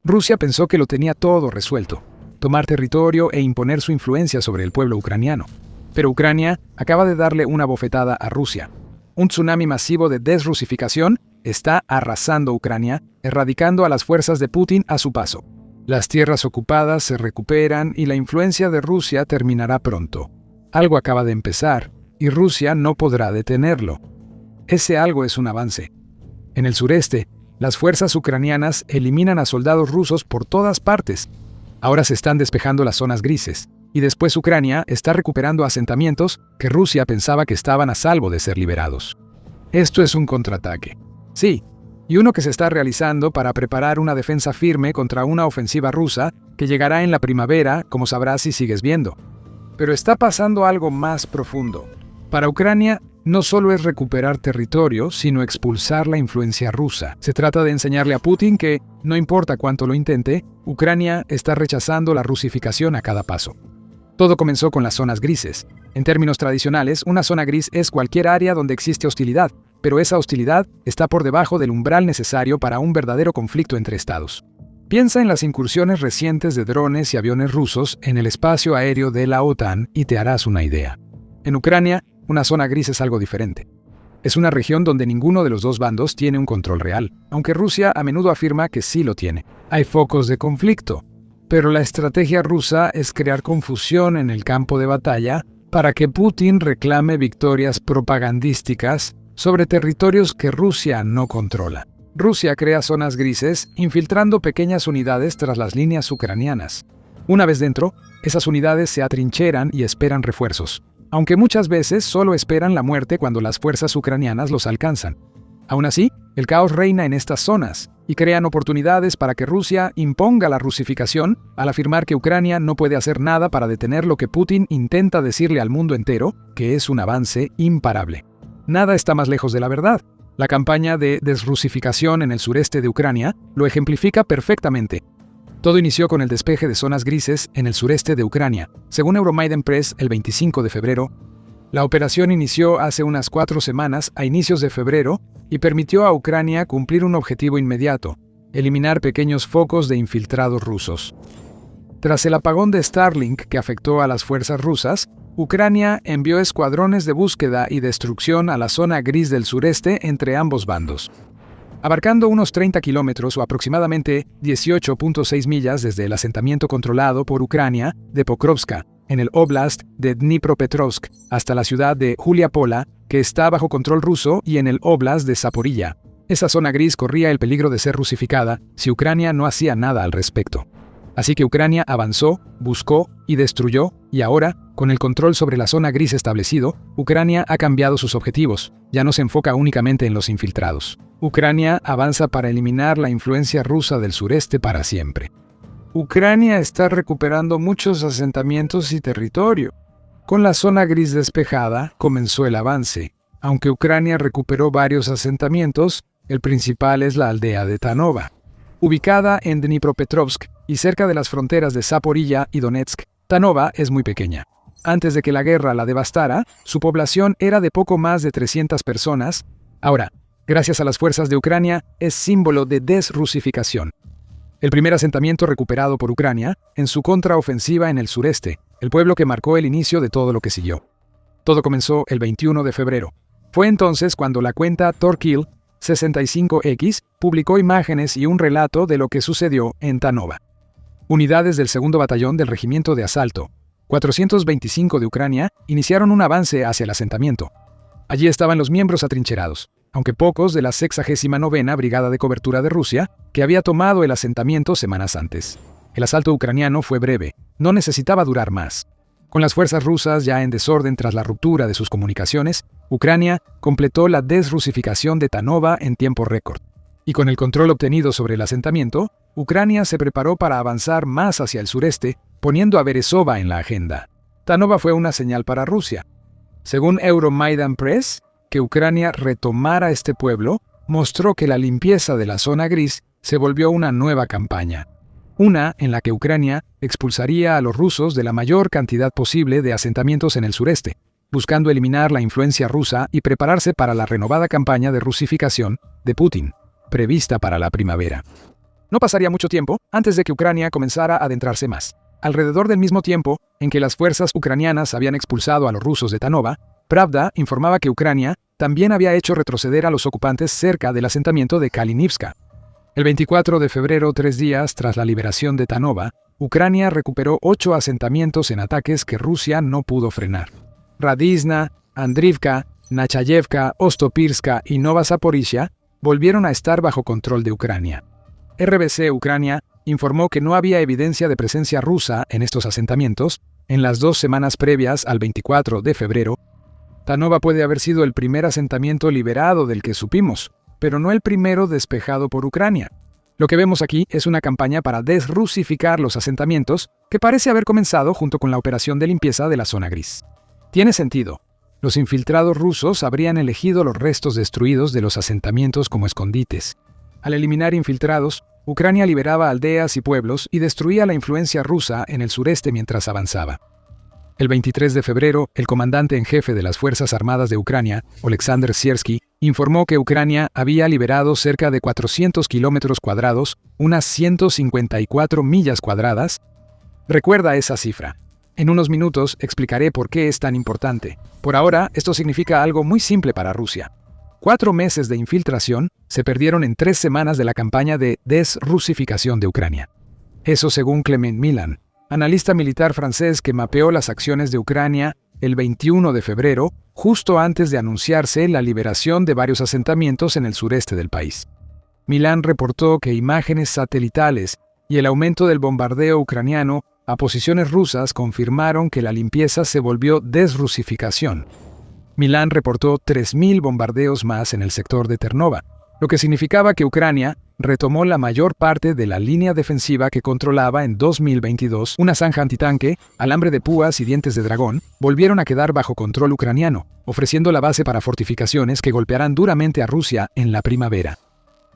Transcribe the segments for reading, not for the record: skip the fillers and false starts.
Rusia pensó que lo tenía todo resuelto: tomar territorio e imponer su influencia sobre el pueblo ucraniano. Pero Ucrania acaba de darle una bofetada a Rusia. Un tsunami masivo de desrusificación está arrasando Ucrania, erradicando a las fuerzas de Putin a su paso. Las tierras ocupadas se recuperan y la influencia de Rusia terminará pronto. Algo acaba de empezar y Rusia no podrá detenerlo. Ese algo es un avance. En el sureste, las fuerzas ucranianas eliminan a soldados rusos por todas partes. Ahora se están despejando las zonas grises, y después Ucrania está recuperando asentamientos que Rusia pensaba que estaban a salvo de ser liberados. Esto es un contraataque. Sí, y uno que se está realizando para preparar una defensa firme contra una ofensiva rusa que llegará en la primavera, como sabrás si sigues viendo. Pero está pasando algo más profundo. Para Ucrania, no solo es recuperar territorio, sino expulsar la influencia rusa. Se trata de enseñarle a Putin que, no importa cuánto lo intente, Ucrania está rechazando la rusificación a cada paso. Todo comenzó con las zonas grises. En términos tradicionales, una zona gris es cualquier área donde existe hostilidad, pero esa hostilidad está por debajo del umbral necesario para un verdadero conflicto entre estados. Piensa en las incursiones recientes de drones y aviones rusos en el espacio aéreo de la OTAN y te harás una idea. En Ucrania, una zona gris es algo diferente. Es una región donde ninguno de los dos bandos tiene un control real, aunque Rusia a menudo afirma que sí lo tiene. Hay focos de conflicto, pero la estrategia rusa es crear confusión en el campo de batalla para que Putin reclame victorias propagandísticas sobre territorios que Rusia no controla. Rusia crea zonas grises infiltrando pequeñas unidades tras las líneas ucranianas. Una vez dentro, esas unidades se atrincheran y esperan refuerzos, aunque muchas veces solo esperan la muerte cuando las fuerzas ucranianas los alcanzan. Aún así, el caos reina en estas zonas y crean oportunidades para que Rusia imponga la rusificación al afirmar que Ucrania no puede hacer nada para detener lo que Putin intenta decirle al mundo entero, que es un avance imparable. Nada está más lejos de la verdad. La campaña de desrusificación en el sureste de Ucrania lo ejemplifica perfectamente. Todo inició con el despeje de zonas grises en el sureste de Ucrania. Según Euromaidan Press, el 25 de febrero, la operación inició hace unas 4 semanas a inicios de febrero y permitió a Ucrania cumplir un objetivo inmediato: eliminar pequeños focos de infiltrados rusos. Tras el apagón de Starlink que afectó a las fuerzas rusas, Ucrania envió escuadrones de búsqueda y destrucción a la zona gris del sureste entre ambos bandos. Abarcando unos 30 kilómetros o aproximadamente 18.6 millas desde el asentamiento controlado por Ucrania de Pokrovska, en el Oblast de Dnipropetrovsk, hasta la ciudad de Juliapola, que está bajo control ruso, y en el Oblast de Zaporilla. Esa zona gris corría el peligro de ser rusificada si Ucrania no hacía nada al respecto. Así que Ucrania avanzó, buscó y destruyó, y ahora, con el control sobre la zona gris establecido, Ucrania ha cambiado sus objetivos. Ya no se enfoca únicamente en los infiltrados. Ucrania avanza para eliminar la influencia rusa del sureste para siempre. Ucrania está recuperando muchos asentamientos y territorio. Con la zona gris despejada, comenzó el avance. Aunque Ucrania recuperó varios asentamientos, el principal es la aldea de Tanova. Ubicada en Dnipropetrovsk y cerca de las fronteras de Zaporilla y Donetsk, Tanova es muy pequeña. Antes de que la guerra la devastara, su población era de poco más de 300 personas. Ahora, gracias a las fuerzas de Ucrania, es símbolo de desrusificación. El primer asentamiento recuperado por Ucrania en su contraofensiva en el sureste, el pueblo que marcó el inicio de todo lo que siguió. Todo comenzó el 21 de febrero. Fue entonces cuando la cuenta Torkil 65X publicó imágenes y un relato de lo que sucedió en Tanova. Unidades del 2º Batallón del Regimiento de Asalto, 425 de Ucrania, iniciaron un avance hacia el asentamiento. Allí estaban los miembros atrincherados, aunque pocos de la 69ª Brigada de Cobertura de Rusia, que había tomado el asentamiento semanas antes. El asalto ucraniano fue breve, no necesitaba durar más. Con las fuerzas rusas ya en desorden tras la ruptura de sus comunicaciones, Ucrania completó la desrusificación de Tanova en tiempo récord. Y con el control obtenido sobre el asentamiento, Ucrania se preparó para avanzar más hacia el sureste, poniendo a Berezova en la agenda. Tanova fue una señal para Rusia. Según Euromaidan Press, que Ucrania retomara este pueblo mostró que la limpieza de la zona gris se volvió una nueva campaña. Una en la que Ucrania expulsaría a los rusos de la mayor cantidad posible de asentamientos en el sureste, buscando eliminar la influencia rusa y prepararse para la renovada campaña de rusificación de Putin, prevista para la primavera. No pasaría mucho tiempo antes de que Ucrania comenzara a adentrarse más. Alrededor del mismo tiempo en que las fuerzas ucranianas habían expulsado a los rusos de Tanova, Pravda informaba que Ucrania también había hecho retroceder a los ocupantes cerca del asentamiento de Kalinivska. El 24 de febrero, 3 días tras la liberación de Tanova, Ucrania recuperó 8 asentamientos en ataques que Rusia no pudo frenar. Radizna, Andrivka, Nachayevka, Ostopirska y Nova Zaporizhia volvieron a estar bajo control de Ucrania. RBC Ucrania informó que no había evidencia de presencia rusa en estos asentamientos en las 2 semanas previas al 24 de febrero. Tanova puede haber sido el primer asentamiento liberado del que supimos, pero no el primero despejado por Ucrania. Lo que vemos aquí es una campaña para desrusificar los asentamientos que parece haber comenzado junto con la operación de limpieza de la zona gris. Tiene sentido. Los infiltrados rusos habrían elegido los restos destruidos de los asentamientos como escondites. Al eliminar infiltrados, Ucrania liberaba aldeas y pueblos y destruía la influencia rusa en el sureste mientras avanzaba. El 23 de febrero, el comandante en jefe de las Fuerzas Armadas de Ucrania, Oleksandr Siersky, informó que Ucrania había liberado cerca de 400 kilómetros cuadrados, unas 154 millas cuadradas. Recuerda esa cifra. En unos minutos explicaré por qué es tan importante. Por ahora, esto significa algo muy simple para Rusia. 4 meses de infiltración se perdieron en 3 semanas de la campaña de desrusificación de Ucrania. Eso según Clement Milan, analista militar francés que mapeó las acciones de Ucrania el 21 de febrero, justo antes de anunciarse la liberación de varios asentamientos en el sureste del país. Milan reportó que imágenes satelitales y el aumento del bombardeo ucraniano a posiciones rusas confirmaron que la limpieza se volvió desrusificación. Milan reportó 3.000 bombardeos más en el sector de Ternova, lo que significaba que Ucrania retomó la mayor parte de la línea defensiva que controlaba en 2022. Una zanja antitanque, alambre de púas y dientes de dragón volvieron a quedar bajo control ucraniano, ofreciendo la base para fortificaciones que golpearán duramente a Rusia en la primavera.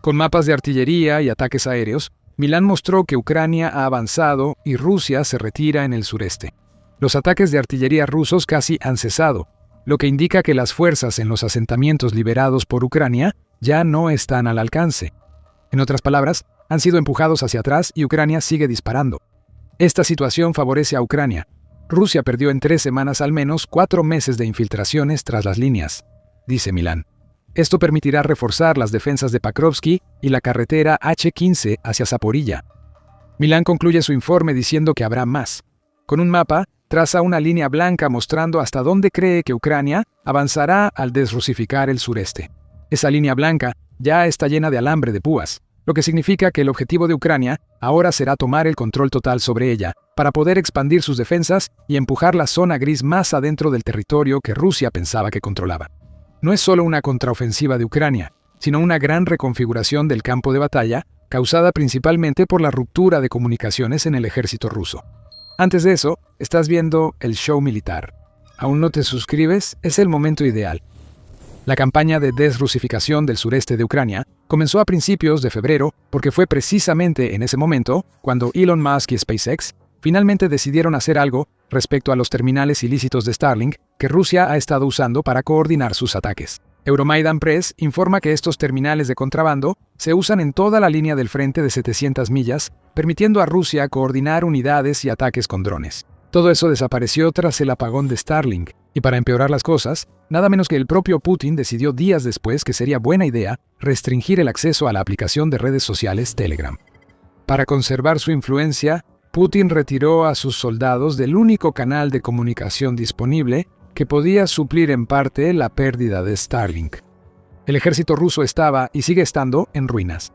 Con mapas de artillería y ataques aéreos, Milán mostró que Ucrania ha avanzado y Rusia se retira en el sureste. Los ataques de artillería rusos casi han cesado, lo que indica que las fuerzas en los asentamientos liberados por Ucrania ya no están al alcance. En otras palabras, han sido empujados hacia atrás y Ucrania sigue disparando. Esta situación favorece a Ucrania. Rusia perdió en 3 semanas al menos 4 meses de infiltraciones tras las líneas, dice Milán. Esto permitirá reforzar las defensas de Pakrovsky y la carretera H-15 hacia Zaporilla. Milán concluye su informe diciendo que habrá más. Con un mapa, traza una línea blanca mostrando hasta dónde cree que Ucrania avanzará al desrusificar el sureste. Esa línea blanca ya está llena de alambre de púas, lo que significa que el objetivo de Ucrania ahora será tomar el control total sobre ella, para poder expandir sus defensas y empujar la zona gris más adentro del territorio que Rusia pensaba que controlaba. No es solo una contraofensiva de Ucrania, sino una gran reconfiguración del campo de batalla, causada principalmente por la ruptura de comunicaciones en el ejército ruso. Antes de eso, estás viendo el show militar. ¿Aún no te suscribes? Es el momento ideal. La campaña de desrusificación del sureste de Ucrania comenzó a principios de febrero porque fue precisamente en ese momento cuando Elon Musk y SpaceX finalmente decidieron hacer algo respecto a los terminales ilícitos de Starlink que Rusia ha estado usando para coordinar sus ataques. Euromaidan Press informa que estos terminales de contrabando se usan en toda la línea del frente de 700 millas, permitiendo a Rusia coordinar unidades y ataques con drones. Todo eso desapareció tras el apagón de Starlink, y para empeorar las cosas, nada menos que el propio Putin decidió días después que sería buena idea restringir el acceso a la aplicación de redes sociales Telegram. Para conservar su influencia, Putin retiró a sus soldados del único canal de comunicación disponible que podía suplir en parte la pérdida de Starlink. El ejército ruso estaba, y sigue estando, en ruinas.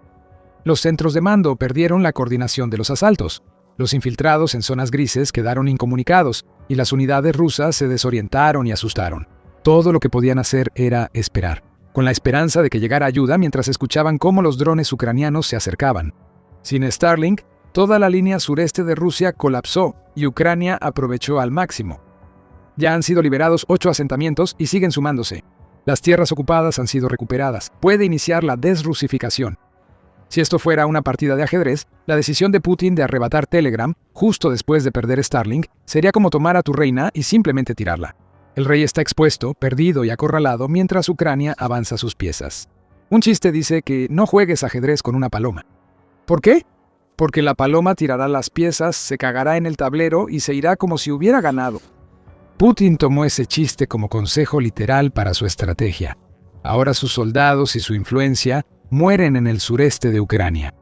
Los centros de mando perdieron la coordinación de los asaltos. Los infiltrados en zonas grises quedaron incomunicados, y las unidades rusas se desorientaron y asustaron. Todo lo que podían hacer era esperar, con la esperanza de que llegara ayuda mientras escuchaban cómo los drones ucranianos se acercaban. Sin Starlink, toda la línea sureste de Rusia colapsó y Ucrania aprovechó al máximo. Ya han sido liberados 8 asentamientos y siguen sumándose. Las tierras ocupadas han sido recuperadas. Puede iniciar la desrusificación. Si esto fuera una partida de ajedrez, la decisión de Putin de arrebatar Telegram, justo después de perder Starlink, sería como tomar a tu reina y simplemente tirarla. El rey está expuesto, perdido y acorralado mientras Ucrania avanza sus piezas. Un chiste dice que no juegues ajedrez con una paloma. ¿Por qué? Porque la paloma tirará las piezas, se cagará en el tablero y se irá como si hubiera ganado. Putin tomó ese chiste como consejo literal para su estrategia. Ahora sus soldados y su influencia mueren en el sureste de Ucrania.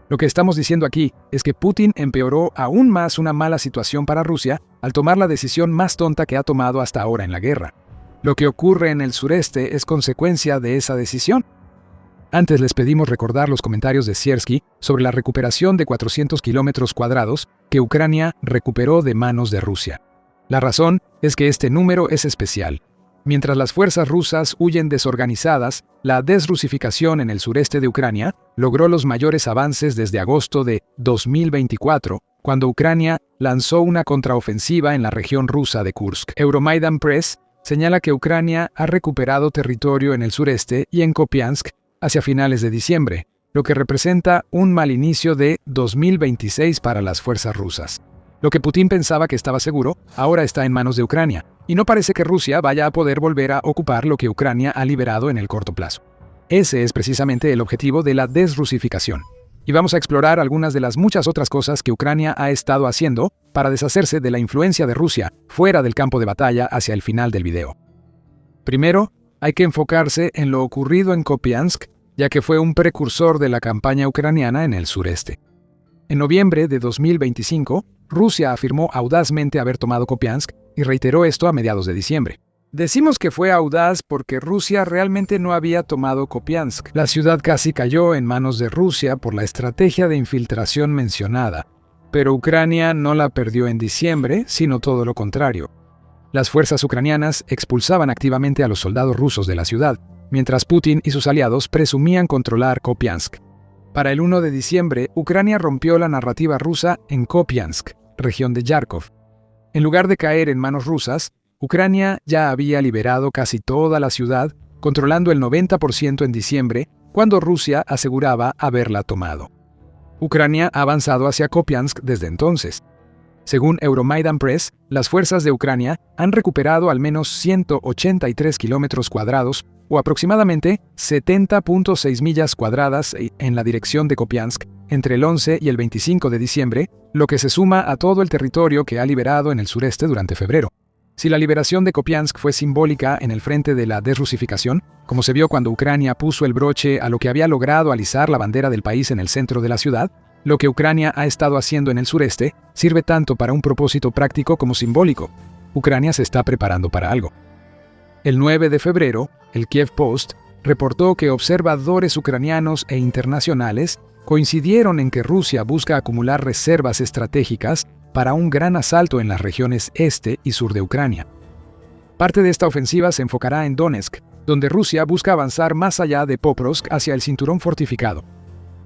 Lo que estamos diciendo aquí es que Putin empeoró aún más una mala situación para Rusia al tomar la decisión más tonta que ha tomado hasta ahora en la guerra. Lo que ocurre en el sureste es consecuencia de esa decisión. Antes les pedimos recordar los comentarios de Siersky sobre la recuperación de 400 kilómetros cuadrados que Ucrania recuperó de manos de Rusia. La razón es que este número es especial. Mientras las fuerzas rusas huyen desorganizadas, la desrusificación en el sureste de Ucrania logró los mayores avances desde agosto de 2024, cuando Ucrania lanzó una contraofensiva en la región rusa de Kursk. Euromaidan Press señala que Ucrania ha recuperado territorio en el sureste y en Kupiansk hacia finales de diciembre, lo que representa un mal inicio de 2026 para las fuerzas rusas. Lo que Putin pensaba que estaba seguro, ahora está en manos de Ucrania, y no parece que Rusia vaya a poder volver a ocupar lo que Ucrania ha liberado en el corto plazo. Ese es precisamente el objetivo de la desrusificación. Y vamos a explorar algunas de las muchas otras cosas que Ucrania ha estado haciendo para deshacerse de la influencia de Rusia fuera del campo de batalla hacia el final del video. Primero, hay que enfocarse en lo ocurrido en Kupiansk, ya que fue un precursor de la campaña ucraniana en el sureste. En noviembre de 2025, Rusia afirmó audazmente haber tomado Kupiansk y reiteró esto a mediados de diciembre. Decimos que fue audaz porque Rusia realmente no había tomado Kupiansk. La ciudad casi cayó en manos de Rusia por la estrategia de infiltración mencionada, pero Ucrania no la perdió en diciembre, sino todo lo contrario. Las fuerzas ucranianas expulsaban activamente a los soldados rusos de la ciudad, mientras Putin y sus aliados presumían controlar Kupiansk. Para el 1 de diciembre, Ucrania rompió la narrativa rusa en Kupiansk, región de Yarkov. En lugar de caer en manos rusas, Ucrania ya había liberado casi toda la ciudad, controlando el 90% en diciembre, cuando Rusia aseguraba haberla tomado. Ucrania ha avanzado hacia Kupiansk desde entonces. Según Euromaidan Press, las fuerzas de Ucrania han recuperado al menos 183 kilómetros cuadrados, o aproximadamente 70.6 millas cuadradas en la dirección de Kupiansk entre el 11 y el 25 de diciembre, lo que se suma a todo el territorio que ha liberado en el sureste durante febrero. Si la liberación de Kupiansk fue simbólica en el frente de la desrusificación, como se vio cuando Ucrania puso el broche a lo que había logrado alisar la bandera del país en el centro de la ciudad, lo que Ucrania ha estado haciendo en el sureste sirve tanto para un propósito práctico como simbólico. Ucrania se está preparando para algo. El 9 de febrero, el Kiev Post reportó que observadores ucranianos e internacionales coincidieron en que Rusia busca acumular reservas estratégicas para un gran asalto en las regiones este y sur de Ucrania. Parte de esta ofensiva se enfocará en Donetsk, donde Rusia busca avanzar más allá de Poprovsk hacia el cinturón fortificado.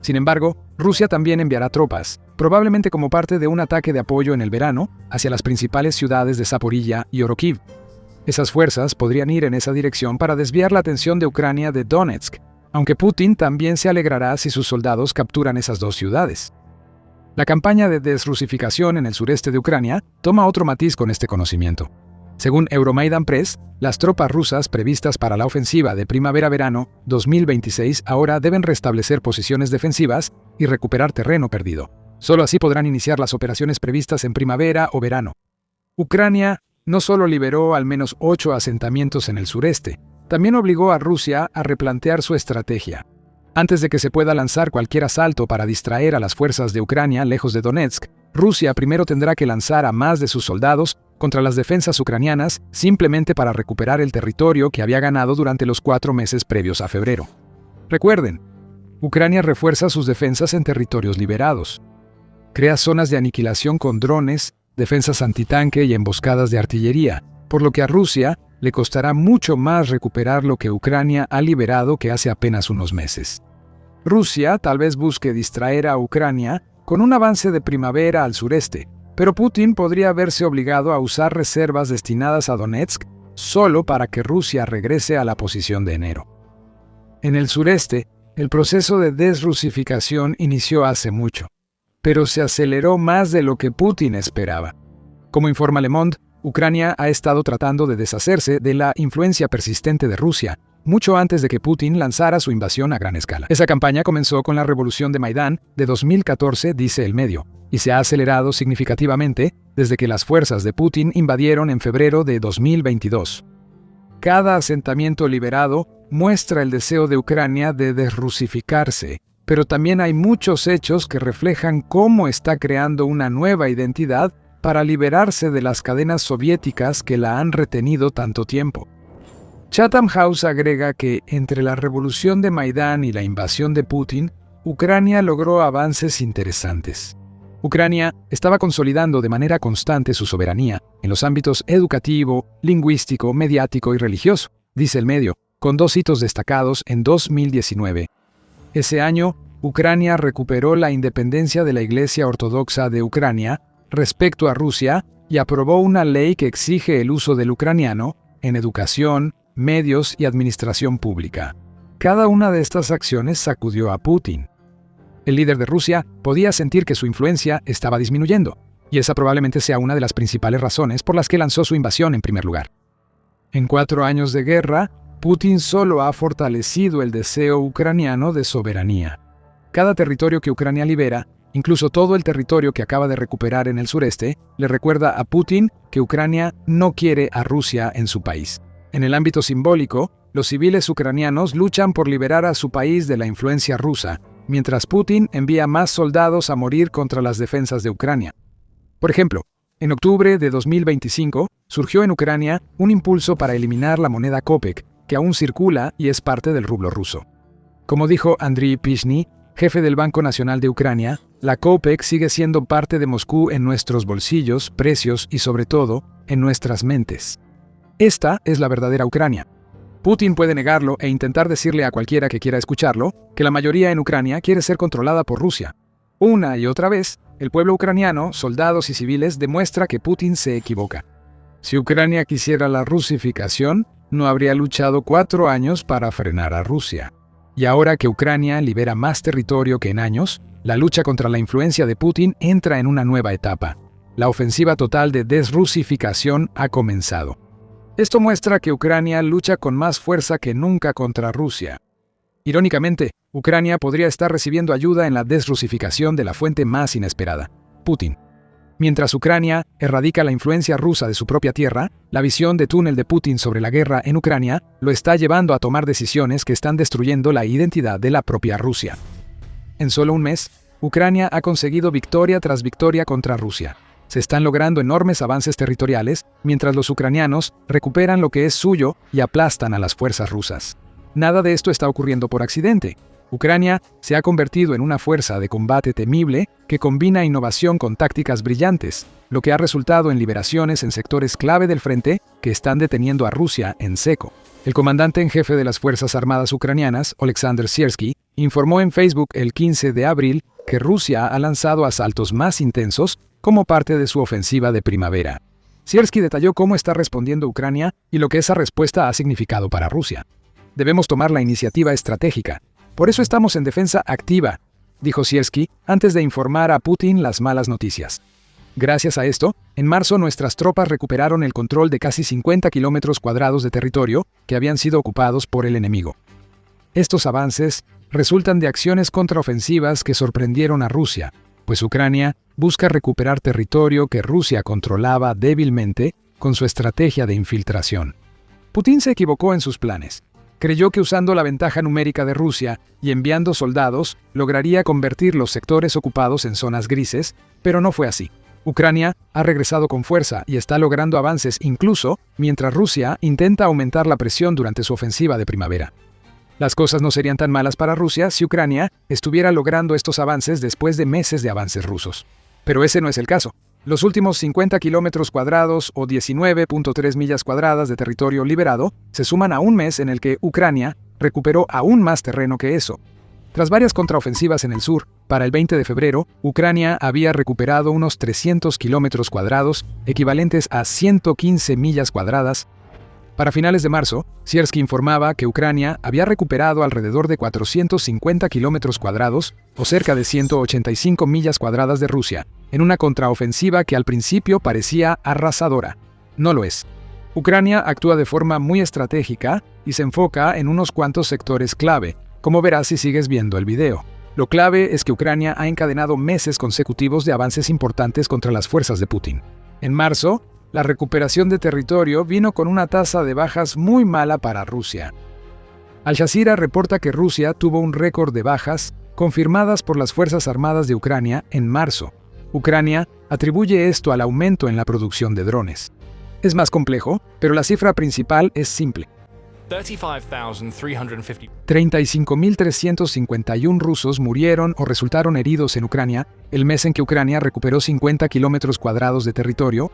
Sin embargo, Rusia también enviará tropas, probablemente como parte de un ataque de apoyo en el verano, hacia las principales ciudades de Zaporilla y Orokhiv. Esas fuerzas podrían ir en esa dirección para desviar la atención de Ucrania de Donetsk, aunque Putin también se alegrará si sus soldados capturan esas dos ciudades. La campaña de desrusificación en el sureste de Ucrania toma otro matiz con este conocimiento. Según Euromaidan Press, las tropas rusas previstas para la ofensiva de primavera-verano 2026 ahora deben restablecer posiciones defensivas y recuperar terreno perdido. Solo así podrán iniciar las operaciones previstas en primavera o verano. Ucrania no solo liberó al menos 8 asentamientos en el sureste, también obligó a Rusia a replantear su estrategia. Antes de que se pueda lanzar cualquier asalto para distraer a las fuerzas de Ucrania lejos de Donetsk, Rusia primero tendrá que lanzar a más de sus soldados contra las defensas ucranianas simplemente para recuperar el territorio que había ganado durante los 4 meses previos a febrero. Recuerden, Ucrania refuerza sus defensas en territorios liberados. Crea zonas de aniquilación con drones, defensas antitanque y emboscadas de artillería, por lo que a Rusia le costará mucho más recuperar lo que Ucrania ha liberado que hace apenas unos meses. Rusia tal vez busque distraer a Ucrania con un avance de primavera al sureste, pero Putin podría verse obligado a usar reservas destinadas a Donetsk solo para que Rusia regrese a la posición de enero. En el sureste, el proceso de desrusificación inició hace mucho, pero se aceleró más de lo que Putin esperaba. Como informa Le Monde, Ucrania ha estado tratando de deshacerse de la influencia persistente de Rusia, mucho antes de que Putin lanzara su invasión a gran escala. Esa campaña comenzó con la revolución de Maidán de 2014, dice el medio, y se ha acelerado significativamente desde que las fuerzas de Putin invadieron en febrero de 2022. Cada asentamiento liberado muestra el deseo de Ucrania de desrusificarse, pero también hay muchos hechos que reflejan cómo está creando una nueva identidad para liberarse de las cadenas soviéticas que la han retenido tanto tiempo. Chatham House agrega que entre la revolución de Maidán y la invasión de Putin, Ucrania logró avances interesantes. Ucrania estaba consolidando de manera constante su soberanía en los ámbitos educativo, lingüístico, mediático y religioso, dice el medio, con 2 hitos destacados en 2019. Ese año, Ucrania recuperó la independencia de la Iglesia Ortodoxa de Ucrania respecto a Rusia y aprobó una ley que exige el uso del ucraniano en educación, medios y administración pública. Cada una de estas acciones sacudió a Putin. El líder de Rusia podía sentir que su influencia estaba disminuyendo, y esa probablemente sea una de las principales razones por las que lanzó su invasión en primer lugar. En 4 años de guerra, Putin solo ha fortalecido el deseo ucraniano de soberanía. Cada territorio que Ucrania libera, incluso todo el territorio que acaba de recuperar en el sureste, le recuerda a Putin que Ucrania no quiere a Rusia en su país. En el ámbito simbólico, los civiles ucranianos luchan por liberar a su país de la influencia rusa, mientras Putin envía más soldados a morir contra las defensas de Ucrania. Por ejemplo, en octubre de 2025 surgió en Ucrania un impulso para eliminar la moneda Kopek, que aún circula y es parte del rublo ruso. Como dijo Andriy Pishny, jefe del Banco Nacional de Ucrania, la Kopek sigue siendo parte de Moscú en nuestros bolsillos, precios y sobre todo, en nuestras mentes. Esta es la verdadera Ucrania. Putin puede negarlo e intentar decirle a cualquiera que quiera escucharlo que la mayoría en Ucrania quiere ser controlada por Rusia. Una y otra vez, el pueblo ucraniano, soldados y civiles, demuestra que Putin se equivoca. Si Ucrania quisiera la rusificación, no habría luchado 4 años para frenar a Rusia. Y ahora que Ucrania libera más territorio que en años, la lucha contra la influencia de Putin entra en una nueva etapa. La ofensiva total de desrusificación ha comenzado. Esto muestra que Ucrania lucha con más fuerza que nunca contra Rusia. Irónicamente, Ucrania podría estar recibiendo ayuda en la desrusificación de la fuente más inesperada, Putin. Mientras Ucrania erradica la influencia rusa de su propia tierra, la visión de túnel de Putin sobre la guerra en Ucrania lo está llevando a tomar decisiones que están destruyendo la identidad de la propia Rusia. En solo un mes, Ucrania ha conseguido victoria tras victoria contra Rusia. Se están logrando enormes avances territoriales, mientras los ucranianos recuperan lo que es suyo y aplastan a las fuerzas rusas. Nada de esto está ocurriendo por accidente. Ucrania se ha convertido en una fuerza de combate temible que combina innovación con tácticas brillantes, lo que ha resultado en liberaciones en sectores clave del frente que están deteniendo a Rusia en seco. El comandante en jefe de las Fuerzas Armadas ucranianas, Oleksandr Siersky, informó en Facebook el 15 de abril que Rusia ha lanzado asaltos más intensos como parte de su ofensiva de primavera. Siersky detalló cómo está respondiendo Ucrania y lo que esa respuesta ha significado para Rusia. Debemos tomar la iniciativa estratégica. Por eso estamos en defensa activa, dijo Siersky antes de informar a Putin las malas noticias. Gracias a esto, en marzo nuestras tropas recuperaron el control de casi 50 kilómetros cuadrados de territorio que habían sido ocupados por el enemigo. Estos avances resultan de acciones contraofensivas que sorprendieron a Rusia, pues Ucrania busca recuperar territorio que Rusia controlaba débilmente con su estrategia de infiltración. Putin se equivocó en sus planes. Creyó que usando la ventaja numérica de Rusia y enviando soldados lograría convertir los sectores ocupados en zonas grises, pero no fue así. Ucrania ha regresado con fuerza y está logrando avances incluso mientras Rusia intenta aumentar la presión durante su ofensiva de primavera. Las cosas no serían tan malas para Rusia si Ucrania estuviera logrando estos avances después de meses de avances rusos. Pero ese no es el caso. Los últimos 50 kilómetros cuadrados o 19.3 millas cuadradas de territorio liberado se suman a un mes en el que Ucrania recuperó aún más terreno que eso. Tras varias contraofensivas en el sur, para el 20 de febrero, Ucrania había recuperado unos 300 kilómetros cuadrados, equivalentes a 115 millas cuadradas. Para finales de marzo, Siersky informaba que Ucrania había recuperado alrededor de 450 kilómetros cuadrados, o cerca de 185 millas cuadradas de Rusia, en una contraofensiva que al principio parecía arrasadora. No lo es. Ucrania actúa de forma muy estratégica y se enfoca en unos cuantos sectores clave, como verás si sigues viendo el video. Lo clave es que Ucrania ha encadenado meses consecutivos de avances importantes contra las fuerzas de Putin. En marzo, la recuperación de territorio vino con una tasa de bajas muy mala para Rusia. Al Jazeera reporta que Rusia tuvo un récord de bajas confirmadas por las Fuerzas Armadas de Ucrania en marzo. Ucrania atribuye esto al aumento en la producción de drones. Es más complejo, pero la cifra principal es simple. 35.351 rusos murieron o resultaron heridos en Ucrania el mes en que Ucrania recuperó 50 kilómetros cuadrados de territorio.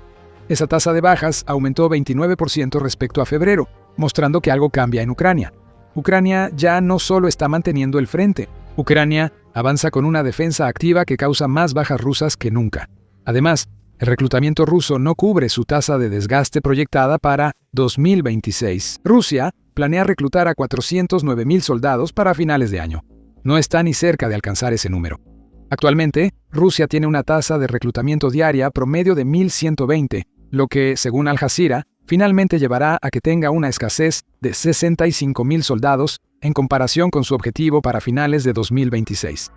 Esa tasa de bajas aumentó 29% respecto a febrero, mostrando que algo cambia en Ucrania. Ucrania ya no solo está manteniendo el frente. Ucrania avanza con una defensa activa que causa más bajas rusas que nunca. Además, el reclutamiento ruso no cubre su tasa de desgaste proyectada para 2026. Rusia planea reclutar a 409.000 soldados para finales de año. No está ni cerca de alcanzar ese número. Actualmente, Rusia tiene una tasa de reclutamiento diaria promedio de 1.120, lo que, según Al Jazeera, finalmente llevará a que tenga una escasez de 65.000 soldados en comparación con su objetivo para finales de 2026.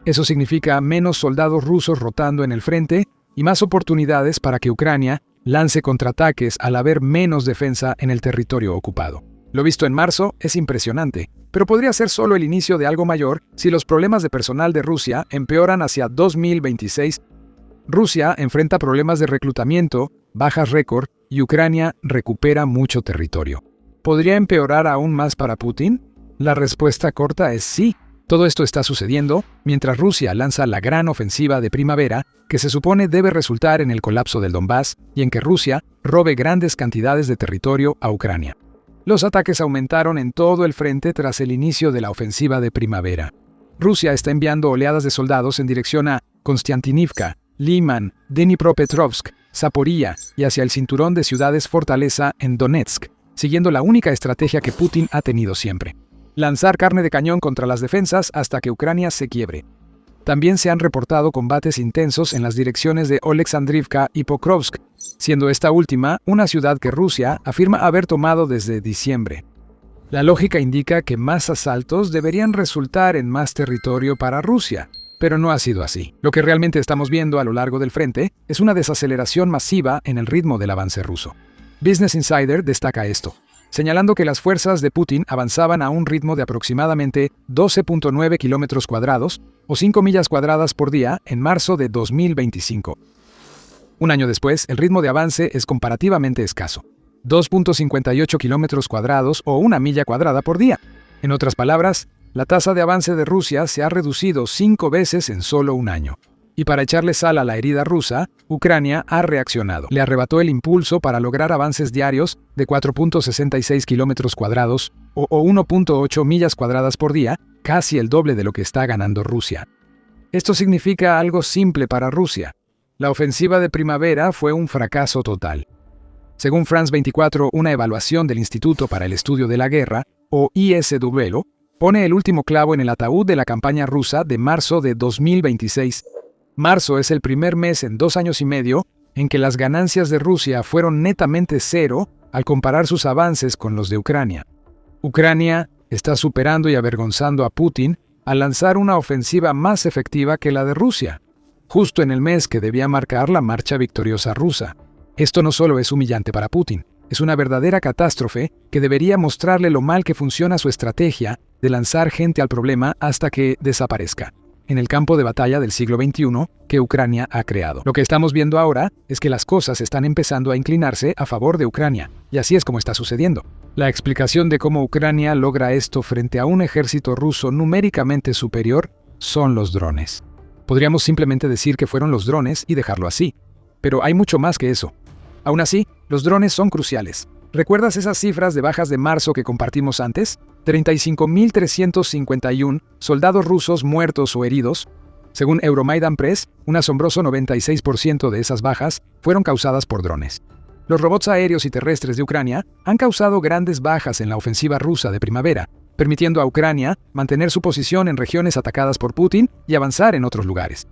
Eso significa menos soldados rusos rotando en el frente y más oportunidades para que Ucrania lance contraataques al haber menos defensa en el territorio ocupado. Lo visto en marzo es impresionante, pero podría ser solo el inicio de algo mayor si los problemas de personal de Rusia empeoran hacia 2026. Rusia enfrenta problemas de reclutamiento, bajas récord, y Ucrania recupera mucho territorio. ¿Podría empeorar aún más para Putin? La respuesta corta es sí. Todo esto está sucediendo mientras Rusia lanza la gran ofensiva de primavera que se supone debe resultar en el colapso del Donbass y en que Rusia robe grandes cantidades de territorio a Ucrania. Los ataques aumentaron en todo el frente tras el inicio de la ofensiva de primavera. Rusia está enviando oleadas de soldados en dirección a Konstantinivka, Liman, Dnipropetrovsk, Zaporizhia y hacia el cinturón de ciudades fortaleza en Donetsk, siguiendo la única estrategia que Putin ha tenido siempre: lanzar carne de cañón contra las defensas hasta que Ucrania se quiebre. También se han reportado combates intensos en las direcciones de Oleksandrivka y Pokrovsk, siendo esta última una ciudad que Rusia afirma haber tomado desde diciembre. La lógica indica que más asaltos deberían resultar en más territorio para Rusia, pero no ha sido así. Lo que realmente estamos viendo a lo largo del frente es una desaceleración masiva en el ritmo del avance ruso. Business Insider destaca esto, señalando que las fuerzas de Putin avanzaban a un ritmo de aproximadamente 12.9 kilómetros cuadrados o 5 millas cuadradas por día en marzo de 2025. Un año después, el ritmo de avance es comparativamente escaso: 2.58 kilómetros cuadrados o 1 milla cuadrada por día. En otras palabras, la tasa de avance de Rusia se ha reducido 5 veces en solo un año. Y para echarle sal a la herida rusa, Ucrania ha reaccionado. Le arrebató el impulso para lograr avances diarios de 4.66 kilómetros cuadrados o 1.8 millas cuadradas por día, casi el doble de lo que está ganando Rusia. Esto significa algo simple para Rusia: la ofensiva de primavera fue un fracaso total. Según France 24, una evaluación del Instituto para el Estudio de la Guerra, o ISW, pone el último clavo en el ataúd de la campaña rusa de marzo de 2026. Marzo es el primer mes en 2 años y medio en que las ganancias de Rusia fueron netamente cero al comparar sus avances con los de Ucrania. Ucrania está superando y avergonzando a Putin al lanzar una ofensiva más efectiva que la de Rusia, justo en el mes que debía marcar la marcha victoriosa rusa. Esto no solo es humillante para Putin, es una verdadera catástrofe que debería mostrarle lo mal que funciona su estrategia de lanzar gente al problema hasta que desaparezca en el campo de batalla del siglo XXI que Ucrania ha creado. Lo que estamos viendo ahora es que las cosas están empezando a inclinarse a favor de Ucrania, y así es como está sucediendo. La explicación de cómo Ucrania logra esto frente a un ejército ruso numéricamente superior son los drones. Podríamos simplemente decir que fueron los drones y dejarlo así, pero hay mucho más que eso. Aún así, los drones son cruciales. ¿Recuerdas esas cifras de bajas de marzo que compartimos antes? 35.351 soldados rusos muertos o heridos. Según Euromaidan Press, un asombroso 96% de esas bajas fueron causadas por drones. Los robots aéreos y terrestres de Ucrania han causado grandes bajas en la ofensiva rusa de primavera, permitiendo a Ucrania mantener su posición en regiones atacadas por Putin y avanzar en otros lugares.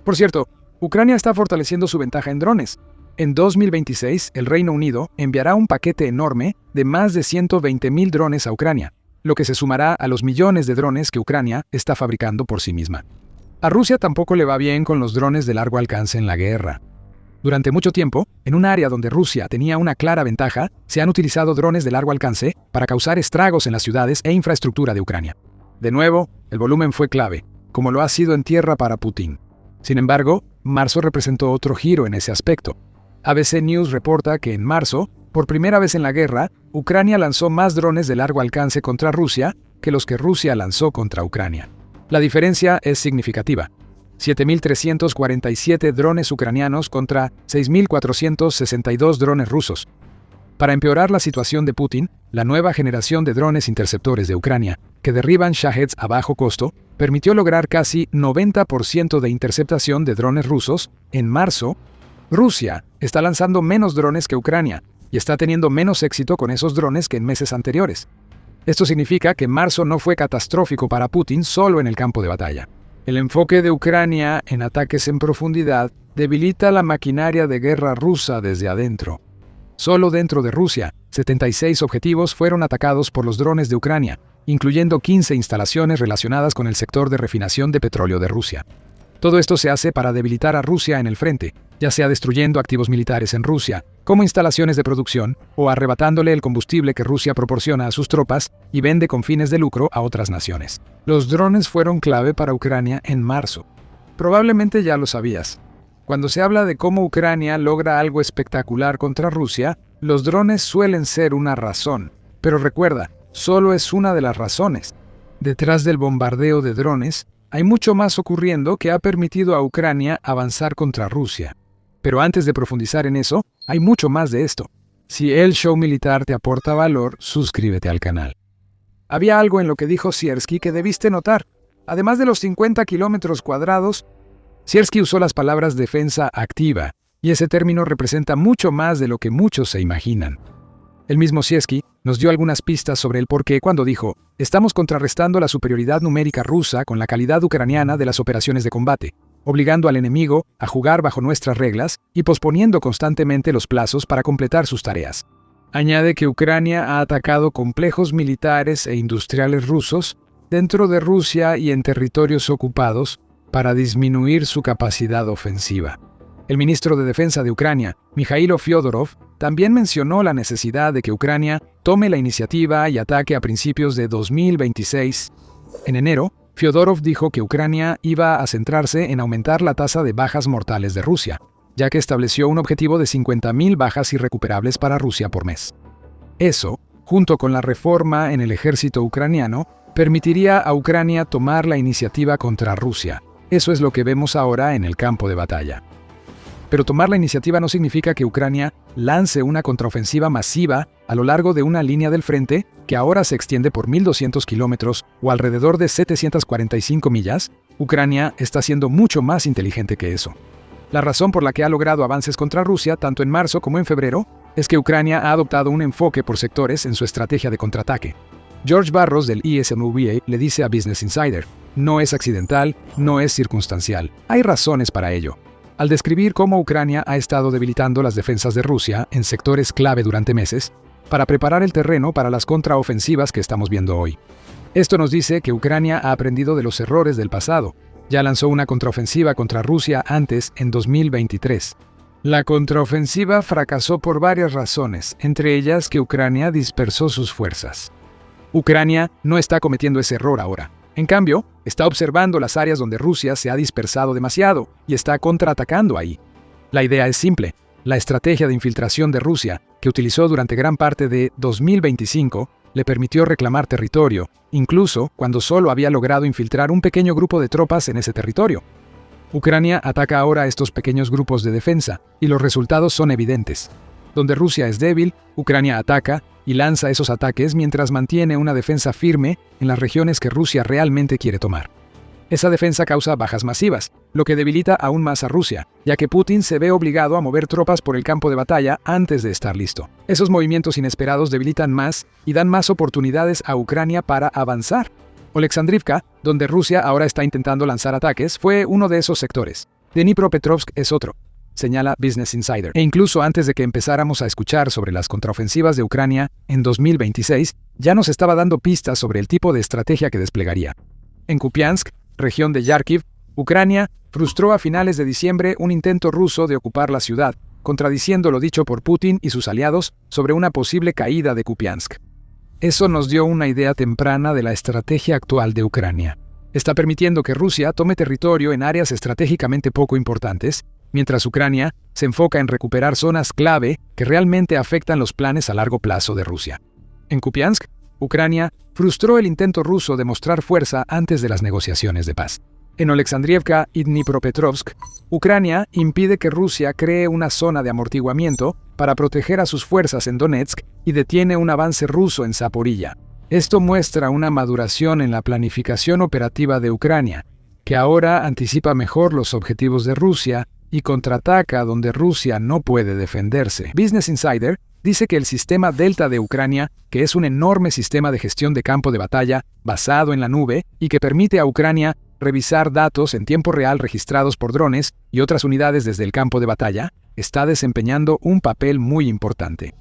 Por cierto, Ucrania está fortaleciendo su ventaja en drones. En 2026, el Reino Unido enviará un paquete enorme de más de 120.000 drones a Ucrania, lo que se sumará a los millones de drones que Ucrania está fabricando por sí misma. A Rusia tampoco le va bien con los drones de largo alcance en la guerra. Durante mucho tiempo, en un área donde Rusia tenía una clara ventaja, se han utilizado drones de largo alcance para causar estragos en las ciudades e infraestructura de Ucrania. De nuevo, el volumen fue clave, como lo ha sido en tierra para Putin. Sin embargo, marzo representó otro giro en ese aspecto. ABC News reporta que en marzo, por primera vez en la guerra, Ucrania lanzó más drones de largo alcance contra Rusia que los que Rusia lanzó contra Ucrania. La diferencia es significativa. 7.347 drones ucranianos contra 6.462 drones rusos. Para empeorar la situación de Putin, la nueva generación de drones interceptores de Ucrania, que derriban Shaheds a bajo costo, permitió lograr casi 90% de interceptación de drones rusos. En marzo, Rusia está lanzando menos drones que Ucrania y está teniendo menos éxito con esos drones que en meses anteriores. Esto significa que marzo no fue catastrófico para Putin solo en el campo de batalla. El enfoque de Ucrania en ataques en profundidad debilita la maquinaria de guerra rusa desde adentro. Solo dentro de Rusia, 76 objetivos fueron atacados por los drones de Ucrania, incluyendo 15 instalaciones relacionadas con el sector de refinación de petróleo de Rusia. Todo esto se hace para debilitar a Rusia en el frente, ya sea destruyendo activos militares en Rusia, como instalaciones de producción, o arrebatándole el combustible que Rusia proporciona a sus tropas y vende con fines de lucro a otras naciones. Los drones fueron clave para Ucrania en marzo. Probablemente ya lo sabías. Cuando se habla de cómo Ucrania logra algo espectacular contra Rusia, los drones suelen ser una razón. Pero recuerda, solo es una de las razones. Detrás del bombardeo de drones, hay mucho más ocurriendo que ha permitido a Ucrania avanzar contra Rusia. Pero antes de profundizar en eso, hay mucho más de esto. Si el show militar te aporta valor, suscríbete al canal. Había algo en lo que dijo Siersky que debiste notar. Además de los 50 kilómetros cuadrados, Siersky usó las palabras defensa activa, y ese término representa mucho más de lo que muchos se imaginan. El mismo Siersky nos dio algunas pistas sobre el porqué cuando dijo: estamos contrarrestando la superioridad numérica rusa con la calidad ucraniana de las operaciones de combate, obligando al enemigo a jugar bajo nuestras reglas y posponiendo constantemente los plazos para completar sus tareas. Añade que Ucrania ha atacado complejos militares e industriales rusos dentro de Rusia y en territorios ocupados para disminuir su capacidad ofensiva. El ministro de Defensa de Ucrania, Mikhailo Fyodorov, también mencionó la necesidad de que Ucrania tome la iniciativa y ataque a principios de 2026. En enero, Fyodorov dijo que Ucrania iba a centrarse en aumentar la tasa de bajas mortales de Rusia, ya que estableció un objetivo de 50.000 bajas irrecuperables para Rusia por mes. Eso, junto con la reforma en el ejército ucraniano, permitiría a Ucrania tomar la iniciativa contra Rusia. Eso es lo que vemos ahora en el campo de batalla. Pero tomar la iniciativa no significa que Ucrania lance una contraofensiva masiva a lo largo de una línea del frente que ahora se extiende por 1.200 kilómetros o alrededor de 745 millas. Ucrania está siendo mucho más inteligente que eso. La razón por la que ha logrado avances contra Rusia, tanto en marzo como en febrero, es que Ucrania ha adoptado un enfoque por sectores en su estrategia de contraataque. George Barros del ISMVA le dice a Business Insider: no es accidental, no es circunstancial, hay razones para ello. Al describir cómo Ucrania ha estado debilitando las defensas de Rusia en sectores clave durante meses, para preparar el terreno para las contraofensivas que estamos viendo hoy. Esto nos dice que Ucrania ha aprendido de los errores del pasado. Ya lanzó una contraofensiva contra Rusia antes, en 2023. La contraofensiva fracasó por varias razones, entre ellas que Ucrania dispersó sus fuerzas. Ucrania no está cometiendo ese error ahora. En cambio, está observando las áreas donde Rusia se ha dispersado demasiado y está contraatacando ahí. La idea es simple. La estrategia de infiltración de Rusia, que utilizó durante gran parte de 2025, le permitió reclamar territorio, incluso cuando solo había logrado infiltrar un pequeño grupo de tropas en ese territorio. Ucrania ataca ahora a estos pequeños grupos de defensa, y los resultados son evidentes. Donde Rusia es débil, Ucrania ataca y lanza esos ataques mientras mantiene una defensa firme en las regiones que Rusia realmente quiere tomar. Esa defensa causa bajas masivas, lo que debilita aún más a Rusia, ya que Putin se ve obligado a mover tropas por el campo de batalla antes de estar listo. Esos movimientos inesperados debilitan más y dan más oportunidades a Ucrania para avanzar. Oleksandrivka, donde Rusia ahora está intentando lanzar ataques, fue uno de esos sectores. Dnipropetrovsk es otro. señala Business Insider. E incluso antes de que empezáramos a escuchar sobre las contraofensivas de Ucrania en 2026, ya nos estaba dando pistas sobre el tipo de estrategia que desplegaría. En Kupiansk, región de Yarkiv, Ucrania frustró a finales de diciembre un intento ruso de ocupar la ciudad, contradiciendo lo dicho por Putin y sus aliados sobre una posible caída de Kupiansk. Eso nos dio una idea temprana de la estrategia actual de Ucrania. Está permitiendo que Rusia tome territorio en áreas estratégicamente poco importantes, mientras Ucrania se enfoca en recuperar zonas clave que realmente afectan los planes a largo plazo de Rusia. En Kupiansk, Ucrania frustró el intento ruso de mostrar fuerza antes de las negociaciones de paz. En Oleksandriivka y Dnipropetrovsk, Ucrania impide que Rusia cree una zona de amortiguamiento para proteger a sus fuerzas en Donetsk y detiene un avance ruso en Zaporilla. Esto muestra una maduración en la planificación operativa de Ucrania, que ahora anticipa mejor los objetivos de Rusia y contraataca donde Rusia no puede defenderse. Business Insider dice que el sistema Delta de Ucrania, que es un enorme sistema de gestión de campo de batalla basado en la nube y que permite a Ucrania revisar datos en tiempo real registrados por drones y otras unidades desde el campo de batalla, está desempeñando un papel muy importante.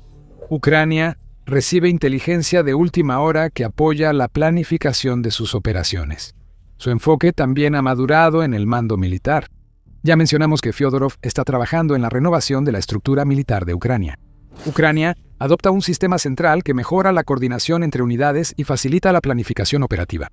Ucrania recibe inteligencia de última hora que apoya la planificación de sus operaciones. Su enfoque también ha madurado en el mando militar. Ya mencionamos que Fyodorov está trabajando en la renovación de la estructura militar de Ucrania. Ucrania adopta un sistema central que mejora la coordinación entre unidades y facilita la planificación operativa.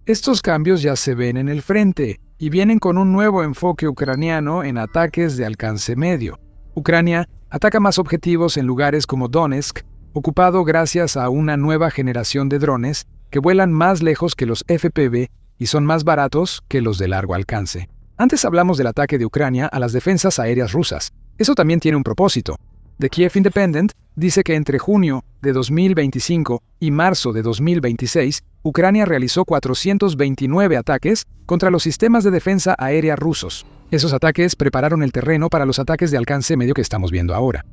Estos cambios ya se ven en el frente y vienen con un nuevo enfoque ucraniano en ataques de alcance medio. Ucrania ataca más objetivos en lugares como Donetsk, ocupado gracias a una nueva generación de drones que vuelan más lejos que los FPV y son más baratos que los de largo alcance. Antes hablamos del ataque de Ucrania a las defensas aéreas rusas. Eso también tiene un propósito. The Kiev Independent dice que entre junio de 2025 y marzo de 2026, Ucrania realizó 429 ataques contra los sistemas de defensa aérea rusos. Esos ataques prepararon el terreno para los ataques de alcance medio que estamos viendo ahora.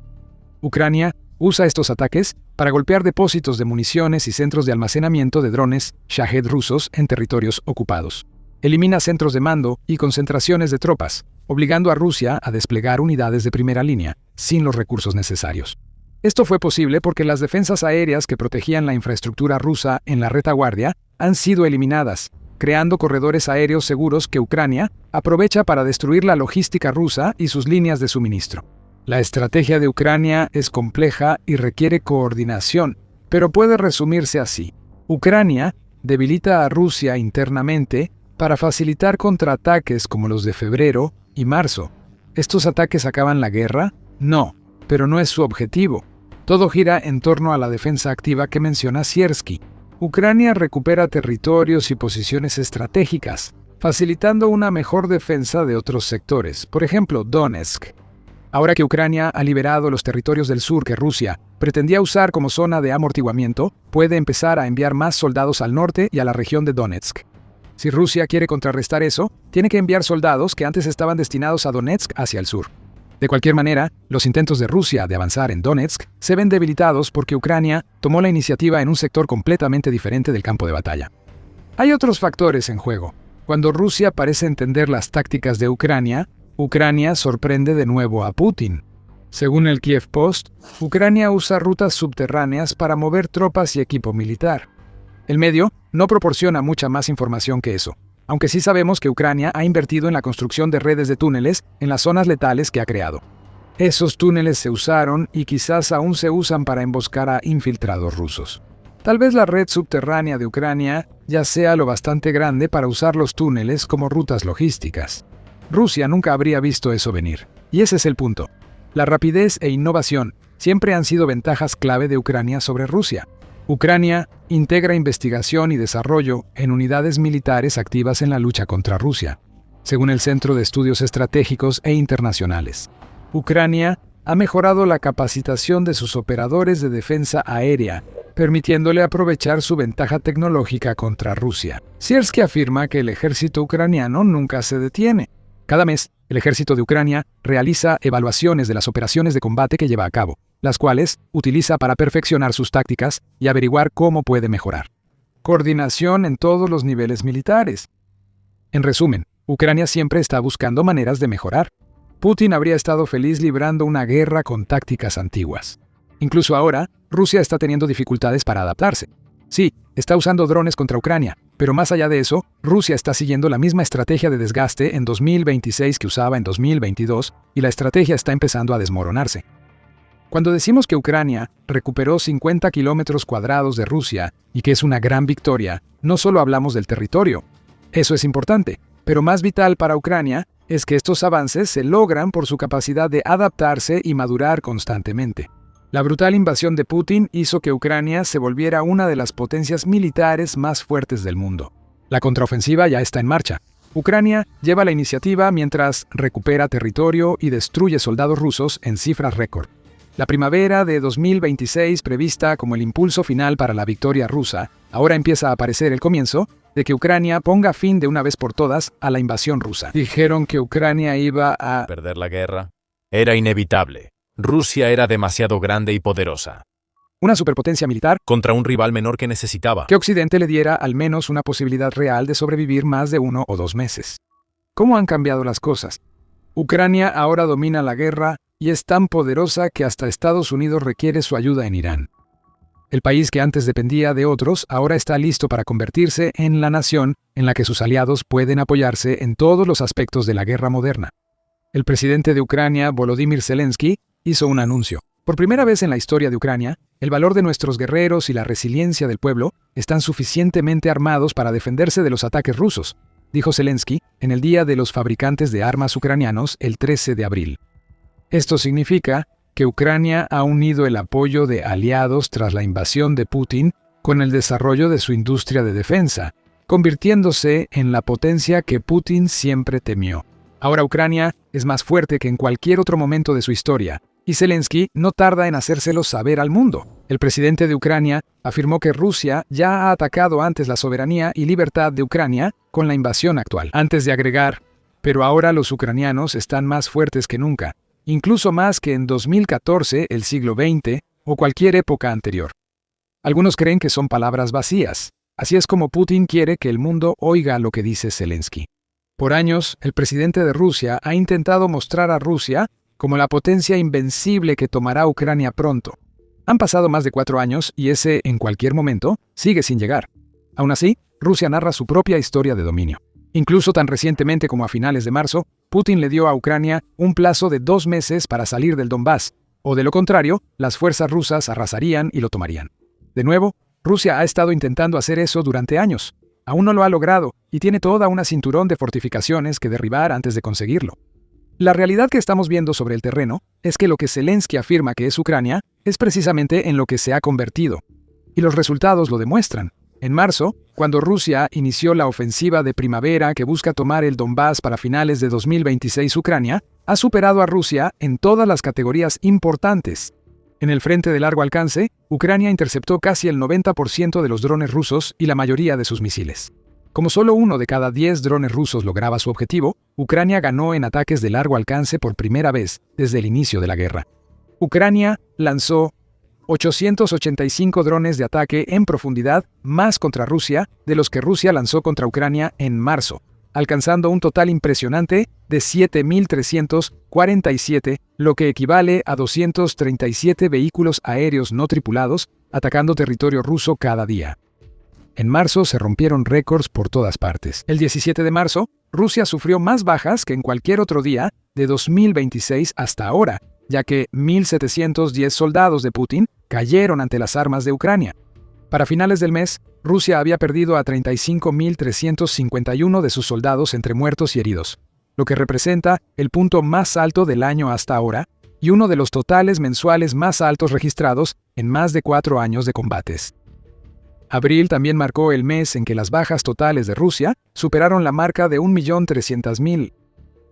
Ucrania usa estos ataques para golpear depósitos de municiones y centros de almacenamiento de drones Shahed rusos en territorios ocupados. Elimina centros de mando y concentraciones de tropas, obligando a Rusia a desplegar unidades de primera línea, sin los recursos necesarios. Esto fue posible porque las defensas aéreas que protegían la infraestructura rusa en la retaguardia han sido eliminadas, creando corredores aéreos seguros que Ucrania aprovecha para destruir la logística rusa y sus líneas de suministro. La estrategia de Ucrania es compleja y requiere coordinación, pero puede resumirse así. Ucrania debilita a Rusia internamente para facilitar contraataques como los de febrero y marzo. ¿Estos ataques acaban la guerra? No, pero no es su objetivo. Todo gira en torno a la defensa activa que menciona Siersky. Ucrania recupera territorios y posiciones estratégicas, facilitando una mejor defensa de otros sectores, por ejemplo, Donetsk. Ahora que Ucrania ha liberado los territorios del sur que Rusia pretendía usar como zona de amortiguamiento, puede empezar a enviar más soldados al norte y a la región de Donetsk. Si Rusia quiere contrarrestar eso, tiene que enviar soldados que antes estaban destinados a Donetsk hacia el sur. De cualquier manera, los intentos de Rusia de avanzar en Donetsk se ven debilitados porque Ucrania tomó la iniciativa en un sector completamente diferente del campo de batalla. Hay otros factores en juego. Cuando Rusia parece entender las tácticas de Ucrania, Ucrania sorprende de nuevo a Putin. Según el Kiev Post, Ucrania usa rutas subterráneas para mover tropas y equipo militar. El medio no proporciona mucha más información que eso, aunque sí sabemos que Ucrania ha invertido en la construcción de redes de túneles en las zonas letales que ha creado. Esos túneles se usaron y quizás aún se usan para emboscar a infiltrados rusos. Tal vez la red subterránea de Ucrania ya sea lo bastante grande para usar los túneles como rutas logísticas. Rusia nunca habría visto eso venir, y ese es el punto. La rapidez e innovación siempre han sido ventajas clave de Ucrania sobre Rusia. Ucrania integra investigación y desarrollo en unidades militares activas en la lucha contra Rusia, según el Centro de Estudios Estratégicos e Internacionales. Ucrania ha mejorado la capacitación de sus operadores de defensa aérea, permitiéndole aprovechar su ventaja tecnológica contra Rusia. Siersky afirma que el ejército ucraniano nunca se detiene. Cada mes, el ejército de Ucrania realiza evaluaciones de las operaciones de combate que lleva a cabo, las cuales utiliza para perfeccionar sus tácticas y averiguar cómo puede mejorar. Coordinación en todos los niveles militares. En resumen, Ucrania siempre está buscando maneras de mejorar. Putin habría estado feliz librando una guerra con tácticas antiguas. Incluso ahora, Rusia está teniendo dificultades para adaptarse. Sí, está usando drones contra Ucrania, pero más allá de eso, Rusia está siguiendo la misma estrategia de desgaste en 2026 que usaba en 2022, y la estrategia está empezando a desmoronarse. Cuando decimos que Ucrania recuperó 50 kilómetros cuadrados de Rusia y que es una gran victoria, no solo hablamos del territorio. Eso es importante, pero más vital para Ucrania es que estos avances se logran por su capacidad de adaptarse y madurar constantemente. La brutal invasión de Putin hizo que Ucrania se volviera una de las potencias militares más fuertes del mundo. La contraofensiva ya está en marcha. Ucrania lleva la iniciativa mientras recupera territorio y destruye soldados rusos en cifras récord. La primavera de 2026, prevista como el impulso final para la victoria rusa, ahora empieza a aparecer el comienzo de que Ucrania ponga fin de una vez por todas a la invasión rusa. Dijeron que Ucrania iba a perder la guerra. Era inevitable. Rusia era demasiado grande y poderosa. Una superpotencia militar Contra un rival menor que necesitaba. que Occidente le diera al menos una posibilidad real de sobrevivir más de 1 o 2 meses. ¿Cómo han cambiado las cosas? Ucrania ahora domina la guerra y es tan poderosa que hasta Estados Unidos requiere su ayuda en Irán. El país que antes dependía de otros ahora está listo para convertirse en la nación en la que sus aliados pueden apoyarse en todos los aspectos de la guerra moderna. El presidente de Ucrania, Volodymyr Zelensky, hizo un anuncio. Por primera vez en la historia de Ucrania, el valor de nuestros guerreros y la resiliencia del pueblo están suficientemente armados para defenderse de los ataques rusos, dijo Zelensky en el Día de los Fabricantes de Armas Ucranianos el 13 de abril. Esto significa que Ucrania ha unido el apoyo de aliados tras la invasión de Putin con el desarrollo de su industria de defensa, convirtiéndose en la potencia que Putin siempre temió. Ahora Ucrania es más fuerte que en cualquier otro momento de su historia, y Zelensky no tarda en hacérselo saber al mundo. El presidente de Ucrania afirmó que Rusia ya ha atacado antes la soberanía y libertad de Ucrania con la invasión actual. Antes de agregar, pero ahora los ucranianos están más fuertes que nunca, incluso más que en 2014, el siglo XX o cualquier época anterior. Algunos creen que son palabras vacías. Así es como Putin quiere que el mundo oiga lo que dice Zelensky. Por años, el presidente de Rusia ha intentado mostrar a Rusia como la potencia invencible que tomará Ucrania pronto. Han pasado más de 4 años y ese, en cualquier momento, sigue sin llegar. Aún así, Rusia narra su propia historia de dominio. Incluso tan recientemente como a finales de marzo, Putin le dio a Ucrania un plazo de 2 meses para salir del Donbass, o de lo contrario, las fuerzas rusas arrasarían y lo tomarían. De nuevo, Rusia ha estado intentando hacer eso durante años. Aún no lo ha logrado y tiene toda una cinturón de fortificaciones que derribar antes de conseguirlo. La realidad que estamos viendo sobre el terreno es que lo que Zelensky afirma que es Ucrania es precisamente en lo que se ha convertido. Y los resultados lo demuestran. En marzo, cuando Rusia inició la ofensiva de primavera que busca tomar el Donbass para finales de 2026, Ucrania ha superado a Rusia en todas las categorías importantes. En el frente de largo alcance, Ucrania interceptó casi el 90% de los drones rusos y la mayoría de sus misiles. Como solo 1 de cada 10 drones rusos lograba su objetivo, Ucrania ganó en ataques de largo alcance por primera vez desde el inicio de la guerra. Ucrania lanzó 885 drones de ataque en profundidad más contra Rusia de los que Rusia lanzó contra Ucrania en marzo, alcanzando un total impresionante de 7.347, lo que equivale a 237 vehículos aéreos no tripulados atacando territorio ruso cada día. En marzo se rompieron récords por todas partes. El 17 de marzo, Rusia sufrió más bajas que en cualquier otro día de 2026 hasta ahora, ya que 1.710 soldados de Putin cayeron ante las armas de Ucrania. Para finales del mes, Rusia había perdido a 35.351 de sus soldados entre muertos y heridos, lo que representa el punto más alto del año hasta ahora y uno de los totales mensuales más altos registrados en más de 4 años de combates. Abril también marcó el mes en que las bajas totales de Rusia superaron la marca de 1.300.000.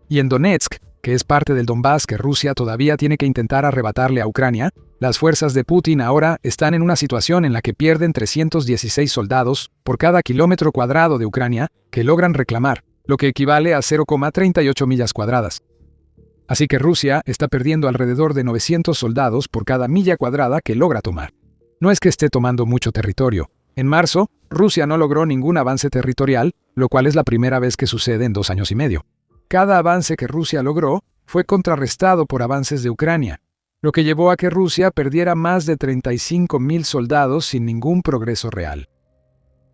Y en Donetsk, que es parte del Donbass que Rusia todavía tiene que intentar arrebatarle a Ucrania, las fuerzas de Putin ahora están en una situación en la que pierden 316 soldados por cada kilómetro cuadrado de Ucrania que logran reclamar, lo que equivale a 0,38 millas cuadradas. Así que Rusia está perdiendo alrededor de 900 soldados por cada milla cuadrada que logra tomar. No es que esté tomando mucho territorio. En marzo, Rusia no logró ningún avance territorial, lo cual es la primera vez que sucede en 2 años y medio. Cada avance que Rusia logró fue contrarrestado por avances de Ucrania, lo que llevó a que Rusia perdiera más de 35.000 soldados sin ningún progreso real.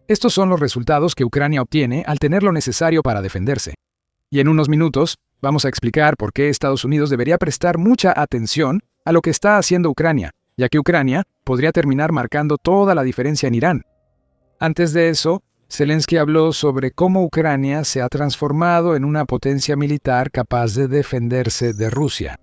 Estos son los resultados que Ucrania obtiene al tener lo necesario para defenderse. Y en unos minutos vamos a explicar por qué Estados Unidos debería prestar mucha atención a lo que está haciendo Ucrania, ya que Ucrania podría terminar marcando toda la diferencia en Irán. Antes de eso, Zelensky habló sobre cómo Ucrania se ha transformado en una potencia militar capaz de defenderse de Rusia.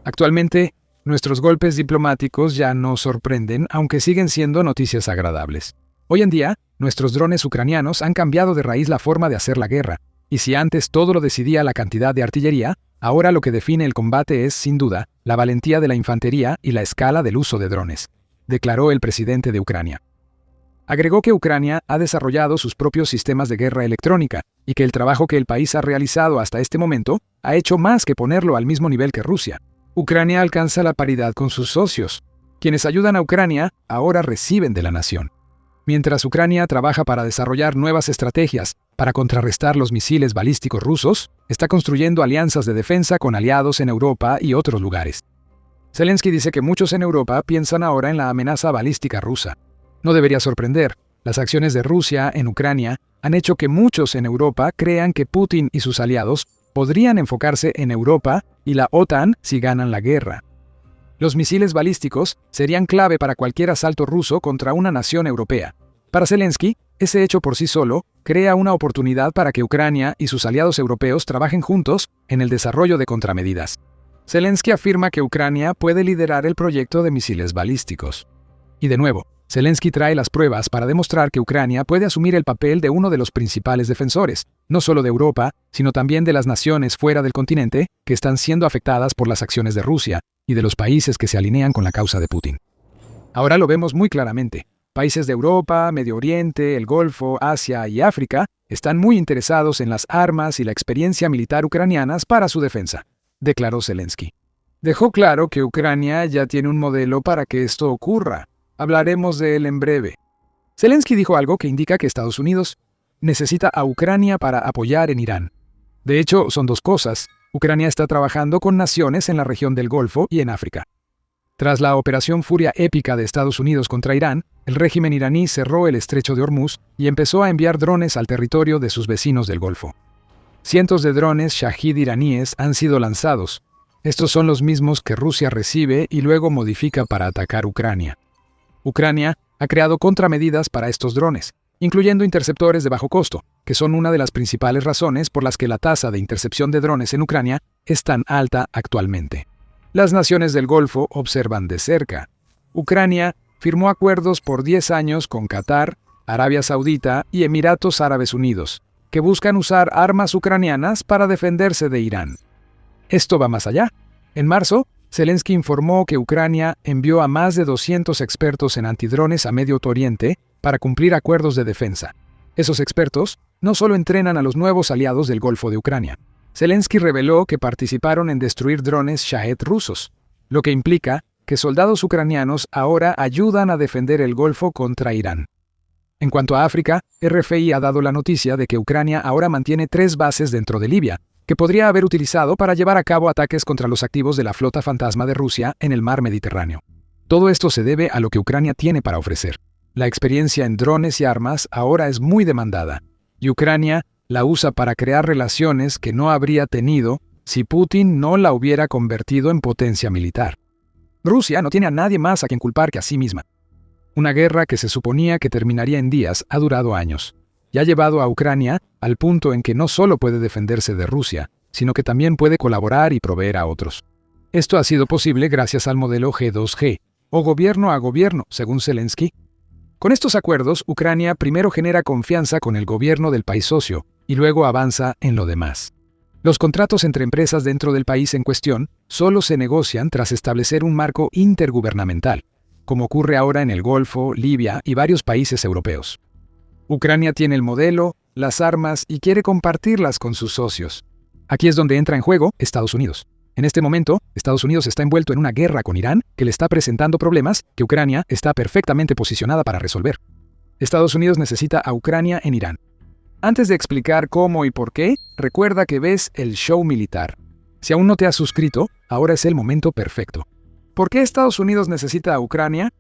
Actualmente, nuestros golpes diplomáticos ya no sorprenden, aunque siguen siendo noticias agradables. Hoy en día, nuestros drones ucranianos han cambiado de raíz la forma de hacer la guerra, y si antes todo lo decidía la cantidad de artillería, ahora lo que define el combate es, sin duda, la valentía de la infantería y la escala del uso de drones, declaró el presidente de Ucrania. Agregó que Ucrania ha desarrollado sus propios sistemas de guerra electrónica y que el trabajo que el país ha realizado hasta este momento ha hecho más que ponerlo al mismo nivel que Rusia. Ucrania alcanza la paridad con sus socios. Quienes ayudan a Ucrania ahora reciben de la nación. Mientras Ucrania trabaja para desarrollar nuevas estrategias para contrarrestar los misiles balísticos rusos, está construyendo alianzas de defensa con aliados en Europa y otros lugares. Zelensky dice que muchos en Europa piensan ahora en la amenaza balística rusa. No debería sorprender, las acciones de Rusia en Ucrania han hecho que muchos en Europa crean que Putin y sus aliados podrían enfocarse en Europa y la OTAN si ganan la guerra. Los misiles balísticos serían clave para cualquier asalto ruso contra una nación europea. Para Zelensky, ese hecho por sí solo crea una oportunidad para que Ucrania y sus aliados europeos trabajen juntos en el desarrollo de contramedidas. Zelensky afirma que Ucrania puede liderar el proyecto de misiles balísticos. Y de nuevo, Zelensky trae las pruebas para demostrar que Ucrania puede asumir el papel de uno de los principales defensores, no solo de Europa, sino también de las naciones fuera del continente que están siendo afectadas por las acciones de Rusia y de los países que se alinean con la causa de Putin. Ahora lo vemos muy claramente. Países de Europa, Medio Oriente, el Golfo, Asia y África están muy interesados en las armas y la experiencia militar ucranianas para su defensa, declaró Zelensky. Dejó claro que Ucrania ya tiene un modelo para que esto ocurra. Hablaremos de él en breve. Zelensky dijo algo que indica que Estados Unidos necesita a Ucrania para apoyar en Irán. De hecho, son dos cosas. Ucrania está trabajando con naciones en la región del Golfo y en África. Tras la operación Furia épica de Estados Unidos contra Irán, el régimen iraní cerró el estrecho de Hormuz y empezó a enviar drones al territorio de sus vecinos del Golfo. Cientos de drones Shahid iraníes han sido lanzados. Estos son los mismos que Rusia recibe y luego modifica para atacar Ucrania. Ucrania ha creado contramedidas para estos drones, incluyendo interceptores de bajo costo, que son una de las principales razones por las que la tasa de intercepción de drones en Ucrania es tan alta actualmente. Las naciones del Golfo observan de cerca. Ucrania firmó acuerdos por 10 años con Qatar, Arabia Saudita y Emiratos Árabes Unidos, que buscan usar armas ucranianas para defenderse de Irán. Esto va más allá. En marzo, Zelensky informó que Ucrania envió a más de 200 expertos en antidrones a Medio Oriente para cumplir acuerdos de defensa. Esos expertos no solo entrenan a los nuevos aliados del Golfo de Ucrania. Zelensky reveló que participaron en destruir drones Shahed rusos, lo que implica que soldados ucranianos ahora ayudan a defender el Golfo contra Irán. En cuanto a África, RFI ha dado la noticia de que Ucrania ahora mantiene 3 bases dentro de Libia, que podría haber utilizado para llevar a cabo ataques contra los activos de la flota fantasma de Rusia en el mar Mediterráneo. Todo esto se debe a lo que Ucrania tiene para ofrecer. La experiencia en drones y armas ahora es muy demandada, y Ucrania la usa para crear relaciones que no habría tenido si Putin no la hubiera convertido en potencia militar. Rusia no tiene a nadie más a quien culpar que a sí misma. Una guerra que se suponía que terminaría en días ha durado años, y ha llevado a Ucrania al punto en que no solo puede defenderse de Rusia, sino que también puede colaborar y proveer a otros. Esto ha sido posible gracias al modelo G2G, o gobierno a gobierno, según Zelensky. Con estos acuerdos, Ucrania primero genera confianza con el gobierno del país socio, y luego avanza en lo demás. Los contratos entre empresas dentro del país en cuestión solo se negocian tras establecer un marco intergubernamental, como ocurre ahora en el Golfo, Libia y varios países europeos. Ucrania tiene el modelo, las armas y quiere compartirlas con sus socios. Aquí es donde entra en juego Estados Unidos. En este momento, Estados Unidos está envuelto en una guerra con Irán que le está presentando problemas que Ucrania está perfectamente posicionada para resolver. Estados Unidos necesita a Ucrania en Irán. Antes de explicar cómo y por qué, recuerda que ves el show militar. Si aún no te has suscrito, ahora es el momento perfecto. ¿Por qué Estados Unidos necesita a Ucrania?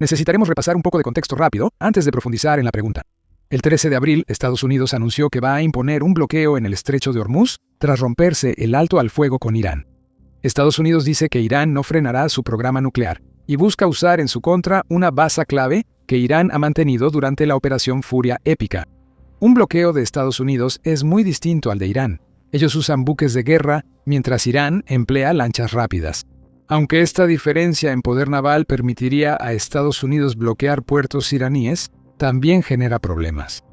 Necesitaremos repasar un poco de contexto rápido antes de profundizar en la pregunta. El 13 de abril, Estados Unidos anunció que va a imponer un bloqueo en el estrecho de Hormuz tras romperse el alto al fuego con Irán. Estados Unidos dice que Irán no frenará su programa nuclear y busca usar en su contra una base clave que Irán ha mantenido durante la Operación Furia Épica. Un bloqueo de Estados Unidos es muy distinto al de Irán. Ellos usan buques de guerra, mientras Irán emplea lanchas rápidas. Aunque esta diferencia en poder naval permitiría a Estados Unidos bloquear puertos iraníes, también genera problemas.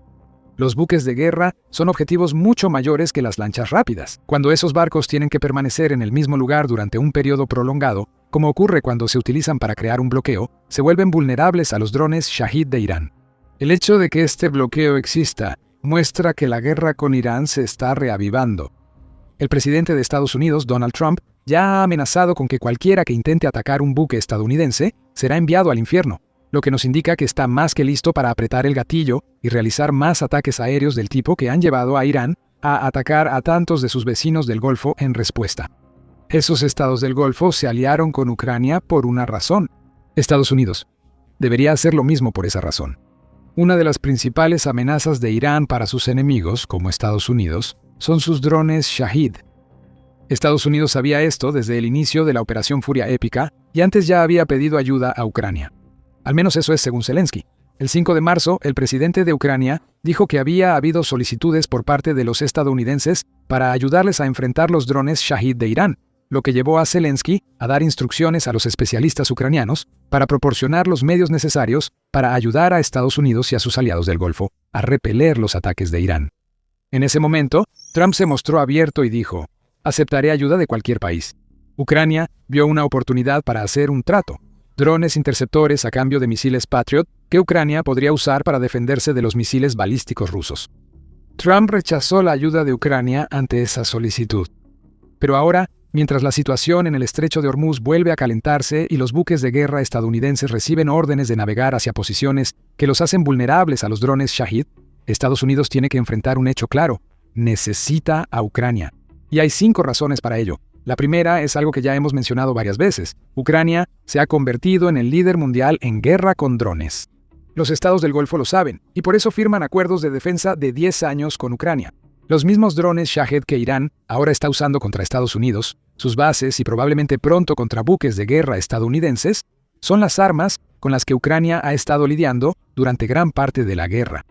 Los buques de guerra son objetivos mucho mayores que las lanchas rápidas. Cuando esos barcos tienen que permanecer en el mismo lugar durante un periodo prolongado, como ocurre cuando se utilizan para crear un bloqueo, se vuelven vulnerables a los drones Shahid de Irán. El hecho de que este bloqueo exista muestra que la guerra con Irán se está reavivando. El presidente de Estados Unidos, Donald Trump, ya ha amenazado con que cualquiera que intente atacar un buque estadounidense será enviado al infierno, lo que nos indica que está más que listo para apretar el gatillo y realizar más ataques aéreos del tipo que han llevado a Irán a atacar a tantos de sus vecinos del Golfo en respuesta. Esos estados del Golfo se aliaron con Ucrania por una razón. Estados Unidos debería hacer lo mismo por esa razón. Una de las principales amenazas de Irán para sus enemigos, como Estados Unidos, son sus drones Shahid. Estados Unidos sabía esto desde el inicio de la Operación Furia Épica y antes ya había pedido ayuda a Ucrania. Al menos eso es según Zelensky. El 5 de marzo, el presidente de Ucrania dijo que había habido solicitudes por parte de los estadounidenses para ayudarles a enfrentar los drones Shahid de Irán, lo que llevó a Zelensky a dar instrucciones a los especialistas ucranianos para proporcionar los medios necesarios para ayudar a Estados Unidos y a sus aliados del Golfo a repeler los ataques de Irán. En ese momento, Trump se mostró abierto y dijo: «Aceptaré ayuda de cualquier país». Ucrania vio una oportunidad para hacer un trato: drones interceptores a cambio de misiles Patriot que Ucrania podría usar para defenderse de los misiles balísticos rusos. Trump rechazó la ayuda de Ucrania ante esa solicitud. Pero ahora, mientras la situación en el estrecho de Hormuz vuelve a calentarse y los buques de guerra estadounidenses reciben órdenes de navegar hacia posiciones que los hacen vulnerables a los drones Shahid, Estados Unidos tiene que enfrentar un hecho claro: necesita a Ucrania. Y hay 5 razones para ello. La primera es algo que ya hemos mencionado varias veces. Ucrania se ha convertido en el líder mundial en guerra con drones. Los estados del Golfo lo saben, y por eso firman acuerdos de defensa de 10 años con Ucrania. Los mismos drones Shahid que Irán ahora está usando contra Estados Unidos, sus bases y probablemente pronto contra buques de guerra estadounidenses, son las armas con las que Ucrania ha estado lidiando durante gran parte de la guerra.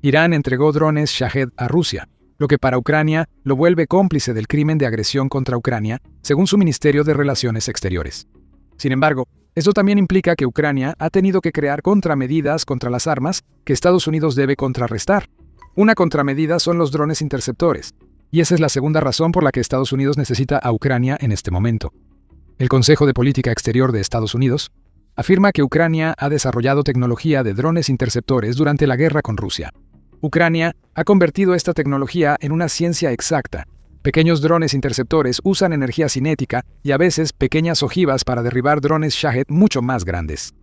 Irán entregó drones Shahid a Rusia, lo que para Ucrania lo vuelve cómplice del crimen de agresión contra Ucrania, según su Ministerio de Relaciones Exteriores. Sin embargo, esto también implica que Ucrania ha tenido que crear contramedidas contra las armas que Estados Unidos debe contrarrestar. Una contramedida son los drones interceptores, y esa es la segunda razón por la que Estados Unidos necesita a Ucrania en este momento. El Consejo de Política Exterior de Estados Unidos afirma que Ucrania ha desarrollado tecnología de drones interceptores durante la guerra con Rusia. Ucrania ha convertido esta tecnología en una ciencia exacta. Pequeños drones interceptores usan energía cinética y a veces pequeñas ojivas para derribar drones Shahid mucho más grandes.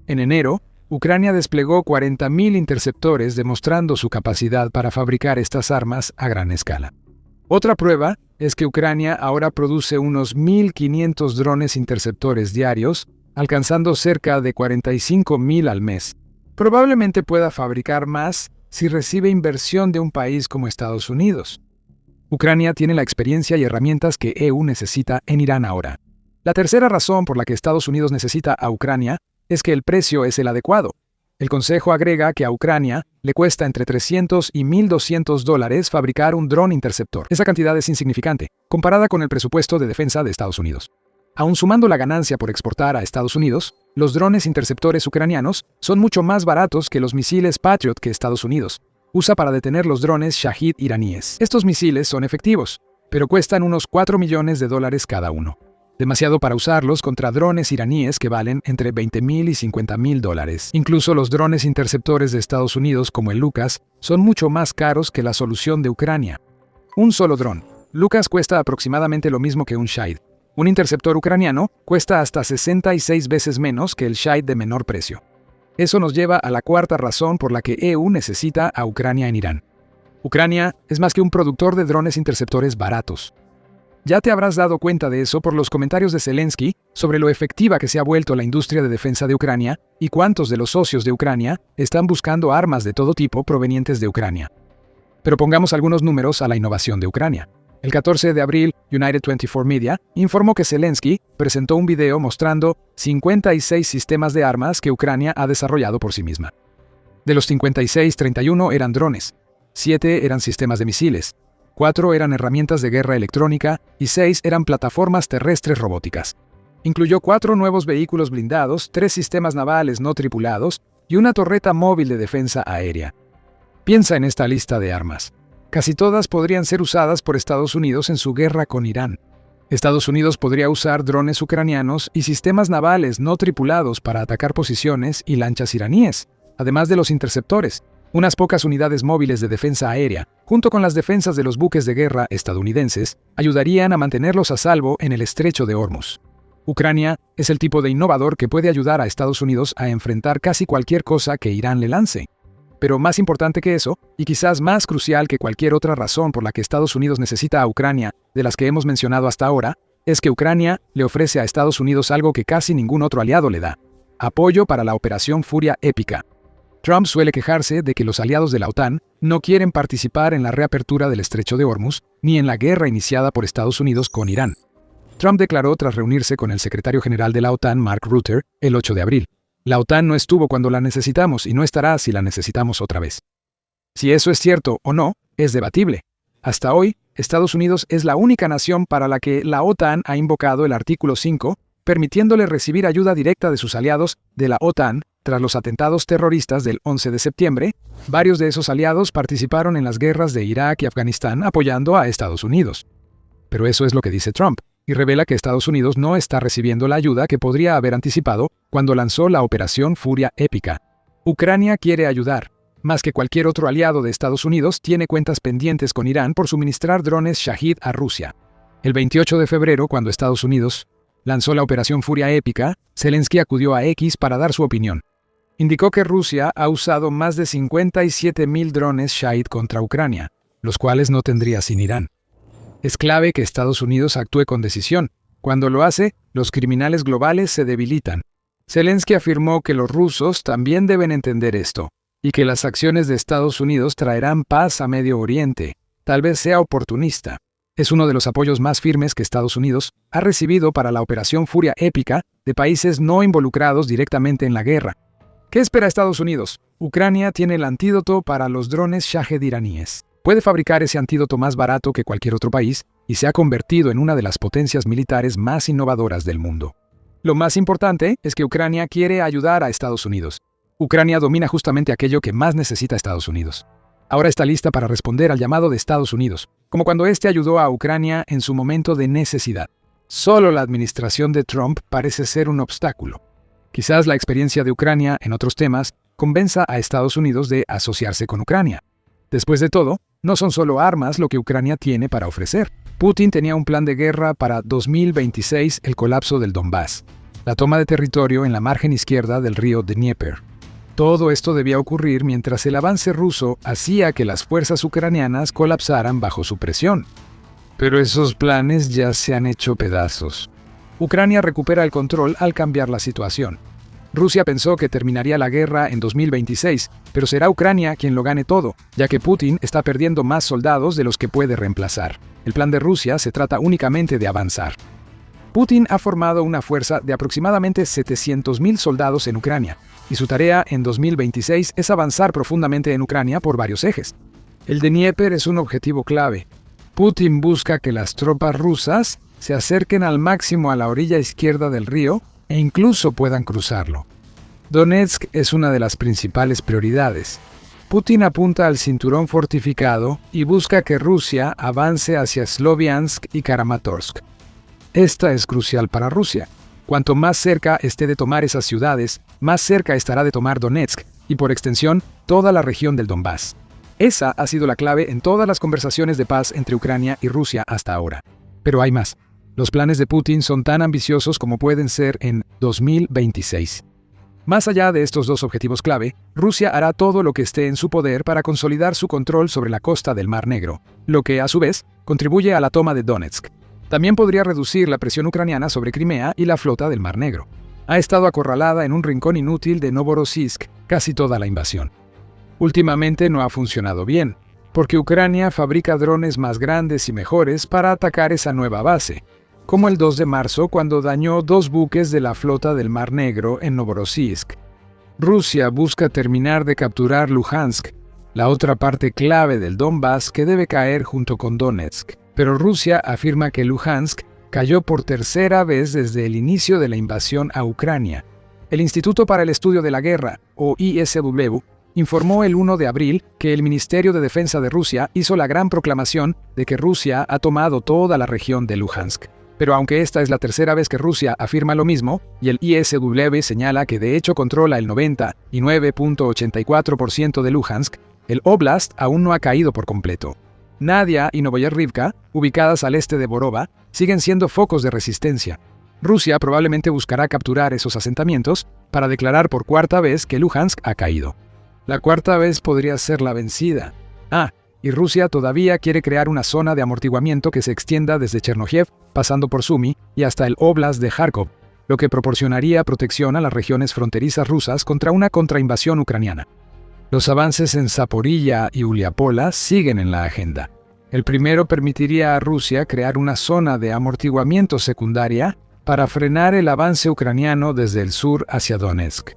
En enero, Ucrania desplegó 40.000 interceptores demostrando su capacidad para fabricar estas armas a gran escala. Otra prueba es que Ucrania ahora produce unos 1.500 drones interceptores diarios, alcanzando cerca de 45.000 al mes. Probablemente pueda fabricar más si recibe inversión de un país como Estados Unidos. Ucrania tiene la experiencia y herramientas que EU necesita en Irán ahora. La tercera razón por la que Estados Unidos necesita a Ucrania es que el precio es el adecuado. El Consejo agrega que a Ucrania le cuesta entre $300 y $1.200 fabricar un dron interceptor. Esa cantidad es insignificante, comparada con el presupuesto de defensa de Estados Unidos. Aun sumando la ganancia por exportar a Estados Unidos, los drones interceptores ucranianos son mucho más baratos que los misiles Patriot que Estados Unidos usa para detener los drones Shahid iraníes. Estos misiles son efectivos, pero cuestan unos $4 millones cada uno. Demasiado para usarlos contra drones iraníes que valen entre $20,000 y $50,000. Incluso los drones interceptores de Estados Unidos, como el Lucas, son mucho más caros que la solución de Ucrania. Un solo dron, Lucas, cuesta aproximadamente lo mismo que un Shahid. Un interceptor ucraniano cuesta hasta 66 veces menos que el Shahid de menor precio. Eso nos lleva a la cuarta razón por la que EU necesita a Ucrania en Irán. Ucrania es más que un productor de drones interceptores baratos. Ya te habrás dado cuenta de eso por los comentarios de Zelensky sobre lo efectiva que se ha vuelto la industria de defensa de Ucrania y cuántos de los socios de Ucrania están buscando armas de todo tipo provenientes de Ucrania. Pero pongamos algunos números a la innovación de Ucrania. El 14 de abril, United 24 Media informó que Zelensky presentó un video mostrando 56 sistemas de armas que Ucrania ha desarrollado por sí misma. De los 56, 31 eran drones, 7 eran sistemas de misiles, 4 eran herramientas de guerra electrónica y 6 eran plataformas terrestres robóticas. Incluyó 4 nuevos vehículos blindados, 3 sistemas navales no tripulados y una torreta móvil de defensa aérea. Piensa en esta lista de armas. Casi todas podrían ser usadas por Estados Unidos en su guerra con Irán. Estados Unidos podría usar drones ucranianos y sistemas navales no tripulados para atacar posiciones y lanchas iraníes, además de los interceptores. Unas pocas unidades móviles de defensa aérea, junto con las defensas de los buques de guerra estadounidenses, ayudarían a mantenerlos a salvo en el estrecho de Hormuz. Ucrania es el tipo de innovador que puede ayudar a Estados Unidos a enfrentar casi cualquier cosa que Irán le lance. Pero más importante que eso, y quizás más crucial que cualquier otra razón por la que Estados Unidos necesita a Ucrania, de las que hemos mencionado hasta ahora, es que Ucrania le ofrece a Estados Unidos algo que casi ningún otro aliado le da: apoyo para la Operación Furia Épica. Trump suele quejarse de que los aliados de la OTAN no quieren participar en la reapertura del estrecho de Hormuz ni en la guerra iniciada por Estados Unidos con Irán. Trump declaró tras reunirse con el secretario general de la OTAN, Mark Rutte, el 8 de abril: la OTAN no estuvo cuando la necesitamos y no estará si la necesitamos otra vez. Si eso es cierto o no, es debatible. Hasta hoy, Estados Unidos es la única nación para la que la OTAN ha invocado el artículo 5, permitiéndole recibir ayuda directa de sus aliados de la OTAN. Tras los atentados terroristas del 11 de septiembre, varios de esos aliados participaron en las guerras de Irak y Afganistán apoyando a Estados Unidos. Pero eso es lo que dice Trump, y revela que Estados Unidos no está recibiendo la ayuda que podría haber anticipado cuando lanzó la Operación Furia Épica. Ucrania quiere ayudar. Más que cualquier otro aliado de Estados Unidos, tiene cuentas pendientes con Irán por suministrar drones Shahid a Rusia. El 28 de febrero, cuando Estados Unidos lanzó la Operación Furia Épica, Zelensky acudió a X para dar su opinión. Indicó que Rusia ha usado más de 57,000 drones Shahid contra Ucrania, los cuales no tendría sin Irán. Es clave que Estados Unidos actúe con decisión. Cuando lo hace, los criminales globales se debilitan. Zelensky afirmó que los rusos también deben entender esto, y que las acciones de Estados Unidos traerán paz a Medio Oriente. Tal vez sea oportunista. Es uno de los apoyos más firmes que Estados Unidos ha recibido para la Operación Furia Épica de países no involucrados directamente en la guerra. ¿Qué espera Estados Unidos? Ucrania tiene el antídoto para los drones Shahed iraníes. Puede fabricar ese antídoto más barato que cualquier otro país y se ha convertido en una de las potencias militares más innovadoras del mundo. Lo más importante es que Ucrania quiere ayudar a Estados Unidos. Ucrania domina justamente aquello que más necesita Estados Unidos. Ahora está lista para responder al llamado de Estados Unidos, como cuando éste ayudó a Ucrania en su momento de necesidad. Solo la administración de Trump parece ser un obstáculo. Quizás la experiencia de Ucrania en otros temas convenza a Estados Unidos de asociarse con Ucrania. Después de todo, no son solo armas lo que Ucrania tiene para ofrecer. Putin tenía un plan de guerra para 2026, el colapso del Donbass, la toma de territorio en la margen izquierda del río Dnieper. Todo esto debía ocurrir mientras el avance ruso hacía que las fuerzas ucranianas colapsaran bajo su presión. Pero esos planes ya se han hecho pedazos. Ucrania recupera el control al cambiar la situación. Rusia pensó que terminaría la guerra en 2026, pero será Ucrania quien lo gane todo, ya que Putin está perdiendo más soldados de los que puede reemplazar. El plan de Rusia se trata únicamente de avanzar. Putin ha formado una fuerza de aproximadamente 700,000 soldados en Ucrania, y su tarea en 2026 es avanzar profundamente en Ucrania por varios ejes. El Dnieper es un objetivo clave. Putin busca que las tropas rusas se acerquen al máximo a la orilla izquierda del río e incluso puedan cruzarlo. Donetsk es una de las principales prioridades. Putin apunta al cinturón fortificado y busca que Rusia avance hacia Sloviansk y Kramatorsk. Esta es crucial para Rusia. Cuanto más cerca esté de tomar esas ciudades, más cerca estará de tomar Donetsk y, por extensión, toda la región del Donbass. Esa ha sido la clave en todas las conversaciones de paz entre Ucrania y Rusia hasta ahora. Pero hay más. Los planes de Putin son tan ambiciosos como pueden ser en 2026. Más allá de estos dos objetivos clave, Rusia hará todo lo que esté en su poder para consolidar su control sobre la costa del Mar Negro, lo que, a su vez, contribuye a la toma de Donetsk. También podría reducir la presión ucraniana sobre Crimea y la flota del Mar Negro. Ha estado acorralada en un rincón inútil de Novorossiysk casi toda la invasión. Últimamente no ha funcionado bien, porque Ucrania fabrica drones más grandes y mejores para atacar esa nueva base, como el 2 de marzo cuando dañó 2 buques de la flota del Mar Negro en Novorossiysk. Rusia busca terminar de capturar Luhansk, la otra parte clave del Donbass que debe caer junto con Donetsk. Pero Rusia afirma que Luhansk cayó por tercera vez desde el inicio de la invasión a Ucrania. El Instituto para el Estudio de la Guerra, o ISW, informó el 1 de abril que el Ministerio de Defensa de Rusia hizo la gran proclamación de que Rusia ha tomado toda la región de Luhansk. Pero aunque esta es la tercera vez que Rusia afirma lo mismo, y el ISW señala que de hecho controla el 99.84% de Luhansk, el Oblast aún no ha caído por completo. Nadia y Novoyarrivka, ubicadas al este de Borova, siguen siendo focos de resistencia. Rusia probablemente buscará capturar esos asentamientos para declarar por cuarta vez que Luhansk ha caído. La cuarta vez podría ser la vencida. Y Rusia todavía quiere crear una zona de amortiguamiento que se extienda desde Chernojev, pasando por Sumy y hasta el Oblast de Kharkov, lo que proporcionaría protección a las regiones fronterizas rusas contra una contrainvasión ucraniana. Los avances en Zaporilla y Uliapola siguen en la agenda. El primero permitiría a Rusia crear una zona de amortiguamiento secundaria para frenar el avance ucraniano desde el sur hacia Donetsk.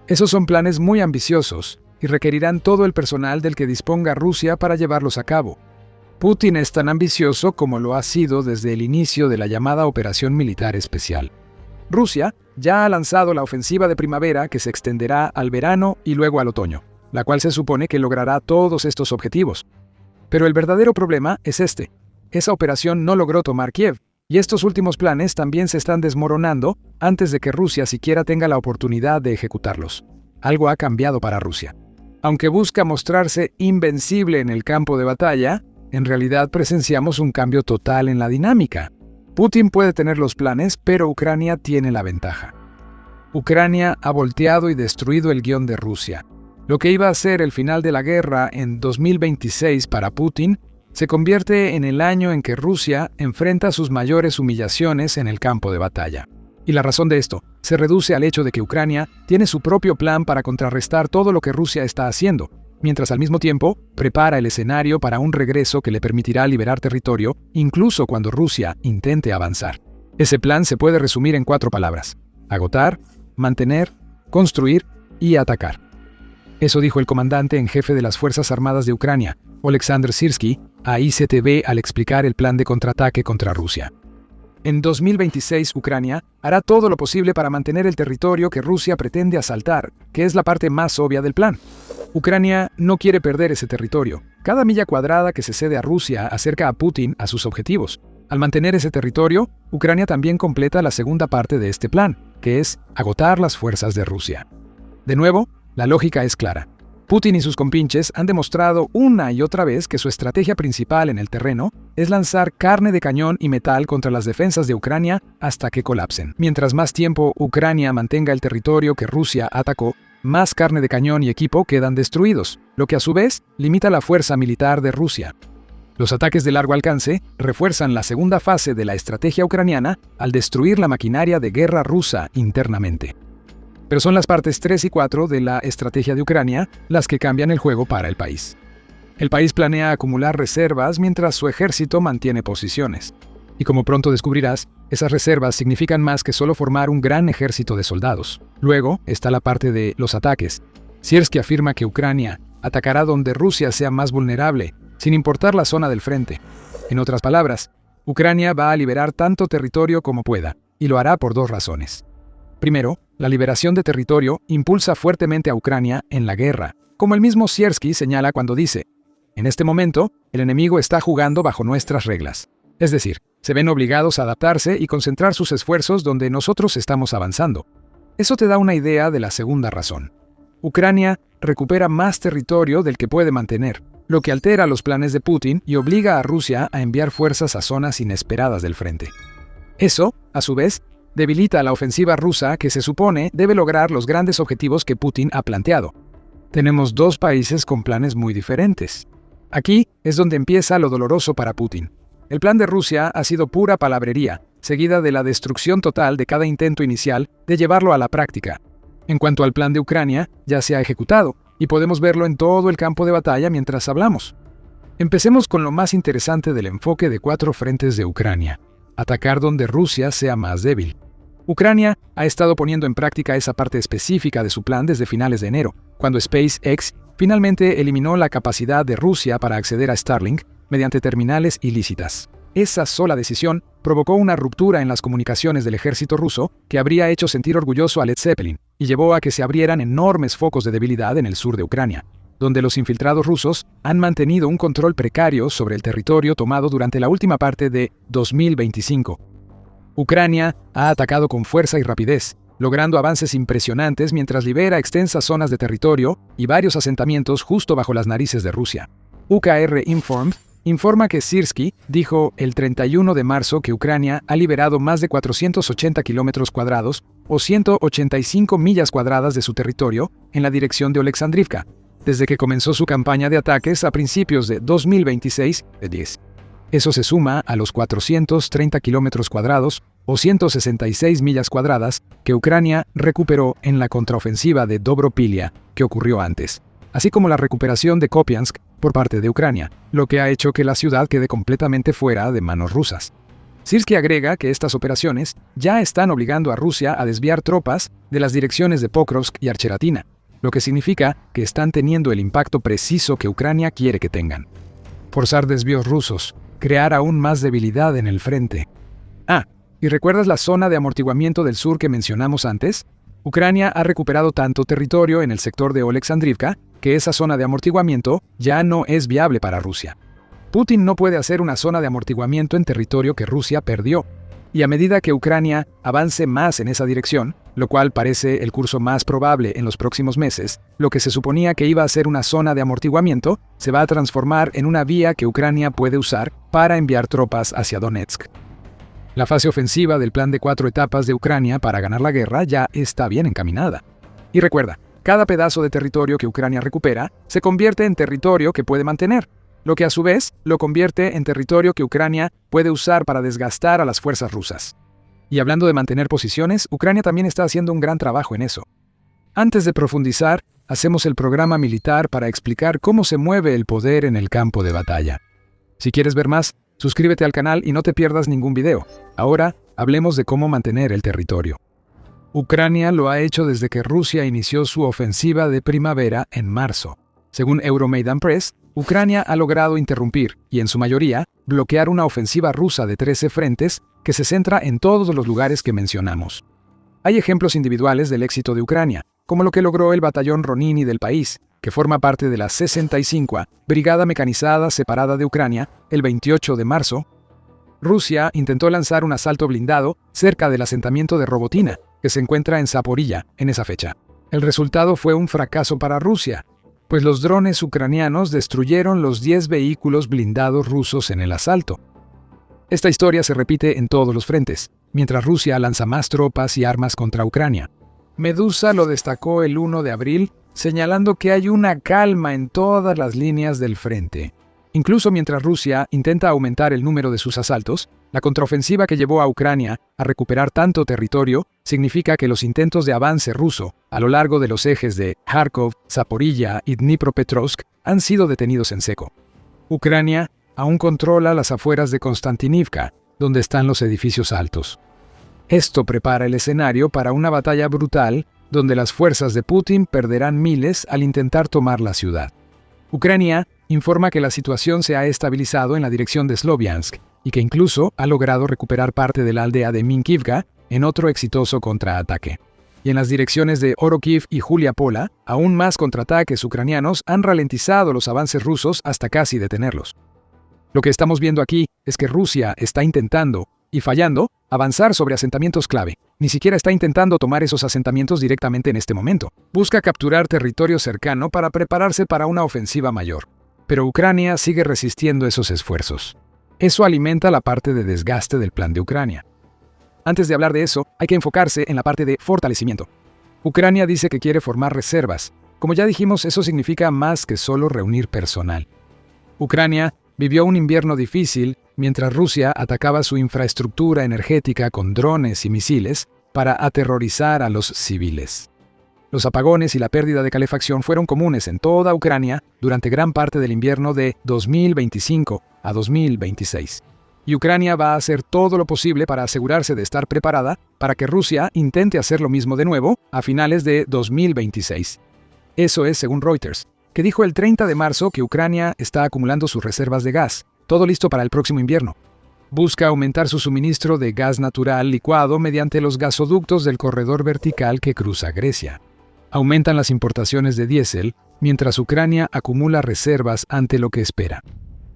Esos son planes muy ambiciosos y requerirán todo el personal del que disponga Rusia para llevarlos a cabo. Putin es tan ambicioso como lo ha sido desde el inicio de la llamada Operación Militar Especial. Rusia ya ha lanzado la ofensiva de primavera que se extenderá al verano y luego al otoño, la cual se supone que logrará todos estos objetivos. Pero el verdadero problema es este. Esa operación no logró tomar Kiev, y estos últimos planes también se están desmoronando antes de que Rusia siquiera tenga la oportunidad de ejecutarlos. Algo ha cambiado para Rusia. Aunque busca mostrarse invencible en el campo de batalla, en realidad presenciamos un cambio total en la dinámica. Putin puede tener los planes, pero Ucrania tiene la ventaja. Ucrania ha volteado y destruido el guión de Rusia. Lo que iba a ser el final de la guerra en 2026 para Putin se convierte en el año en que Rusia enfrenta sus mayores humillaciones en el campo de batalla. Y la razón de esto se reduce al hecho de que Ucrania tiene su propio plan para contrarrestar todo lo que Rusia está haciendo, mientras al mismo tiempo prepara el escenario para un regreso que le permitirá liberar territorio incluso cuando Rusia intente avanzar. Ese plan se puede resumir en 4 palabras: agotar, mantener, construir y atacar. Eso dijo el comandante en jefe de las Fuerzas Armadas de Ucrania, Oleksandr Syrskyi, a ICTV al explicar el plan de contraataque contra Rusia. En 2026, Ucrania hará todo lo posible para mantener el territorio que Rusia pretende asaltar, que es la parte más obvia del plan. Ucrania no quiere perder ese territorio. Cada milla cuadrada que se cede a Rusia acerca a Putin a sus objetivos. Al mantener ese territorio, Ucrania también completa la segunda parte de este plan, que es agotar las fuerzas de Rusia. De nuevo, la lógica es clara. Putin y sus compinches han demostrado una y otra vez que su estrategia principal en el terreno es lanzar carne de cañón y metal contra las defensas de Ucrania hasta que colapsen. Mientras más tiempo Ucrania mantenga el territorio que Rusia atacó, más carne de cañón y equipo quedan destruidos, lo que a su vez limita la fuerza militar de Rusia. Los ataques de largo alcance refuerzan la segunda fase de la estrategia ucraniana al destruir la maquinaria de guerra rusa internamente. Pero son las partes 3 y 4 de la estrategia de Ucrania las que cambian el juego para el país. El país planea acumular reservas mientras su ejército mantiene posiciones. Y como pronto descubrirás, esas reservas significan más que solo formar un gran ejército de soldados. Luego está la parte de los ataques. Syrskyi afirma que Ucrania atacará donde Rusia sea más vulnerable, sin importar la zona del frente. En otras palabras, Ucrania va a liberar tanto territorio como pueda, y lo hará por 2 razones. Primero, la liberación de territorio impulsa fuertemente a Ucrania en la guerra, como el mismo Syrskyi señala cuando dice: en este momento, el enemigo está jugando bajo nuestras reglas. Es decir, se ven obligados a adaptarse y concentrar sus esfuerzos donde nosotros estamos avanzando. Eso te da una idea de la segunda razón. Ucrania recupera más territorio del que puede mantener, lo que altera los planes de Putin y obliga a Rusia a enviar fuerzas a zonas inesperadas del frente. Eso, a su vez, debilita la ofensiva rusa que se supone debe lograr los grandes objetivos que Putin ha planteado. Tenemos 2 países con planes muy diferentes. Aquí es donde empieza lo doloroso para Putin. El plan de Rusia ha sido pura palabrería, seguida de la destrucción total de cada intento inicial de llevarlo a la práctica. En cuanto al plan de Ucrania, ya se ha ejecutado, y podemos verlo en todo el campo de batalla mientras hablamos. Empecemos con lo más interesante del enfoque de 4 frentes de Ucrania: atacar donde Rusia sea más débil. Ucrania ha estado poniendo en práctica esa parte específica de su plan desde finales de enero, cuando SpaceX finalmente eliminó la capacidad de Rusia para acceder a Starlink mediante terminales ilícitas. Esa sola decisión provocó una ruptura en las comunicaciones del ejército ruso que habría hecho sentir orgulloso a Led Zeppelin y llevó a que se abrieran enormes focos de debilidad en el sur de Ucrania, donde los infiltrados rusos han mantenido un control precario sobre el territorio tomado durante la última parte de 2025. Ucrania ha atacado con fuerza y rapidez, logrando avances impresionantes mientras libera extensas zonas de territorio y varios asentamientos justo bajo las narices de Rusia. UKR Informed informa que Syrskyi dijo el 31 de marzo que Ucrania ha liberado más de 480 kilómetros cuadrados o 185 millas cuadradas de su territorio en la dirección de Oleksandrivka, desde que comenzó su campaña de ataques a principios de 2026. Eso se suma a los 430 kilómetros cuadrados o 166 millas cuadradas que Ucrania recuperó en la contraofensiva de Dobropilia que ocurrió antes, así como la recuperación de Kupiansk por parte de Ucrania, lo que ha hecho que la ciudad quede completamente fuera de manos rusas. Syrskyi agrega que estas operaciones ya están obligando a Rusia a desviar tropas de las direcciones de Pokrovsk y Archeratina, lo que significa que están teniendo el impacto preciso que Ucrania quiere que tengan. Forzar desvíos rusos, crear aún más debilidad en el frente. ¿Y recuerdas la zona de amortiguamiento del sur que mencionamos antes? Ucrania ha recuperado tanto territorio en el sector de Oleksandrivka que esa zona de amortiguamiento ya no es viable para Rusia. Putin no puede hacer una zona de amortiguamiento en territorio que Rusia perdió, y a medida que Ucrania avance más en esa dirección, lo cual parece el curso más probable en los próximos meses, lo que se suponía que iba a ser una zona de amortiguamiento se va a transformar en una vía que Ucrania puede usar para enviar tropas hacia Donetsk. La fase ofensiva del plan de 4 etapas de Ucrania para ganar la guerra ya está bien encaminada. Y recuerda, cada pedazo de territorio que Ucrania recupera se convierte en territorio que puede mantener, lo que a su vez lo convierte en territorio que Ucrania puede usar para desgastar a las fuerzas rusas. Y hablando de mantener posiciones, Ucrania también está haciendo un gran trabajo en eso. Antes de profundizar, hacemos el programa militar para explicar cómo se mueve el poder en el campo de batalla. Si quieres ver más, suscríbete al canal y no te pierdas ningún video. Ahora, hablemos de cómo mantener el territorio. Ucrania lo ha hecho desde que Rusia inició su ofensiva de primavera en marzo. Según Euromaidan Press, Ucrania ha logrado interrumpir, y en su mayoría, bloquear una ofensiva rusa de 13 frentes que se centra en todos los lugares que mencionamos. Hay ejemplos individuales del éxito de Ucrania, como lo que logró el batallón Ronini del país, que forma parte de la 65 Brigada Mecanizada Separada de Ucrania, el 28 de marzo. Rusia intentó lanzar un asalto blindado cerca del asentamiento de Robotina, que se encuentra en Zaporilla, en esa fecha. El resultado fue un fracaso para Rusia, pues los drones ucranianos destruyeron los 10 vehículos blindados rusos en el asalto. Esta historia se repite en todos los frentes, mientras Rusia lanza más tropas y armas contra Ucrania. Medusa lo destacó el 1 de abril, señalando que hay una calma en todas las líneas del frente. Incluso mientras Rusia intenta aumentar el número de sus asaltos, la contraofensiva que llevó a Ucrania a recuperar tanto territorio significa que los intentos de avance ruso a lo largo de los ejes de Kharkov, Zaporilla y Dnipropetrovsk han sido detenidos en seco. Ucrania aún controla las afueras de Konstantinivka, donde están los edificios altos. Esto prepara el escenario para una batalla brutal donde las fuerzas de Putin perderán miles al intentar tomar la ciudad. Ucrania informa que la situación se ha estabilizado en la dirección de Sloviansk y que incluso ha logrado recuperar parte de la aldea de Minkivka en otro exitoso contraataque. Y en las direcciones de Orokhiv y Julia Pola, aún más contraataques ucranianos han ralentizado los avances rusos hasta casi detenerlos. Lo que estamos viendo aquí es que Rusia está intentando, y fallando, avanzar sobre asentamientos clave. Ni siquiera está intentando tomar esos asentamientos directamente en este momento. Busca capturar territorio cercano para prepararse para una ofensiva mayor. Pero Ucrania sigue resistiendo esos esfuerzos. Eso alimenta la parte de desgaste del plan de Ucrania. Antes de hablar de eso, hay que enfocarse en la parte de fortalecimiento. Ucrania dice que quiere formar reservas. Como ya dijimos, eso significa más que solo reunir personal. Ucrania vivió un invierno difícil mientras Rusia atacaba su infraestructura energética con drones y misiles para aterrorizar a los civiles. Los apagones y la pérdida de calefacción fueron comunes en toda Ucrania durante gran parte del invierno de 2025 a 2026. Y Ucrania va a hacer todo lo posible para asegurarse de estar preparada para que Rusia intente hacer lo mismo de nuevo a finales de 2026. Eso es según Reuters, que dijo el 30 de marzo que Ucrania está acumulando sus reservas de gas, todo listo para el próximo invierno. Busca aumentar su suministro de gas natural licuado mediante los gasoductos del corredor vertical que cruza Grecia. Aumentan las importaciones de diésel, mientras Ucrania acumula reservas ante lo que espera.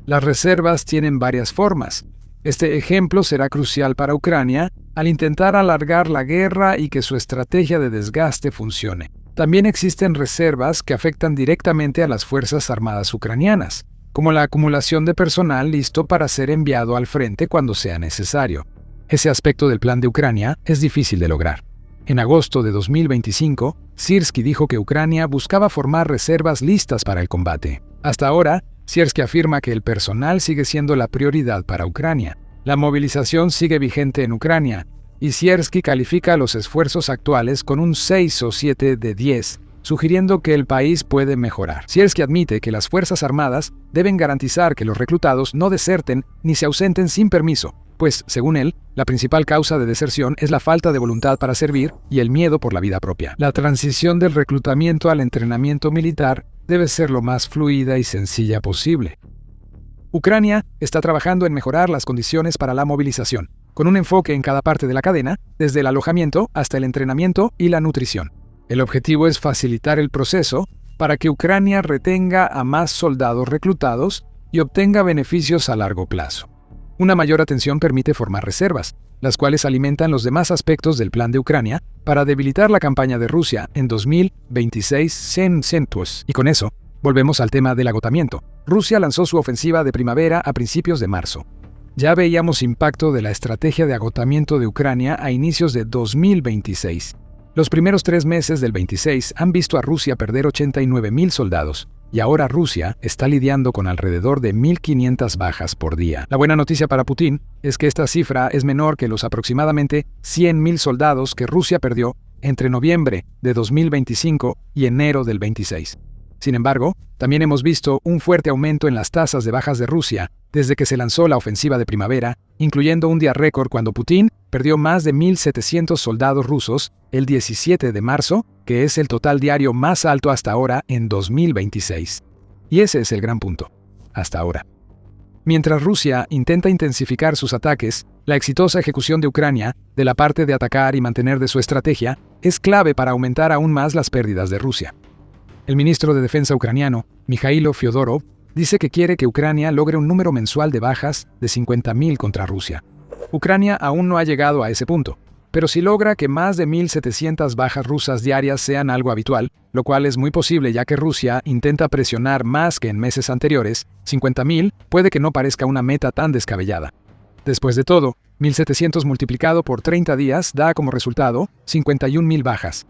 Las reservas tienen varias formas. Este ejemplo será crucial para Ucrania al intentar alargar la guerra y que su estrategia de desgaste funcione. También existen reservas que afectan directamente a las Fuerzas Armadas ucranianas, como la acumulación de personal listo para ser enviado al frente cuando sea necesario. Ese aspecto del plan de Ucrania es difícil de lograr. En agosto de 2025, Syrskyi dijo que Ucrania buscaba formar reservas listas para el combate. Hasta ahora, Syrskyi afirma que el personal sigue siendo la prioridad para Ucrania. La movilización sigue vigente en Ucrania, y Syrskyi califica los esfuerzos actuales con un 6 o 7 de 10, sugiriendo que el país puede mejorar. Syrskyi admite que las Fuerzas Armadas deben garantizar que los reclutados no deserten ni se ausenten sin permiso, pues, según él, la principal causa de deserción es la falta de voluntad para servir y el miedo por la vida propia. La transición del reclutamiento al entrenamiento militar debe ser lo más fluida y sencilla posible. Ucrania está trabajando en mejorar las condiciones para la movilización, con un enfoque en cada parte de la cadena, desde el alojamiento hasta el entrenamiento y la nutrición. El objetivo es facilitar el proceso para que Ucrania retenga a más soldados reclutados y obtenga beneficios a largo plazo. Una mayor atención permite formar reservas, las cuales alimentan los demás aspectos del plan de Ucrania para debilitar la campaña de Rusia en 2026. Y con eso, volvemos al tema del agotamiento. Rusia lanzó su ofensiva de primavera a principios de marzo. Ya veíamos impacto de la estrategia de agotamiento de Ucrania a inicios de 2026. Los primeros 3 meses del 26 han visto a Rusia perder 89.000 soldados, y ahora Rusia está lidiando con alrededor de 1.500 bajas por día. La buena noticia para Putin es que esta cifra es menor que los aproximadamente 100.000 soldados que Rusia perdió entre noviembre de 2025 y enero del 26. Sin embargo, también hemos visto un fuerte aumento en las tasas de bajas de Rusia desde que se lanzó la ofensiva de primavera, incluyendo un día récord cuando Putin perdió más de 1.700 soldados rusos el 17 de marzo, que es el total diario más alto hasta ahora en 2026. Y ese es el gran punto. Hasta ahora. Mientras Rusia intenta intensificar sus ataques, la exitosa ejecución de Ucrania, de la parte de atacar y mantener de su estrategia, es clave para aumentar aún más las pérdidas de Rusia. El ministro de Defensa ucraniano, Mikhailo Fyodorov, dice que quiere que Ucrania logre un número mensual de bajas de 50.000 contra Rusia. Ucrania aún no ha llegado a ese punto, pero si logra que más de 1.700 bajas rusas diarias sean algo habitual, lo cual es muy posible ya que Rusia intenta presionar más que en meses anteriores, 50.000 puede que no parezca una meta tan descabellada. Después de todo, 1.700 multiplicado por 30 días da como resultado 51.000 bajas.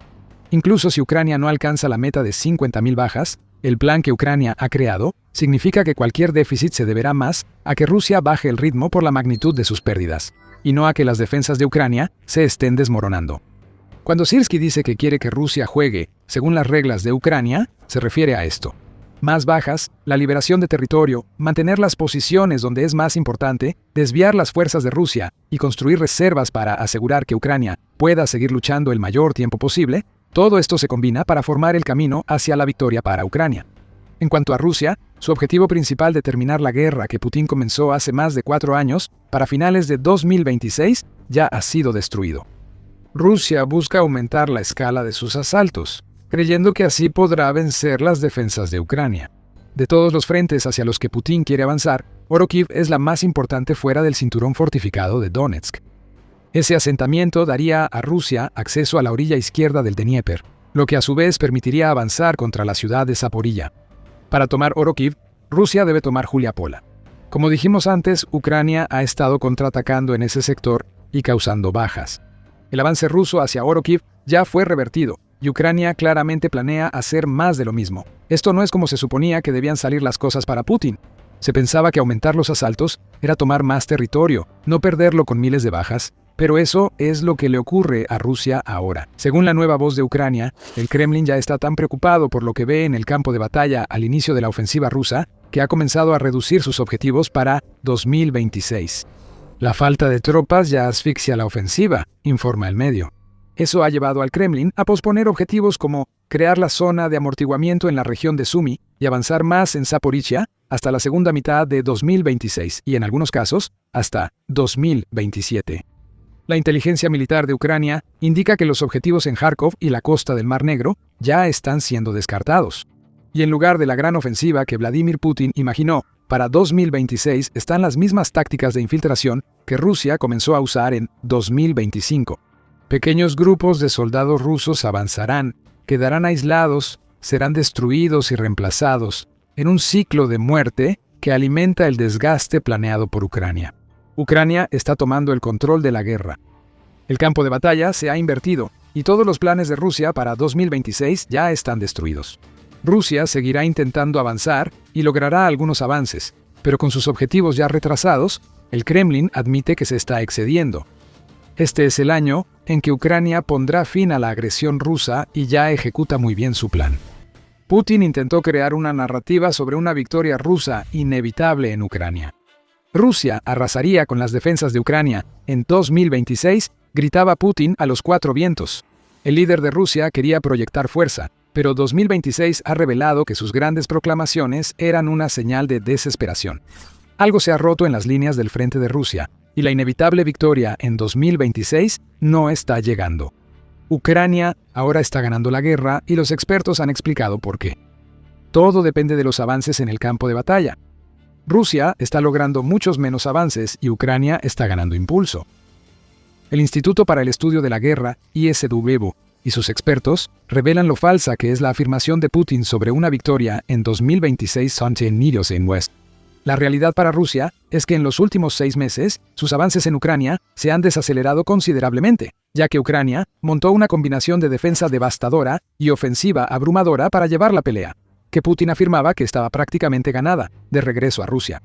Incluso si Ucrania no alcanza la meta de 50.000 bajas, el plan que Ucrania ha creado significa que cualquier déficit se deberá más a que Rusia baje el ritmo por la magnitud de sus pérdidas, y no a que las defensas de Ucrania se estén desmoronando. Cuando Syrskyi dice que quiere que Rusia juegue según las reglas de Ucrania, se refiere a esto. Más bajas, la liberación de territorio, mantener las posiciones donde es más importante, desviar las fuerzas de Rusia y construir reservas para asegurar que Ucrania pueda seguir luchando el mayor tiempo posible, todo esto se combina para formar el camino hacia la victoria para Ucrania. En cuanto a Rusia, su objetivo principal de terminar la guerra que Putin comenzó hace más de 4 años, para finales de 2026, ya ha sido destruido. Rusia busca aumentar la escala de sus asaltos, creyendo que así podrá vencer las defensas de Ucrania. De todos los frentes hacia los que Putin quiere avanzar, Orokhiv es la más importante fuera del cinturón fortificado de Donetsk. Ese asentamiento daría a Rusia acceso a la orilla izquierda del Dnieper, lo que a su vez permitiría avanzar contra la ciudad de Zaporilla. Para tomar Orokhiv, Rusia debe tomar Juliapola. Como dijimos antes, Ucrania ha estado contraatacando en ese sector y causando bajas. El avance ruso hacia Orokhiv ya fue revertido, y Ucrania claramente planea hacer más de lo mismo. Esto no es como se suponía que debían salir las cosas para Putin. Se pensaba que aumentar los asaltos era tomar más territorio, no perderlo con miles de bajas, pero eso es lo que le ocurre a Rusia ahora. Según la nueva voz de Ucrania, el Kremlin ya está tan preocupado por lo que ve en el campo de batalla al inicio de la ofensiva rusa que ha comenzado a reducir sus objetivos para 2026. La falta de tropas ya asfixia la ofensiva, informa el medio. Eso ha llevado al Kremlin a posponer objetivos como crear la zona de amortiguamiento en la región de Sumy y avanzar más en Zaporizhia hasta la segunda mitad de 2026 y, en algunos casos, hasta 2027. La inteligencia militar de Ucrania indica que los objetivos en Kharkov y la costa del Mar Negro ya están siendo descartados. Y en lugar de la gran ofensiva que Vladimir Putin imaginó para 2026 están las mismas tácticas de infiltración que Rusia comenzó a usar en 2025. Pequeños grupos de soldados rusos avanzarán, quedarán aislados, serán destruidos y reemplazados en un ciclo de muerte que alimenta el desgaste planeado por Ucrania. Ucrania está tomando el control de la guerra. El campo de batalla se ha invertido y todos los planes de Rusia para 2026 ya están destruidos. Rusia seguirá intentando avanzar y logrará algunos avances, pero con sus objetivos ya retrasados, el Kremlin admite que se está excediendo. Este es el año en que Ucrania pondrá fin a la agresión rusa y ya ejecuta muy bien su plan. Putin intentó crear una narrativa sobre una victoria rusa inevitable en Ucrania. Rusia arrasaría con las defensas de Ucrania en 2026, gritaba Putin a los cuatro vientos. El líder de Rusia quería proyectar fuerza, pero 2026 ha revelado que sus grandes proclamaciones eran una señal de desesperación. Algo se ha roto en las líneas del frente de Rusia, y la inevitable victoria en 2026 no está llegando. Ucrania ahora está ganando la guerra y los expertos han explicado por qué. Todo depende de los avances en el campo de batalla. Rusia está logrando muchos menos avances y Ucrania está ganando impulso. El Instituto para el Estudio de la Guerra, ISW, y sus expertos revelan lo falsa que es la afirmación de Putin sobre una victoria en 2026 en West. La realidad para Rusia es que en los últimos 6 meses, sus avances en Ucrania se han desacelerado considerablemente, ya que Ucrania montó una combinación de defensa devastadora y ofensiva abrumadora para llevar la pelea, que Putin afirmaba que estaba prácticamente ganada, de regreso a Rusia.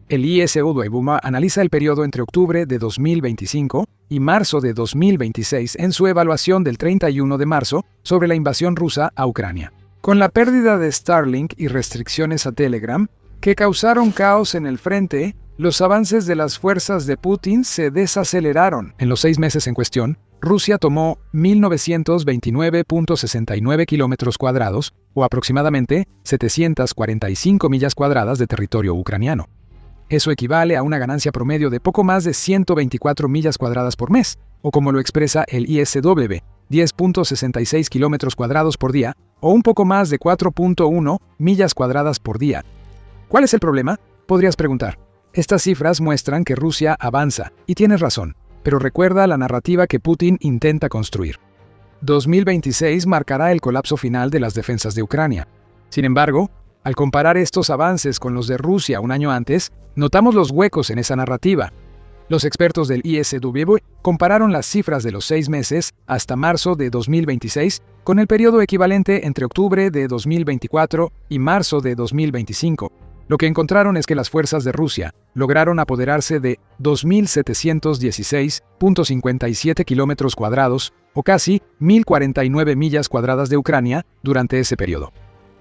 El ISW analiza el periodo entre octubre de 2025 y marzo de 2026 en su evaluación del 31 de marzo sobre la invasión rusa a Ucrania. Con la pérdida de Starlink y restricciones a Telegram, que causaron caos en el frente, los avances de las fuerzas de Putin se desaceleraron. En los 6 meses en cuestión, Rusia tomó 1.929.69 kilómetros cuadrados, o aproximadamente 745 millas cuadradas de territorio ucraniano. Eso equivale a una ganancia promedio de poco más de 124 millas cuadradas por mes, o como lo expresa el ISW, 10.66 kilómetros cuadrados por día, o un poco más de 4.1 millas cuadradas por día. ¿Cuál es el problema? Podrías preguntar. Estas cifras muestran que Rusia avanza, y tienes razón, pero recuerda la narrativa que Putin intenta construir. 2026 marcará el colapso final de las defensas de Ucrania. Sin embargo, al comparar estos avances con los de Rusia un año antes, notamos los huecos en esa narrativa. Los expertos del ISW compararon las cifras de los 6 meses hasta marzo de 2026 con el periodo equivalente entre octubre de 2024 y marzo de 2025. Lo que encontraron es que las fuerzas de Rusia lograron apoderarse de 2.716.57 kilómetros cuadrados, o casi 1.049 millas cuadradas de Ucrania durante ese periodo.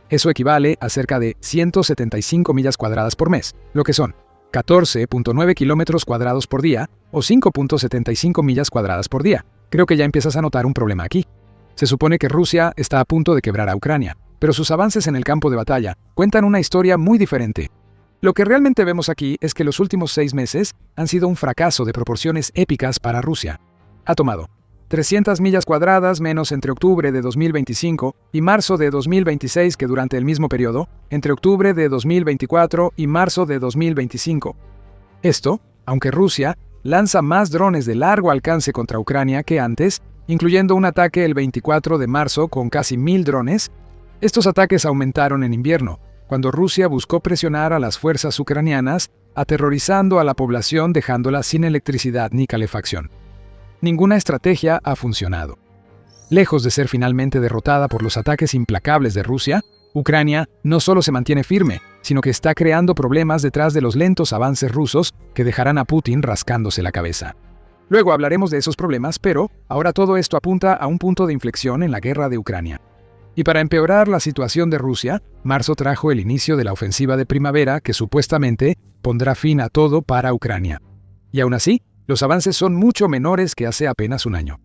Eso equivale a cerca de 175 millas cuadradas por mes, lo que son 14.9 kilómetros cuadrados por día o 5.75 millas cuadradas por día. Creo que ya empiezas a notar un problema aquí. Se supone que Rusia está a punto de quebrar a Ucrania, pero sus avances en el campo de batalla cuentan una historia muy diferente. Lo que realmente vemos aquí es que los últimos 6 meses han sido un fracaso de proporciones épicas para Rusia. Ha tomado 300 millas cuadradas menos entre octubre de 2025 y marzo de 2026 que durante el mismo periodo, entre octubre de 2024 y marzo de 2025. Esto, aunque Rusia lanza más drones de largo alcance contra Ucrania que antes, incluyendo un ataque el 24 de marzo con casi 1.000 drones, estos ataques aumentaron en invierno, cuando Rusia buscó presionar a las fuerzas ucranianas, aterrorizando a la población dejándola sin electricidad ni calefacción. Ninguna estrategia ha funcionado. Lejos de ser finalmente derrotada por los ataques implacables de Rusia, Ucrania no solo se mantiene firme, sino que está creando problemas detrás de los lentos avances rusos que dejarán a Putin rascándose la cabeza. Luego hablaremos de esos problemas, pero ahora todo esto apunta a un punto de inflexión en la guerra de Ucrania. Y para empeorar la situación de Rusia, marzo trajo el inicio de la ofensiva de primavera que supuestamente pondrá fin a todo para Ucrania. Y aún así, los avances son mucho menores que hace apenas un año.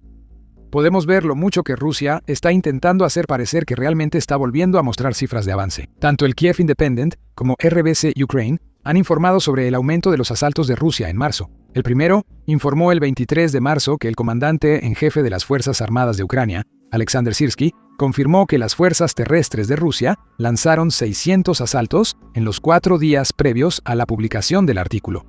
Podemos ver lo mucho que Rusia está intentando hacer parecer que realmente está volviendo a mostrar cifras de avance. Tanto el Kiev Independent como RBC Ukraine han informado sobre el aumento de los asaltos de Rusia en marzo. El primero informó el 23 de marzo que el comandante en jefe de las Fuerzas Armadas de Ucrania, Alexander Sirski, confirmó que las fuerzas terrestres de Rusia lanzaron 600 asaltos en los 4 días previos a la publicación del artículo.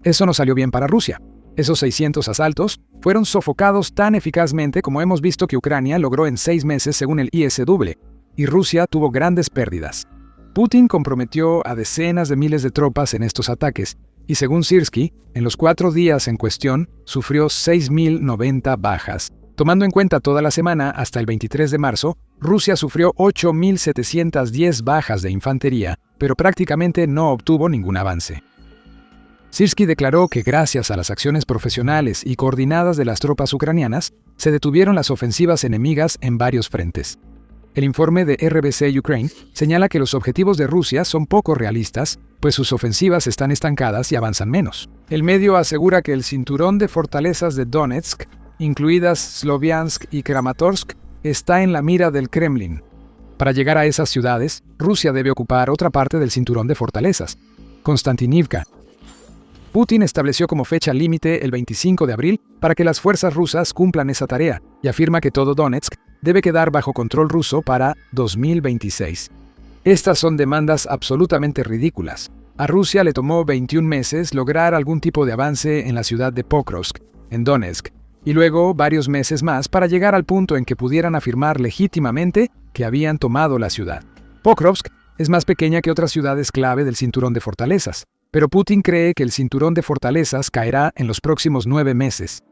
Eso no salió bien para Rusia. Esos 600 asaltos fueron sofocados tan eficazmente como hemos visto que Ucrania logró en 6 meses según el ISW, y Rusia tuvo grandes pérdidas. Putin comprometió a decenas de miles de tropas en estos ataques, y según Sirski, en los 4 días en cuestión sufrió 6.090 bajas. Tomando en cuenta toda la semana hasta el 23 de marzo, Rusia sufrió 8.710 bajas de infantería, pero prácticamente no obtuvo ningún avance. Sirski declaró que gracias a las acciones profesionales y coordinadas de las tropas ucranianas, se detuvieron las ofensivas enemigas en varios frentes. El informe de RBC Ukraine señala que los objetivos de Rusia son poco realistas, pues sus ofensivas están estancadas y avanzan menos. El medio asegura que el cinturón de fortalezas de Donetsk, incluidas Sloviansk y Kramatorsk, está en la mira del Kremlin. Para llegar a esas ciudades, Rusia debe ocupar otra parte del cinturón de fortalezas, Konstantinivka. Putin estableció como fecha límite el 25 de abril para que las fuerzas rusas cumplan esa tarea y afirma que todo Donetsk debe quedar bajo control ruso para 2026. Estas son demandas absolutamente ridículas. A Rusia le tomó 21 meses lograr algún tipo de avance en la ciudad de Pokrovsk, en Donetsk, y luego varios meses más para llegar al punto en que pudieran afirmar legítimamente que habían tomado la ciudad. Pokrovsk es más pequeña que otras ciudades clave del cinturón de fortalezas, pero Putin cree que el cinturón de fortalezas caerá en los próximos 9 meses.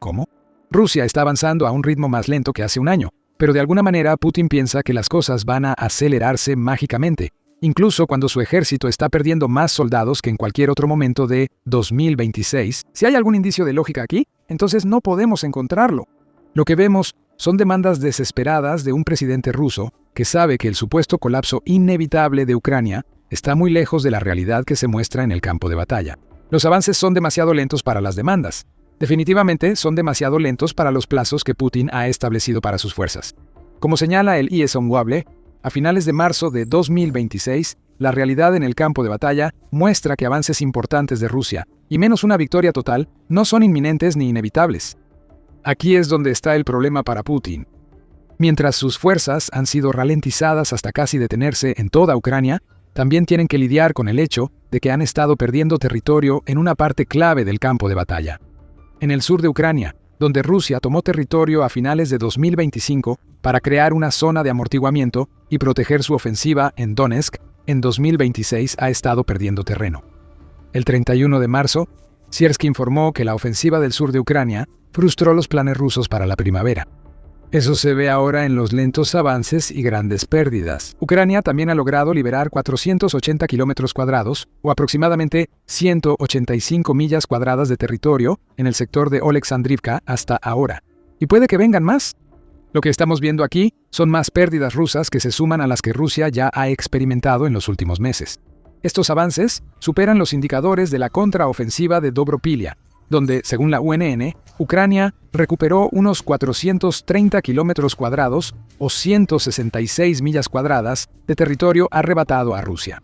¿Cómo? Rusia está avanzando a un ritmo más lento que hace un año, pero de alguna manera Putin piensa que las cosas van a acelerarse mágicamente, incluso cuando su ejército está perdiendo más soldados que en cualquier otro momento de 2026. Si hay algún indicio de lógica aquí, entonces no podemos encontrarlo. Lo que vemos son demandas desesperadas de un presidente ruso que sabe que el supuesto colapso inevitable de Ucrania está muy lejos de la realidad que se muestra en el campo de batalla. Los avances son demasiado lentos para las demandas. Definitivamente son demasiado lentos para los plazos que Putin ha establecido para sus fuerzas. Como señala el ISW, a finales de marzo de 2026, la realidad en el campo de batalla muestra que avances importantes de Rusia, y menos una victoria total, no son inminentes ni inevitables. Aquí es donde está el problema para Putin. Mientras sus fuerzas han sido ralentizadas hasta casi detenerse en toda Ucrania, también tienen que lidiar con el hecho de que han estado perdiendo territorio en una parte clave del campo de batalla. En el sur de Ucrania, donde Rusia tomó territorio a finales de 2025 para crear una zona de amortiguamiento y proteger su ofensiva en Donetsk, en 2026 ha estado perdiendo terreno. El 31 de marzo, Sirski informó que la ofensiva del sur de Ucrania frustró los planes rusos para la primavera. Eso se ve ahora en los lentos avances y grandes pérdidas. Ucrania también ha logrado liberar 480 kilómetros cuadrados, o aproximadamente 185 millas cuadradas de territorio en el sector de Oleksandrivka hasta ahora. ¿Y puede que vengan más? Lo que estamos viendo aquí son más pérdidas rusas que se suman a las que Rusia ya ha experimentado en los últimos meses. Estos avances superan los indicadores de la contraofensiva de Dobropilia, donde, según la UNN, Ucrania recuperó unos 430 kilómetros cuadrados o 166 millas cuadradas de territorio arrebatado a Rusia.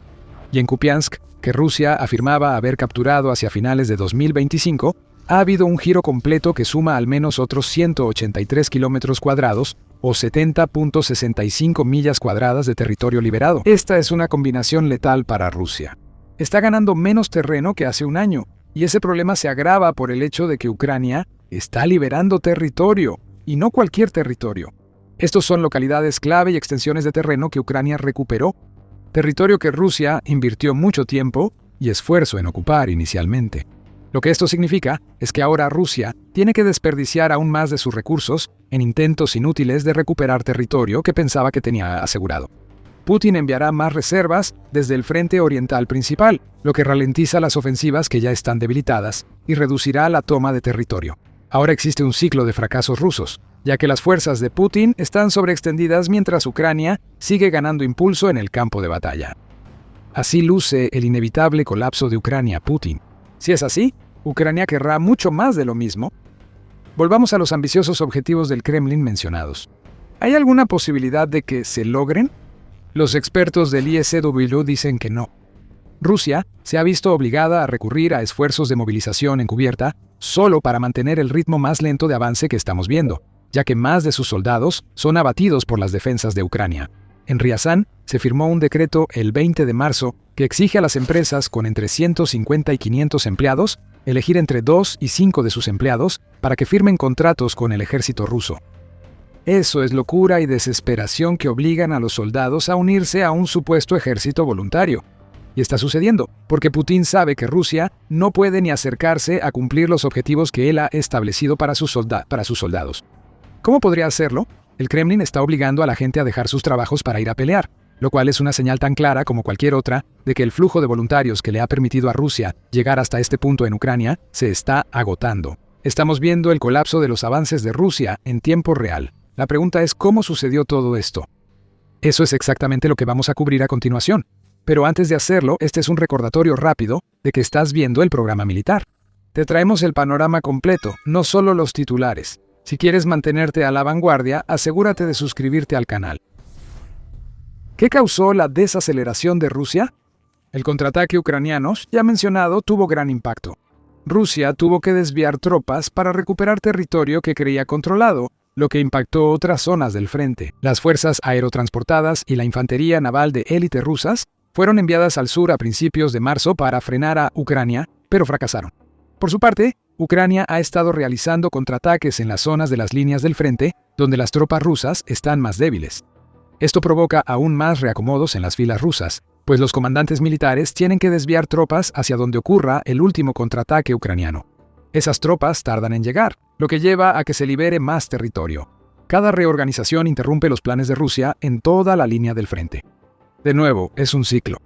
Y en Kupiansk, que Rusia afirmaba haber capturado hacia finales de 2025, ha habido un giro completo que suma al menos otros 183 kilómetros cuadrados o 70.65 millas cuadradas de territorio liberado. Esta es una combinación letal para Rusia. Está ganando menos terreno que hace un año, y ese problema se agrava por el hecho de que Ucrania está liberando territorio, y no cualquier territorio. Estos son localidades clave y extensiones de terreno que Ucrania recuperó, territorio que Rusia invirtió mucho tiempo y esfuerzo en ocupar inicialmente. Lo que esto significa es que ahora Rusia tiene que desperdiciar aún más de sus recursos en intentos inútiles de recuperar territorio que pensaba que tenía asegurado. Putin enviará más reservas desde el frente oriental principal, lo que ralentiza las ofensivas que ya están debilitadas y reducirá la toma de territorio. Ahora existe un ciclo de fracasos rusos, ya que las fuerzas de Putin están sobreextendidas mientras Ucrania sigue ganando impulso en el campo de batalla. Así luce el inevitable colapso de Ucrania-Putin. Si es así, Ucrania querrá mucho más de lo mismo. Volvamos a los ambiciosos objetivos del Kremlin mencionados. ¿Hay alguna posibilidad de que se logren? Los expertos del ISW dicen que no. Rusia se ha visto obligada a recurrir a esfuerzos de movilización encubierta solo para mantener el ritmo más lento de avance que estamos viendo, ya que más de sus soldados son abatidos por las defensas de Ucrania. En Riazán se firmó un decreto el 20 de marzo que exige a las empresas con entre 150 y 500 empleados elegir entre 2 y 5 de sus empleados para que firmen contratos con el ejército ruso. Eso es locura y desesperación que obligan a los soldados a unirse a un supuesto ejército voluntario. Y está sucediendo, porque Putin sabe que Rusia no puede ni acercarse a cumplir los objetivos que él ha establecido para sus soldados. ¿Cómo podría hacerlo? El Kremlin está obligando a la gente a dejar sus trabajos para ir a pelear, lo cual es una señal tan clara como cualquier otra de que el flujo de voluntarios que le ha permitido a Rusia llegar hasta este punto en Ucrania se está agotando. Estamos viendo el colapso de los avances de Rusia en tiempo real. La pregunta es ¿cómo sucedió todo esto? Eso es exactamente lo que vamos a cubrir a continuación. Pero antes de hacerlo, este es un recordatorio rápido de que estás viendo el programa militar. Te traemos el panorama completo, no solo los titulares. Si quieres mantenerte a la vanguardia, asegúrate de suscribirte al canal. ¿Qué causó la desaceleración de Rusia? El contraataque ucraniano, ya mencionado, tuvo gran impacto. Rusia tuvo que desviar tropas para recuperar territorio que creía controlado, lo que impactó otras zonas del frente. Las fuerzas aerotransportadas y la infantería naval de élite rusas fueron enviadas al sur a principios de marzo para frenar a Ucrania, pero fracasaron. Por su parte, Ucrania ha estado realizando contraataques en las zonas de las líneas del frente, donde las tropas rusas están más débiles. Esto provoca aún más reacomodos en las filas rusas, pues los comandantes militares tienen que desviar tropas hacia donde ocurra el último contraataque ucraniano. Esas tropas tardan en llegar, lo que lleva a que se libere más territorio. Cada reorganización interrumpe los planes de Rusia en toda la línea del frente. De nuevo, es un ciclo.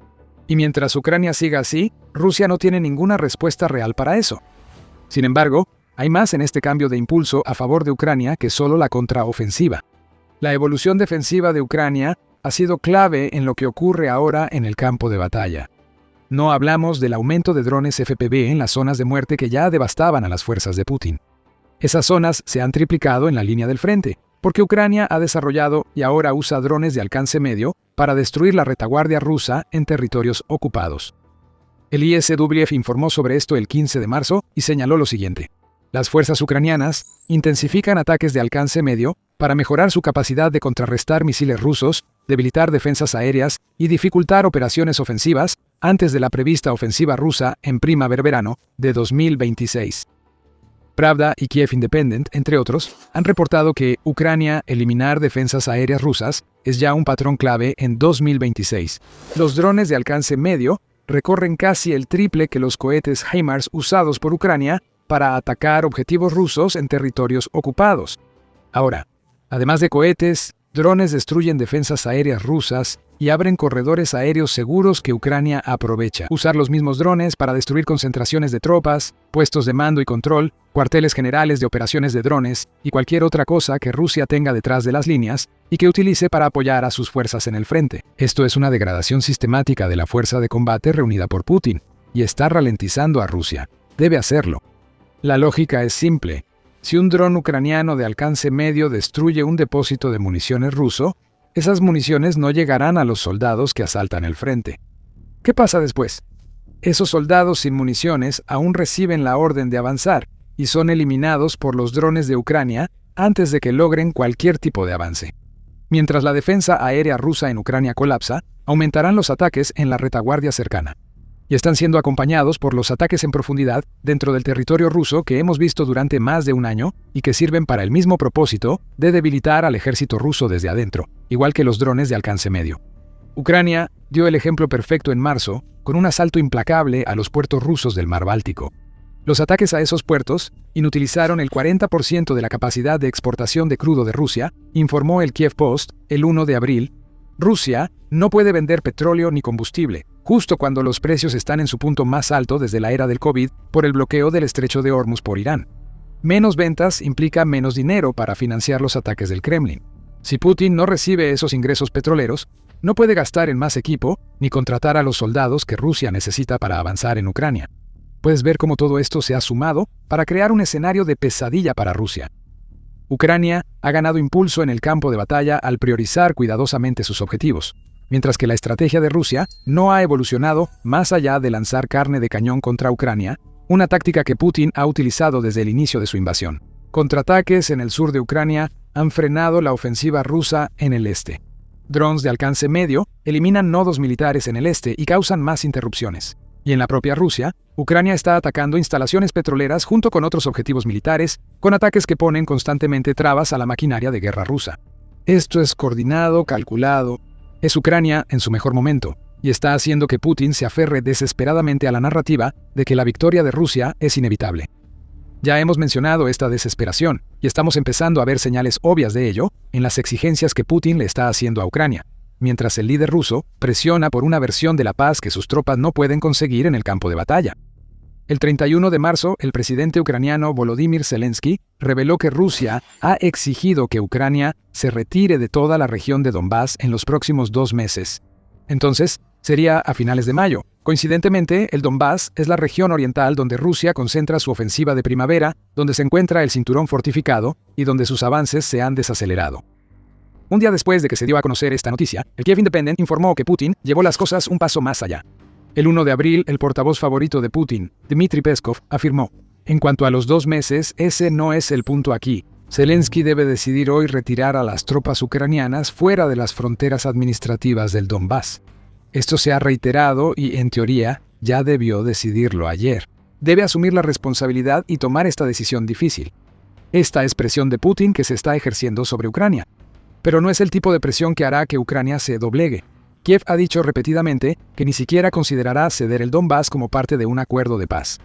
Y mientras Ucrania siga así, Rusia no tiene ninguna respuesta real para eso. Sin embargo, hay más en este cambio de impulso a favor de Ucrania que solo la contraofensiva. La evolución defensiva de Ucrania ha sido clave en lo que ocurre ahora en el campo de batalla. No hablamos del aumento de drones FPV en las zonas de muerte que ya devastaban a las fuerzas de Putin. Esas zonas se han triplicado en la línea del frente, porque Ucrania ha desarrollado y ahora usa drones de alcance medio para destruir la retaguardia rusa en territorios ocupados. El ISW informó sobre esto el 15 de marzo y señaló lo siguiente. Las fuerzas ucranianas intensifican ataques de alcance medio para mejorar su capacidad de contrarrestar misiles rusos, debilitar defensas aéreas y dificultar operaciones ofensivas antes de la prevista ofensiva rusa en primavera-verano de 2026. Pravda y Kiev Independent, entre otros, han reportado que Ucrania eliminar defensas aéreas rusas es ya un patrón clave en 2026. Los drones de alcance medio recorren casi el triple que los cohetes HIMARS usados por Ucrania para atacar objetivos rusos en territorios ocupados. Ahora, además de cohetes, drones destruyen defensas aéreas rusas y abren corredores aéreos seguros que Ucrania aprovecha. Usar los mismos drones para destruir concentraciones de tropas, puestos de mando y control, cuarteles generales de operaciones de drones y cualquier otra cosa que Rusia tenga detrás de las líneas y que utilice para apoyar a sus fuerzas en el frente. Esto es una degradación sistemática de la fuerza de combate reunida por Putin y está ralentizando a Rusia. Debe hacerlo. La lógica es simple. Si un dron ucraniano de alcance medio destruye un depósito de municiones ruso, esas municiones no llegarán a los soldados que asaltan el frente. ¿Qué pasa después? Esos soldados sin municiones aún reciben la orden de avanzar y son eliminados por los drones de Ucrania antes de que logren cualquier tipo de avance. Mientras la defensa aérea rusa en Ucrania colapsa, aumentarán los ataques en la retaguardia cercana. Y están siendo acompañados por los ataques en profundidad dentro del territorio ruso que hemos visto durante más de un año y que sirven para el mismo propósito de debilitar al ejército ruso desde adentro, igual que los drones de alcance medio. Ucrania dio el ejemplo perfecto en marzo con un asalto implacable a los puertos rusos del Mar Báltico. Los ataques a esos puertos inutilizaron el 40% de la capacidad de exportación de crudo de Rusia, informó el Kiev Post el 1 de abril, Rusia no puede vender petróleo ni combustible, justo cuando los precios están en su punto más alto desde la era del COVID por el bloqueo del estrecho de Hormuz por Irán. Menos ventas implica menos dinero para financiar los ataques del Kremlin. Si Putin no recibe esos ingresos petroleros, no puede gastar en más equipo ni contratar a los soldados que Rusia necesita para avanzar en Ucrania. Puedes ver cómo todo esto se ha sumado para crear un escenario de pesadilla para Rusia. Ucrania ha ganado impulso en el campo de batalla al priorizar cuidadosamente sus objetivos, mientras que la estrategia de Rusia no ha evolucionado más allá de lanzar carne de cañón contra Ucrania, una táctica que Putin ha utilizado desde el inicio de su invasión. Contraataques en el sur de Ucrania han frenado la ofensiva rusa en el este. Drones de alcance medio eliminan nodos militares en el este y causan más interrupciones. Y en la propia Rusia, Ucrania está atacando instalaciones petroleras junto con otros objetivos militares, con ataques que ponen constantemente trabas a la maquinaria de guerra rusa. Esto es coordinado, calculado. Es Ucrania en su mejor momento, y está haciendo que Putin se aferre desesperadamente a la narrativa de que la victoria de Rusia es inevitable. Ya hemos mencionado esta desesperación, y estamos empezando a ver señales obvias de ello en las exigencias que Putin le está haciendo a Ucrania, mientras el líder ruso presiona por una versión de la paz que sus tropas no pueden conseguir en el campo de batalla. El 31 de marzo, el presidente ucraniano Volodymyr Zelensky reveló que Rusia ha exigido que Ucrania se retire de toda la región de Donbass en los próximos 2 meses. Entonces, sería a finales de mayo. Coincidentemente, el Donbass es la región oriental donde Rusia concentra su ofensiva de primavera, donde se encuentra el cinturón fortificado y donde sus avances se han desacelerado. Un día después de que se dio a conocer esta noticia, el Kiev Independent informó que Putin llevó las cosas un paso más allá. El 1 de abril, el portavoz favorito de Putin, Dmitry Peskov, afirmó: "En cuanto a los 2 meses, ese no es el punto aquí. Zelensky debe decidir hoy retirar a las tropas ucranianas fuera de las fronteras administrativas del Donbass. Esto se ha reiterado y, en teoría, ya debió decidirlo ayer. Debe asumir la responsabilidad y tomar esta decisión difícil. Esta es presión de Putin que se está ejerciendo sobre Ucrania. Pero no es el tipo de presión que hará que Ucrania se doblegue. Kiev ha dicho repetidamente que ni siquiera considerará ceder el Donbass como parte de un acuerdo de paz.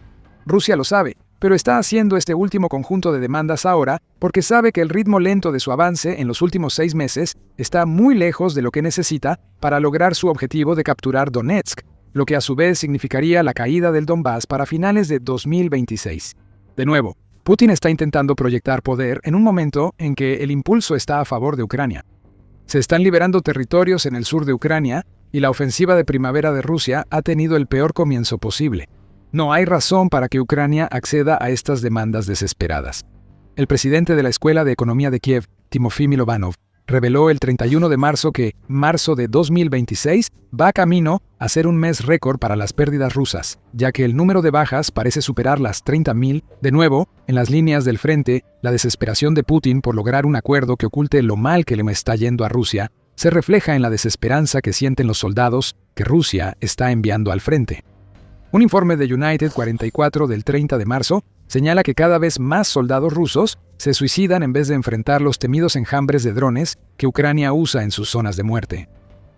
Rusia lo sabe, pero está haciendo este último conjunto de demandas ahora porque sabe que el ritmo lento de su avance en los últimos 6 meses está muy lejos de lo que necesita para lograr su objetivo de capturar Donetsk, lo que a su vez significaría la caída del Donbass para finales de 2026. De nuevo, Putin está intentando proyectar poder en un momento en que el impulso está a favor de Ucrania. Se están liberando territorios en el sur de Ucrania y la ofensiva de primavera de Rusia ha tenido el peor comienzo posible. No hay razón para que Ucrania acceda a estas demandas desesperadas. El presidente de la Escuela de Economía de Kiev, Timofey Milovanov, reveló el 31 de marzo que marzo de 2026 va camino a ser un mes récord para las pérdidas rusas, ya que el número de bajas parece superar las 30.000. De nuevo, en las líneas del frente, la desesperación de Putin por lograr un acuerdo que oculte lo mal que le está yendo a Rusia se refleja en la desesperanza que sienten los soldados que Rusia está enviando al frente. Un informe de United 44 del 30 de marzo señala que cada vez más soldados rusos se suicidan en vez de enfrentar los temidos enjambres de drones que Ucrania usa en sus zonas de muerte.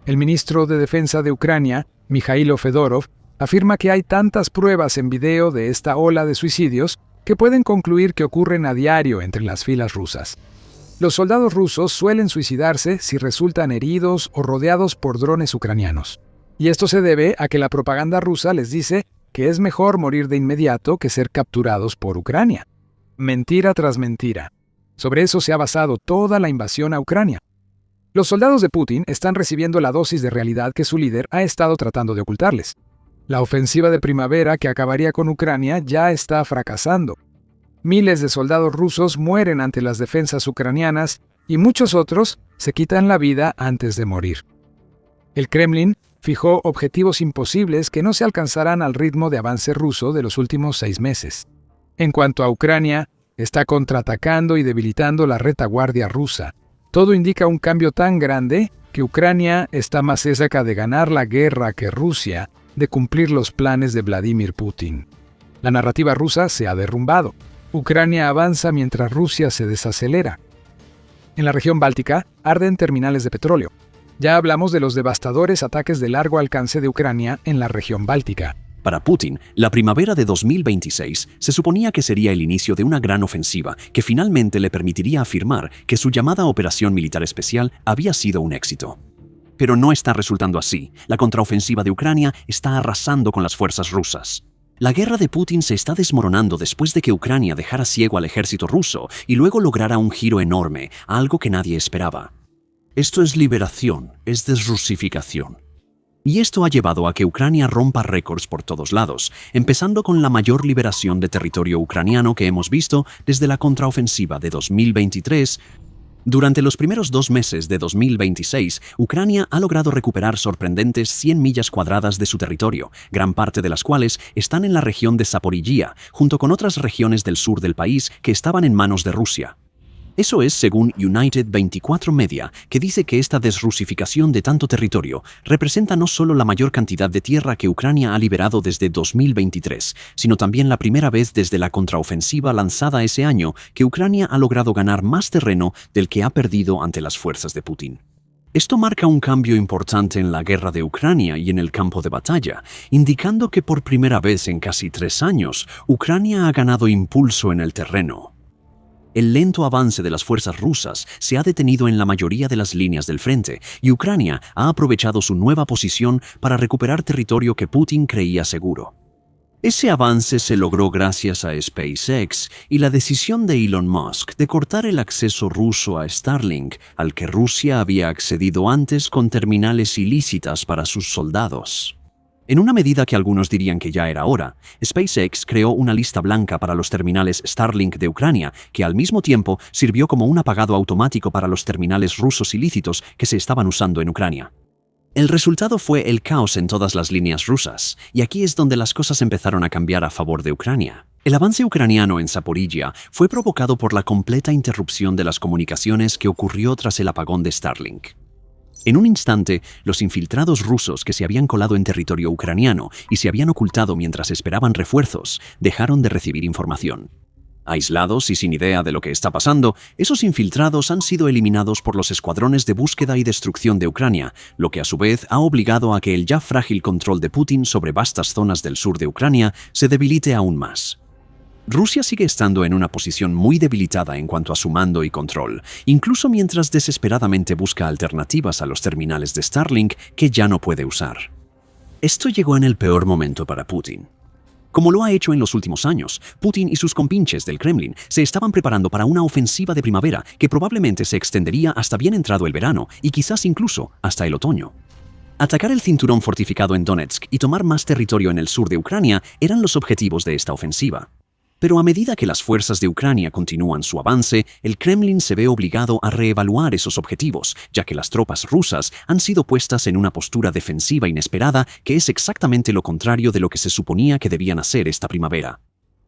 El ministro de Defensa de Ucrania, Mikhailo Fedorov, afirma que hay tantas pruebas en video de esta ola de suicidios que pueden concluir que ocurren a diario entre las filas rusas. Los soldados rusos suelen suicidarse si resultan heridos o rodeados por drones ucranianos. Y esto se debe a que la propaganda rusa les dice que es mejor morir de inmediato que ser capturados por Ucrania. Mentira tras mentira. Sobre eso se ha basado toda la invasión a Ucrania. Los soldados de Putin están recibiendo la dosis de realidad que su líder ha estado tratando de ocultarles. La ofensiva de primavera que acabaría con Ucrania ya está fracasando. Miles de soldados rusos mueren ante las defensas ucranianas y muchos otros se quitan la vida antes de morir. El Kremlin fijó objetivos imposibles que no se alcanzarán al ritmo de avance ruso de los últimos 6 meses. En cuanto a Ucrania, está contraatacando y debilitando la retaguardia rusa. Todo indica un cambio tan grande que Ucrania está más cerca de ganar la guerra que Rusia de cumplir los planes de Vladimir Putin. La narrativa rusa se ha derrumbado. Ucrania avanza mientras Rusia se desacelera. En la región báltica arden terminales de petróleo. Ya hablamos de los devastadores ataques de largo alcance de Ucrania en la región báltica. Para Putin, la primavera de 2026 se suponía que sería el inicio de una gran ofensiva que finalmente le permitiría afirmar que su llamada Operación Militar Especial había sido un éxito. Pero no está resultando así. La contraofensiva de Ucrania está arrasando con las fuerzas rusas. La guerra de Putin se está desmoronando después de que Ucrania dejara ciego al ejército ruso y luego lograra un giro enorme, algo que nadie esperaba. Esto es liberación, es desrusificación. Y esto ha llevado a que Ucrania rompa récords por todos lados, empezando con la mayor liberación de territorio ucraniano que hemos visto desde la contraofensiva de 2023. Durante los primeros 2 meses de 2026, Ucrania ha logrado recuperar sorprendentes 100 millas cuadradas de su territorio, gran parte de las cuales están en la región de Zaporizhia, junto con otras regiones del sur del país que estaban en manos de Rusia. Eso es según United 24 Media, que dice que esta desrusificación de tanto territorio representa no solo la mayor cantidad de tierra que Ucrania ha liberado desde 2023, sino también la primera vez desde la contraofensiva lanzada ese año que Ucrania ha logrado ganar más terreno del que ha perdido ante las fuerzas de Putin. Esto marca un cambio importante en la guerra de Ucrania y en el campo de batalla, indicando que por primera vez en casi 3 años, Ucrania ha ganado impulso en el terreno. El lento avance de las fuerzas rusas se ha detenido en la mayoría de las líneas del frente y Ucrania ha aprovechado su nueva posición para recuperar territorio que Putin creía seguro. Ese avance se logró gracias a SpaceX y la decisión de Elon Musk de cortar el acceso ruso a Starlink, al que Rusia había accedido antes con terminales ilícitas para sus soldados. En una medida que algunos dirían que ya era hora, SpaceX creó una lista blanca para los terminales Starlink de Ucrania, que al mismo tiempo sirvió como un apagado automático para los terminales rusos ilícitos que se estaban usando en Ucrania. El resultado fue el caos en todas las líneas rusas, y aquí es donde las cosas empezaron a cambiar a favor de Ucrania. El avance ucraniano en Zaporizhia fue provocado por la completa interrupción de las comunicaciones que ocurrió tras el apagón de Starlink. En un instante, los infiltrados rusos que se habían colado en territorio ucraniano y se habían ocultado mientras esperaban refuerzos, dejaron de recibir información. Aislados y sin idea de lo que está pasando, esos infiltrados han sido eliminados por los escuadrones de búsqueda y destrucción de Ucrania, lo que a su vez ha obligado a que el ya frágil control de Putin sobre vastas zonas del sur de Ucrania se debilite aún más. Rusia sigue estando en una posición muy debilitada en cuanto a su mando y control, incluso mientras desesperadamente busca alternativas a los terminales de Starlink que ya no puede usar. Esto llegó en el peor momento para Putin. Como lo ha hecho en los últimos años, Putin y sus compinches del Kremlin se estaban preparando para una ofensiva de primavera que probablemente se extendería hasta bien entrado el verano y quizás incluso hasta el otoño. Atacar el cinturón fortificado en Donetsk y tomar más territorio en el sur de Ucrania eran los objetivos de esta ofensiva. Pero a medida que las fuerzas de Ucrania continúan su avance, el Kremlin se ve obligado a reevaluar esos objetivos, ya que las tropas rusas han sido puestas en una postura defensiva inesperada que es exactamente lo contrario de lo que se suponía que debían hacer esta primavera.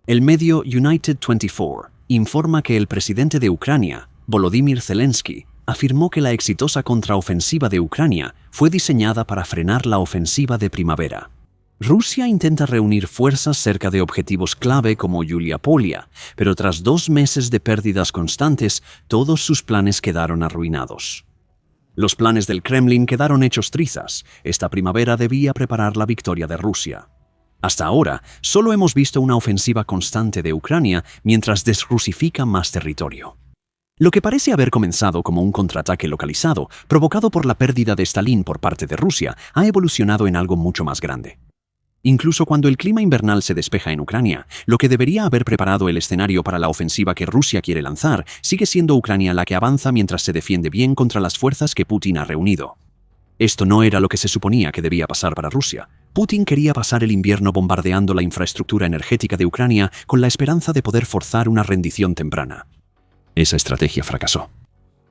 El medio United 24 informa que el presidente de Ucrania, Volodymyr Zelensky, afirmó que la exitosa contraofensiva de Ucrania fue diseñada para frenar la ofensiva de primavera. Rusia intenta reunir fuerzas cerca de objetivos clave como Yulia Polia, pero tras 2 meses de pérdidas constantes, todos sus planes quedaron arruinados. Los planes del Kremlin quedaron hechos trizas. Esta primavera debía preparar la victoria de Rusia. Hasta ahora, solo hemos visto una ofensiva constante de Ucrania mientras desrusifica más territorio. Lo que parece haber comenzado como un contraataque localizado, provocado por la pérdida de Stalin por parte de Rusia, ha evolucionado en algo mucho más grande. Incluso cuando el clima invernal se despeja en Ucrania, lo que debería haber preparado el escenario para la ofensiva que Rusia quiere lanzar, sigue siendo Ucrania la que avanza mientras se defiende bien contra las fuerzas que Putin ha reunido. Esto no era lo que se suponía que debía pasar para Rusia. Putin quería pasar el invierno bombardeando la infraestructura energética de Ucrania con la esperanza de poder forzar una rendición temprana. Esa estrategia fracasó.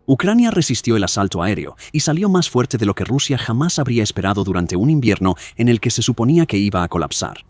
Ucrania resistió el asalto aéreo y salió más fuerte de lo que Rusia jamás habría esperado durante un invierno en el que se suponía que iba a colapsar.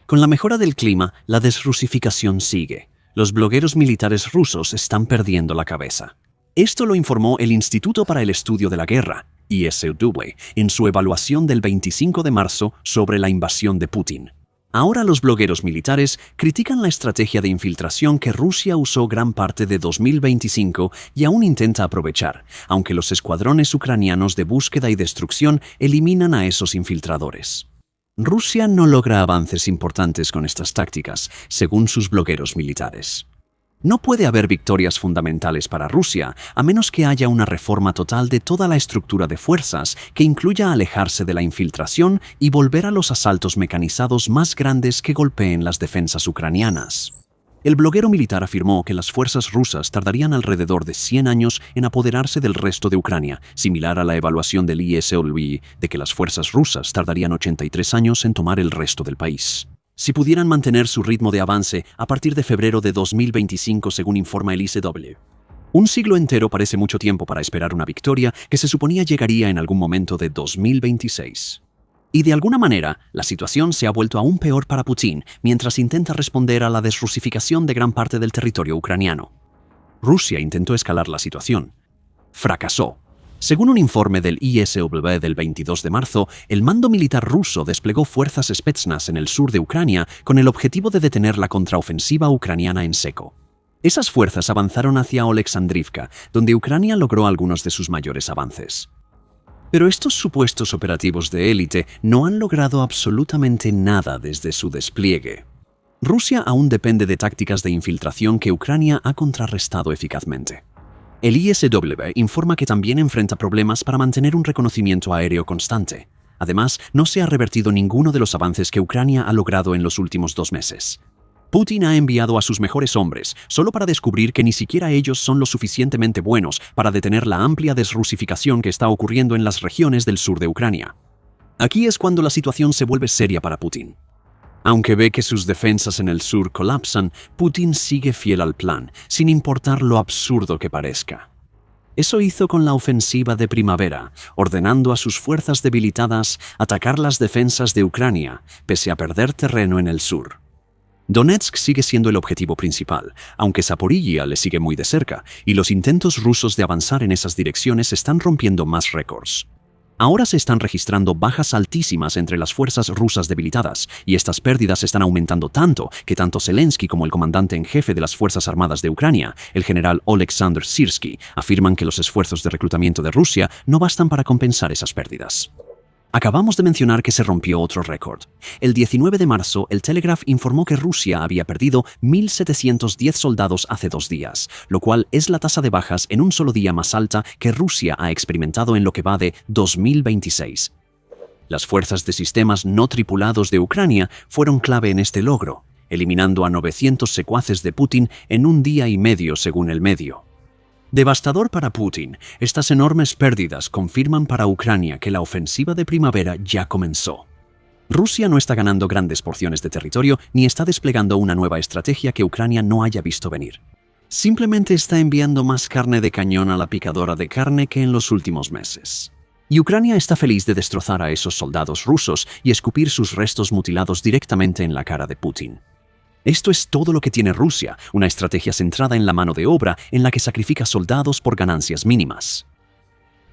Con la mejora del clima, la desrusificación sigue. Los blogueros militares rusos están perdiendo la cabeza. Esto lo informó el Instituto para el Estudio de la Guerra, ISW, en su evaluación del 25 de marzo sobre la invasión de Putin. Ahora los blogueros militares critican la estrategia de infiltración que Rusia usó gran parte de 2025 y aún intenta aprovechar, aunque los escuadrones ucranianos de búsqueda y destrucción eliminan a esos infiltradores. Rusia no logra avances importantes con estas tácticas, según sus blogueros militares. No puede haber victorias fundamentales para Rusia a menos que haya una reforma total de toda la estructura de fuerzas que incluya alejarse de la infiltración y volver a los asaltos mecanizados más grandes que golpeen las defensas ucranianas. El bloguero militar afirmó que las fuerzas rusas tardarían alrededor de 100 años en apoderarse del resto de Ucrania, similar a la evaluación del ISW de que las fuerzas rusas tardarían 83 años en tomar el resto del país. Si pudieran mantener su ritmo de avance a partir de febrero de 2025, según informa el ISW. Un siglo entero parece mucho tiempo para esperar una victoria que se suponía llegaría en algún momento de 2026. Y de alguna manera, la situación se ha vuelto aún peor para Putin mientras intenta responder a la desrusificación de gran parte del territorio ucraniano. Rusia intentó escalar la situación. Fracasó. Según un informe del ISW del 22 de marzo, el mando militar ruso desplegó fuerzas Spetsnaz en el sur de Ucrania con el objetivo de detener la contraofensiva ucraniana en seco. Esas fuerzas avanzaron hacia Oleksandrivka, donde Ucrania logró algunos de sus mayores avances. Pero estos supuestos operativos de élite no han logrado absolutamente nada desde su despliegue. Rusia aún depende de tácticas de infiltración que Ucrania ha contrarrestado eficazmente. El ISW informa que también enfrenta problemas para mantener un reconocimiento aéreo constante. Además, no se ha revertido ninguno de los avances que Ucrania ha logrado en los últimos 2 meses. Putin ha enviado a sus mejores hombres solo para descubrir que ni siquiera ellos son lo suficientemente buenos para detener la amplia desrusificación que está ocurriendo en las regiones del sur de Ucrania. Aquí es cuando la situación se vuelve seria para Putin. Aunque ve que sus defensas en el sur colapsan, Putin sigue fiel al plan, sin importar lo absurdo que parezca. Eso hizo con la ofensiva de primavera, ordenando a sus fuerzas debilitadas atacar las defensas de Ucrania, pese a perder terreno en el sur. Donetsk sigue siendo el objetivo principal, aunque Zaporizhia le sigue muy de cerca, y los intentos rusos de avanzar en esas direcciones están rompiendo más récords. Ahora se están registrando bajas altísimas entre las fuerzas rusas debilitadas, y estas pérdidas están aumentando tanto que tanto Zelensky como el comandante en jefe de las Fuerzas Armadas de Ucrania, el general Oleksandr Syrskyi, afirman que los esfuerzos de reclutamiento de Rusia no bastan para compensar esas pérdidas. Acabamos de mencionar que se rompió otro récord. El 19 de marzo, el Telegraph informó que Rusia había perdido 1.710 soldados hace 2 días, lo cual es la tasa de bajas en un solo día más alta que Rusia ha experimentado en lo que va de 2026. Las fuerzas de sistemas no tripulados de Ucrania fueron clave en este logro, eliminando a 900 secuaces de Putin en 1 día y medio según el medio. Devastador para Putin, estas enormes pérdidas confirman para Ucrania que la ofensiva de primavera ya comenzó. Rusia no está ganando grandes porciones de territorio ni está desplegando una nueva estrategia que Ucrania no haya visto venir. Simplemente está enviando más carne de cañón a la picadora de carne que en los últimos meses. Y Ucrania está feliz de destrozar a esos soldados rusos y escupir sus restos mutilados directamente en la cara de Putin. Esto es todo lo que tiene Rusia, una estrategia centrada en la mano de obra en la que sacrifica soldados por ganancias mínimas.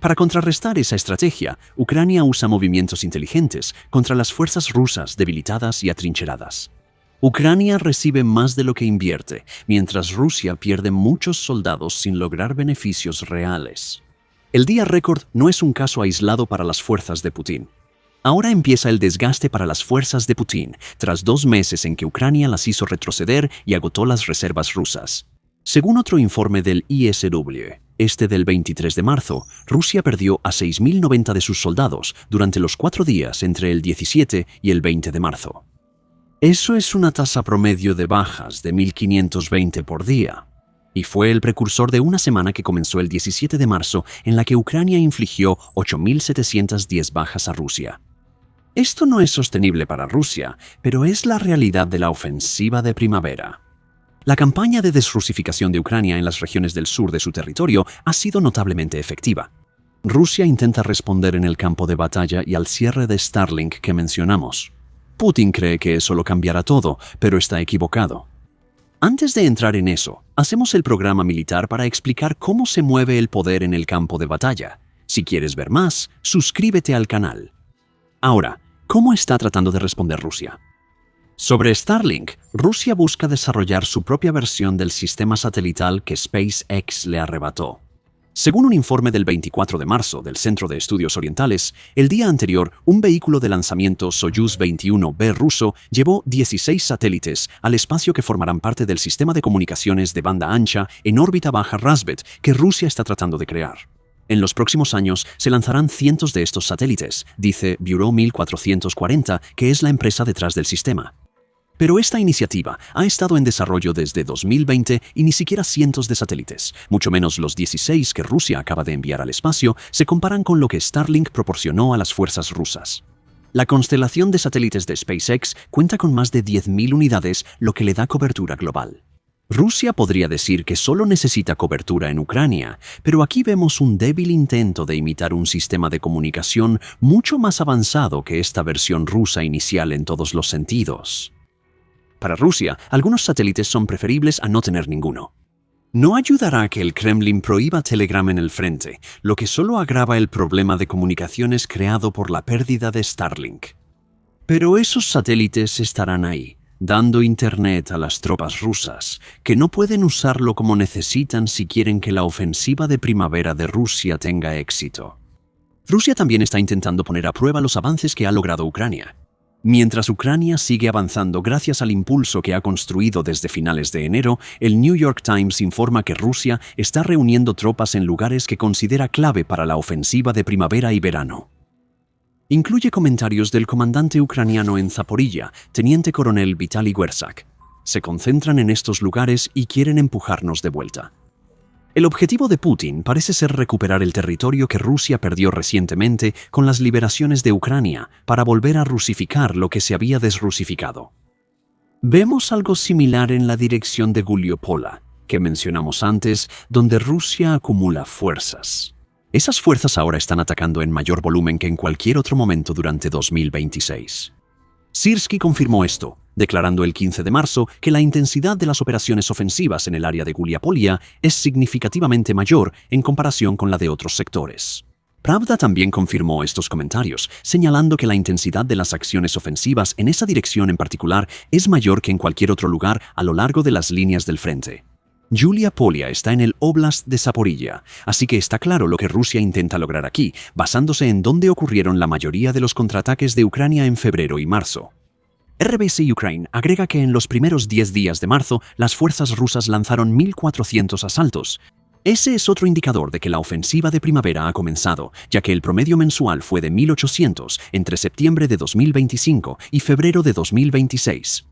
Para contrarrestar esa estrategia, Ucrania usa movimientos inteligentes contra las fuerzas rusas debilitadas y atrincheradas. Ucrania recibe más de lo que invierte, mientras Rusia pierde muchos soldados sin lograr beneficios reales. El día récord no es un caso aislado para las fuerzas de Putin. Ahora empieza el desgaste para las fuerzas de Putin, tras 2 meses en que Ucrania las hizo retroceder y agotó las reservas rusas. Según otro informe del ISW, del 23 de marzo, Rusia perdió a 6.090 de sus soldados durante los 4 días entre el 17 y el 20 de marzo. Eso es una tasa promedio de bajas de 1.520 por día. Y fue el precursor de una semana que comenzó el 17 de marzo en la que Ucrania infligió 8.710 bajas a Rusia. Esto no es sostenible para Rusia, pero es la realidad de la ofensiva de primavera. La campaña de desrusificación de Ucrania en las regiones del sur de su territorio ha sido notablemente efectiva. Rusia intenta responder en el campo de batalla y al cierre de Starlink que mencionamos. Putin cree que eso lo cambiará todo, pero está equivocado. Antes de entrar en eso, hacemos el programa militar para explicar cómo se mueve el poder en el campo de batalla. Si quieres ver más, suscríbete al canal. Ahora, ¿cómo está tratando de responder Rusia? Sobre Starlink, Rusia busca desarrollar su propia versión del sistema satelital que SpaceX le arrebató. Según un informe del 24 de marzo del Centro de Estudios Orientales, el día anterior, un vehículo de lanzamiento Soyuz 21B ruso llevó 16 satélites al espacio que formarán parte del sistema de comunicaciones de banda ancha en órbita baja Rasvet que Rusia está tratando de crear. En los próximos años se lanzarán cientos de estos satélites, dice Bureau 1440, que es la empresa detrás del sistema. Pero esta iniciativa ha estado en desarrollo desde 2020 y ni siquiera cientos de satélites, mucho menos los 16 que Rusia acaba de enviar al espacio, se comparan con lo que Starlink proporcionó a las fuerzas rusas. La constelación de satélites de SpaceX cuenta con más de 10.000 unidades, lo que le da cobertura global. Rusia podría decir que solo necesita cobertura en Ucrania, pero aquí vemos un débil intento de imitar un sistema de comunicación mucho más avanzado que esta versión rusa inicial en todos los sentidos. Para Rusia, algunos satélites son preferibles a no tener ninguno. No ayudará a que el Kremlin prohíba Telegram en el frente, lo que solo agrava el problema de comunicaciones creado por la pérdida de Starlink. Pero esos satélites estarán ahí, dando internet a las tropas rusas, que no pueden usarlo como necesitan si quieren que la ofensiva de primavera de Rusia tenga éxito. Rusia también está intentando poner a prueba los avances que ha logrado Ucrania. Mientras Ucrania sigue avanzando gracias al impulso que ha construido desde finales de enero, el New York Times informa que Rusia está reuniendo tropas en lugares que considera clave para la ofensiva de primavera y verano. Incluye comentarios del comandante ucraniano en Zaporilla, teniente coronel Vitaly Guersak. Se concentran en estos lugares y quieren empujarnos de vuelta. El objetivo de Putin parece ser recuperar el territorio que Rusia perdió recientemente con las liberaciones de Ucrania para volver a rusificar lo que se había desrusificado. Vemos algo similar en la dirección de Guliopola, que mencionamos antes, donde Rusia acumula fuerzas. Esas fuerzas ahora están atacando en mayor volumen que en cualquier otro momento durante 2026. Syrskyi confirmó esto, declarando el 15 de marzo que la intensidad de las operaciones ofensivas en el área de Guliapolia es significativamente mayor en comparación con la de otros sectores. Pravda también confirmó estos comentarios, señalando que la intensidad de las acciones ofensivas en esa dirección en particular es mayor que en cualquier otro lugar a lo largo de las líneas del frente. Guliapolia está en el Oblast de Zaporilla, así que está claro lo que Rusia intenta lograr aquí, basándose en dónde ocurrieron la mayoría de los contraataques de Ucrania en febrero y marzo. RBC Ukraine agrega que en los primeros 10 días de marzo, las fuerzas rusas lanzaron 1.400 asaltos. Ese es otro indicador de que la ofensiva de primavera ha comenzado, ya que el promedio mensual fue de 1.800 entre septiembre de 2025 y febrero de 2026.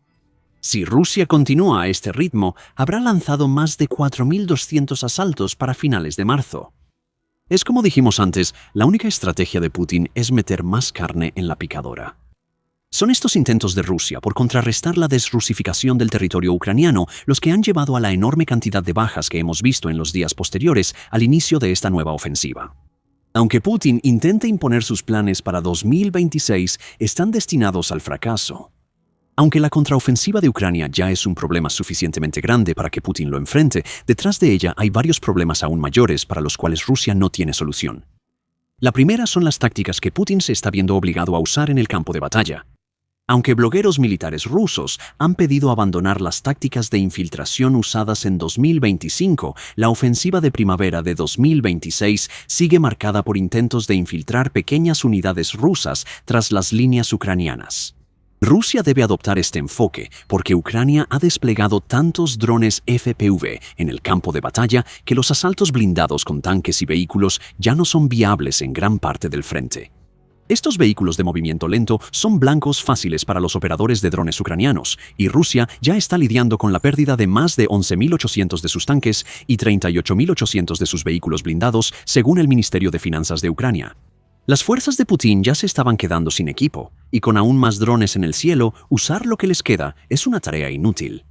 Si Rusia continúa a este ritmo, habrá lanzado más de 4.200 asaltos para finales de marzo. Es como dijimos antes, la única estrategia de Putin es meter más carne en la picadora. Son estos intentos de Rusia por contrarrestar la desrusificación del territorio ucraniano los que han llevado a la enorme cantidad de bajas que hemos visto en los días posteriores al inicio de esta nueva ofensiva. Aunque Putin intente imponer sus planes para 2026, están destinados al fracaso. Aunque la contraofensiva de Ucrania ya es un problema suficientemente grande para que Putin lo enfrente, detrás de ella hay varios problemas aún mayores para los cuales Rusia no tiene solución. La primera son las tácticas que Putin se está viendo obligado a usar en el campo de batalla. Aunque blogueros militares rusos han pedido abandonar las tácticas de infiltración usadas en 2025, la ofensiva de primavera de 2026 sigue marcada por intentos de infiltrar pequeñas unidades rusas tras las líneas ucranianas. Rusia debe adoptar este enfoque porque Ucrania ha desplegado tantos drones FPV en el campo de batalla que los asaltos blindados con tanques y vehículos ya no son viables en gran parte del frente. Estos vehículos de movimiento lento son blancos fáciles para los operadores de drones ucranianos, y Rusia ya está lidiando con la pérdida de más de 11.800 de sus tanques y 38.800 de sus vehículos blindados, según el Ministerio de Finanzas de Ucrania. Las fuerzas de Putin ya se estaban quedando sin equipo, y con aún más drones en el cielo, usar lo que les queda es una tarea inútil.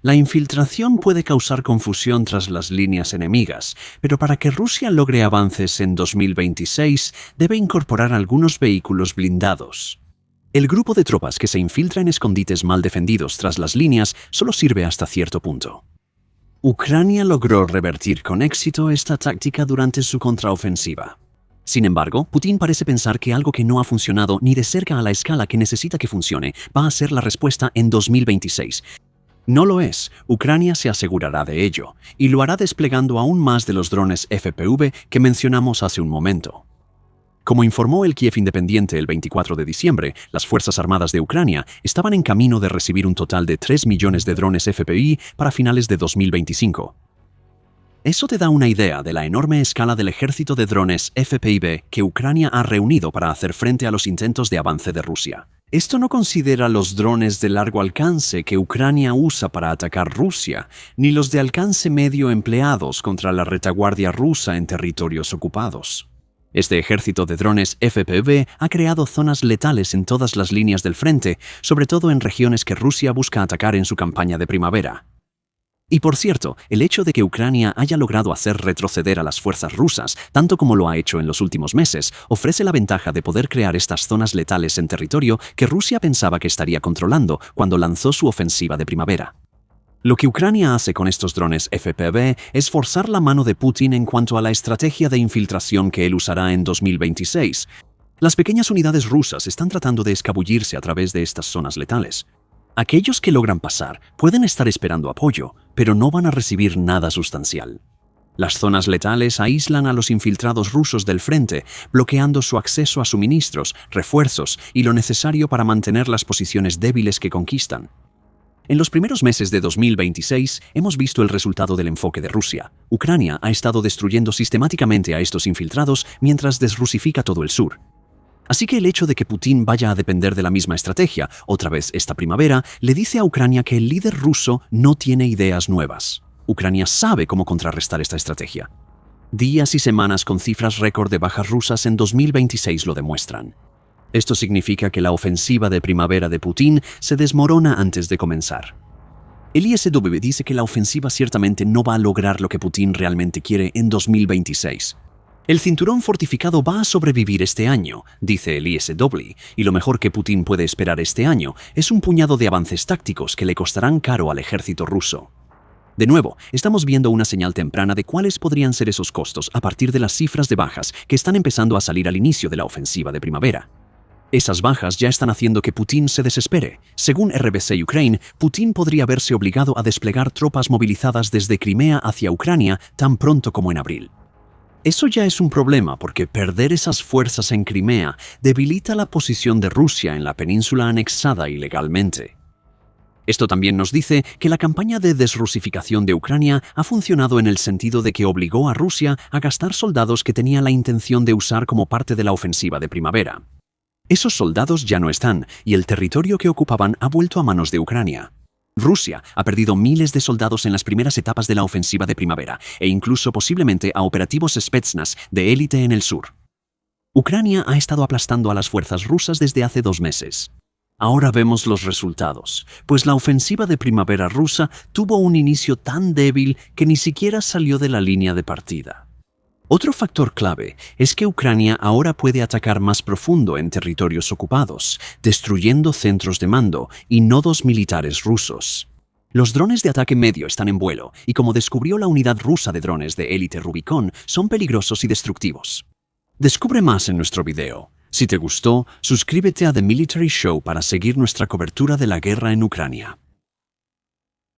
La infiltración puede causar confusión tras las líneas enemigas, pero para que Rusia logre avances en 2026, debe incorporar algunos vehículos blindados. El grupo de tropas que se infiltra en escondites mal defendidos tras las líneas solo sirve hasta cierto punto. Ucrania logró revertir con éxito esta táctica durante su contraofensiva. Sin embargo, Putin parece pensar que algo que no ha funcionado ni de cerca a la escala que necesita que funcione va a ser la respuesta en 2026. No lo es, Ucrania se asegurará de ello, y lo hará desplegando aún más de los drones FPV que mencionamos hace un momento. Como informó el Kiev Independiente el 24 de diciembre, las Fuerzas Armadas de Ucrania estaban en camino de recibir un total de 3 millones de drones FPV para finales de 2025. Eso te da una idea de la enorme escala del ejército de drones FPV que Ucrania ha reunido para hacer frente a los intentos de avance de Rusia. Esto no considera los drones de largo alcance que Ucrania usa para atacar Rusia, ni los de alcance medio empleados contra la retaguardia rusa en territorios ocupados. Este ejército de drones FPV ha creado zonas letales en todas las líneas del frente, sobre todo en regiones que Rusia busca atacar en su campaña de primavera. Y por cierto, el hecho de que Ucrania haya logrado hacer retroceder a las fuerzas rusas, tanto como lo ha hecho en los últimos meses, ofrece la ventaja de poder crear estas zonas letales en territorio que Rusia pensaba que estaría controlando cuando lanzó su ofensiva de primavera. Lo que Ucrania hace con estos drones FPV es forzar la mano de Putin en cuanto a la estrategia de infiltración que él usará en 2026. Las pequeñas unidades rusas están tratando de escabullirse a través de estas zonas letales. Aquellos que logran pasar pueden estar esperando apoyo, pero no van a recibir nada sustancial. Las zonas letales aíslan a los infiltrados rusos del frente, bloqueando su acceso a suministros, refuerzos y lo necesario para mantener las posiciones débiles que conquistan. En los primeros meses de 2026 hemos visto el resultado del enfoque de Rusia. Ucrania ha estado destruyendo sistemáticamente a estos infiltrados mientras desrusifica todo el sur. Así que el hecho de que Putin vaya a depender de la misma estrategia, otra vez esta primavera, le dice a Ucrania que el líder ruso no tiene ideas nuevas. Ucrania sabe cómo contrarrestar esta estrategia. Días y semanas con cifras récord de bajas rusas en 2026 lo demuestran. Esto significa que la ofensiva de primavera de Putin se desmorona antes de comenzar. El ISW dice que la ofensiva ciertamente no va a lograr lo que Putin realmente quiere en 2026. El cinturón fortificado va a sobrevivir este año, dice el ISW, y lo mejor que Putin puede esperar este año es un puñado de avances tácticos que le costarán caro al ejército ruso. De nuevo, estamos viendo una señal temprana de cuáles podrían ser esos costos a partir de las cifras de bajas que están empezando a salir al inicio de la ofensiva de primavera. Esas bajas ya están haciendo que Putin se desespere. Según RBC Ukraine, Putin podría verse obligado a desplegar tropas movilizadas desde Crimea hacia Ucrania tan pronto como en abril. Eso ya es un problema porque perder esas fuerzas en Crimea debilita la posición de Rusia en la península anexada ilegalmente. Esto también nos dice que la campaña de desrusificación de Ucrania ha funcionado en el sentido de que obligó a Rusia a gastar soldados que tenía la intención de usar como parte de la ofensiva de primavera. Esos soldados ya no están y el territorio que ocupaban ha vuelto a manos de Ucrania. Rusia ha perdido miles de soldados en las primeras etapas de la ofensiva de primavera e incluso posiblemente a operativos Spetsnaz de élite en el sur. Ucrania ha estado aplastando a las fuerzas rusas desde hace 2 meses. Ahora vemos los resultados, pues la ofensiva de primavera rusa tuvo un inicio tan débil que ni siquiera salió de la línea de partida. Otro factor clave es que Ucrania ahora puede atacar más profundo en territorios ocupados, destruyendo centros de mando y nodos militares rusos. Los drones de ataque medio están en vuelo y, como descubrió la unidad rusa de drones de élite Rubicon, son peligrosos y destructivos. Descubre más en nuestro video. Si te gustó, suscríbete a The Military Show para seguir nuestra cobertura de la guerra en Ucrania.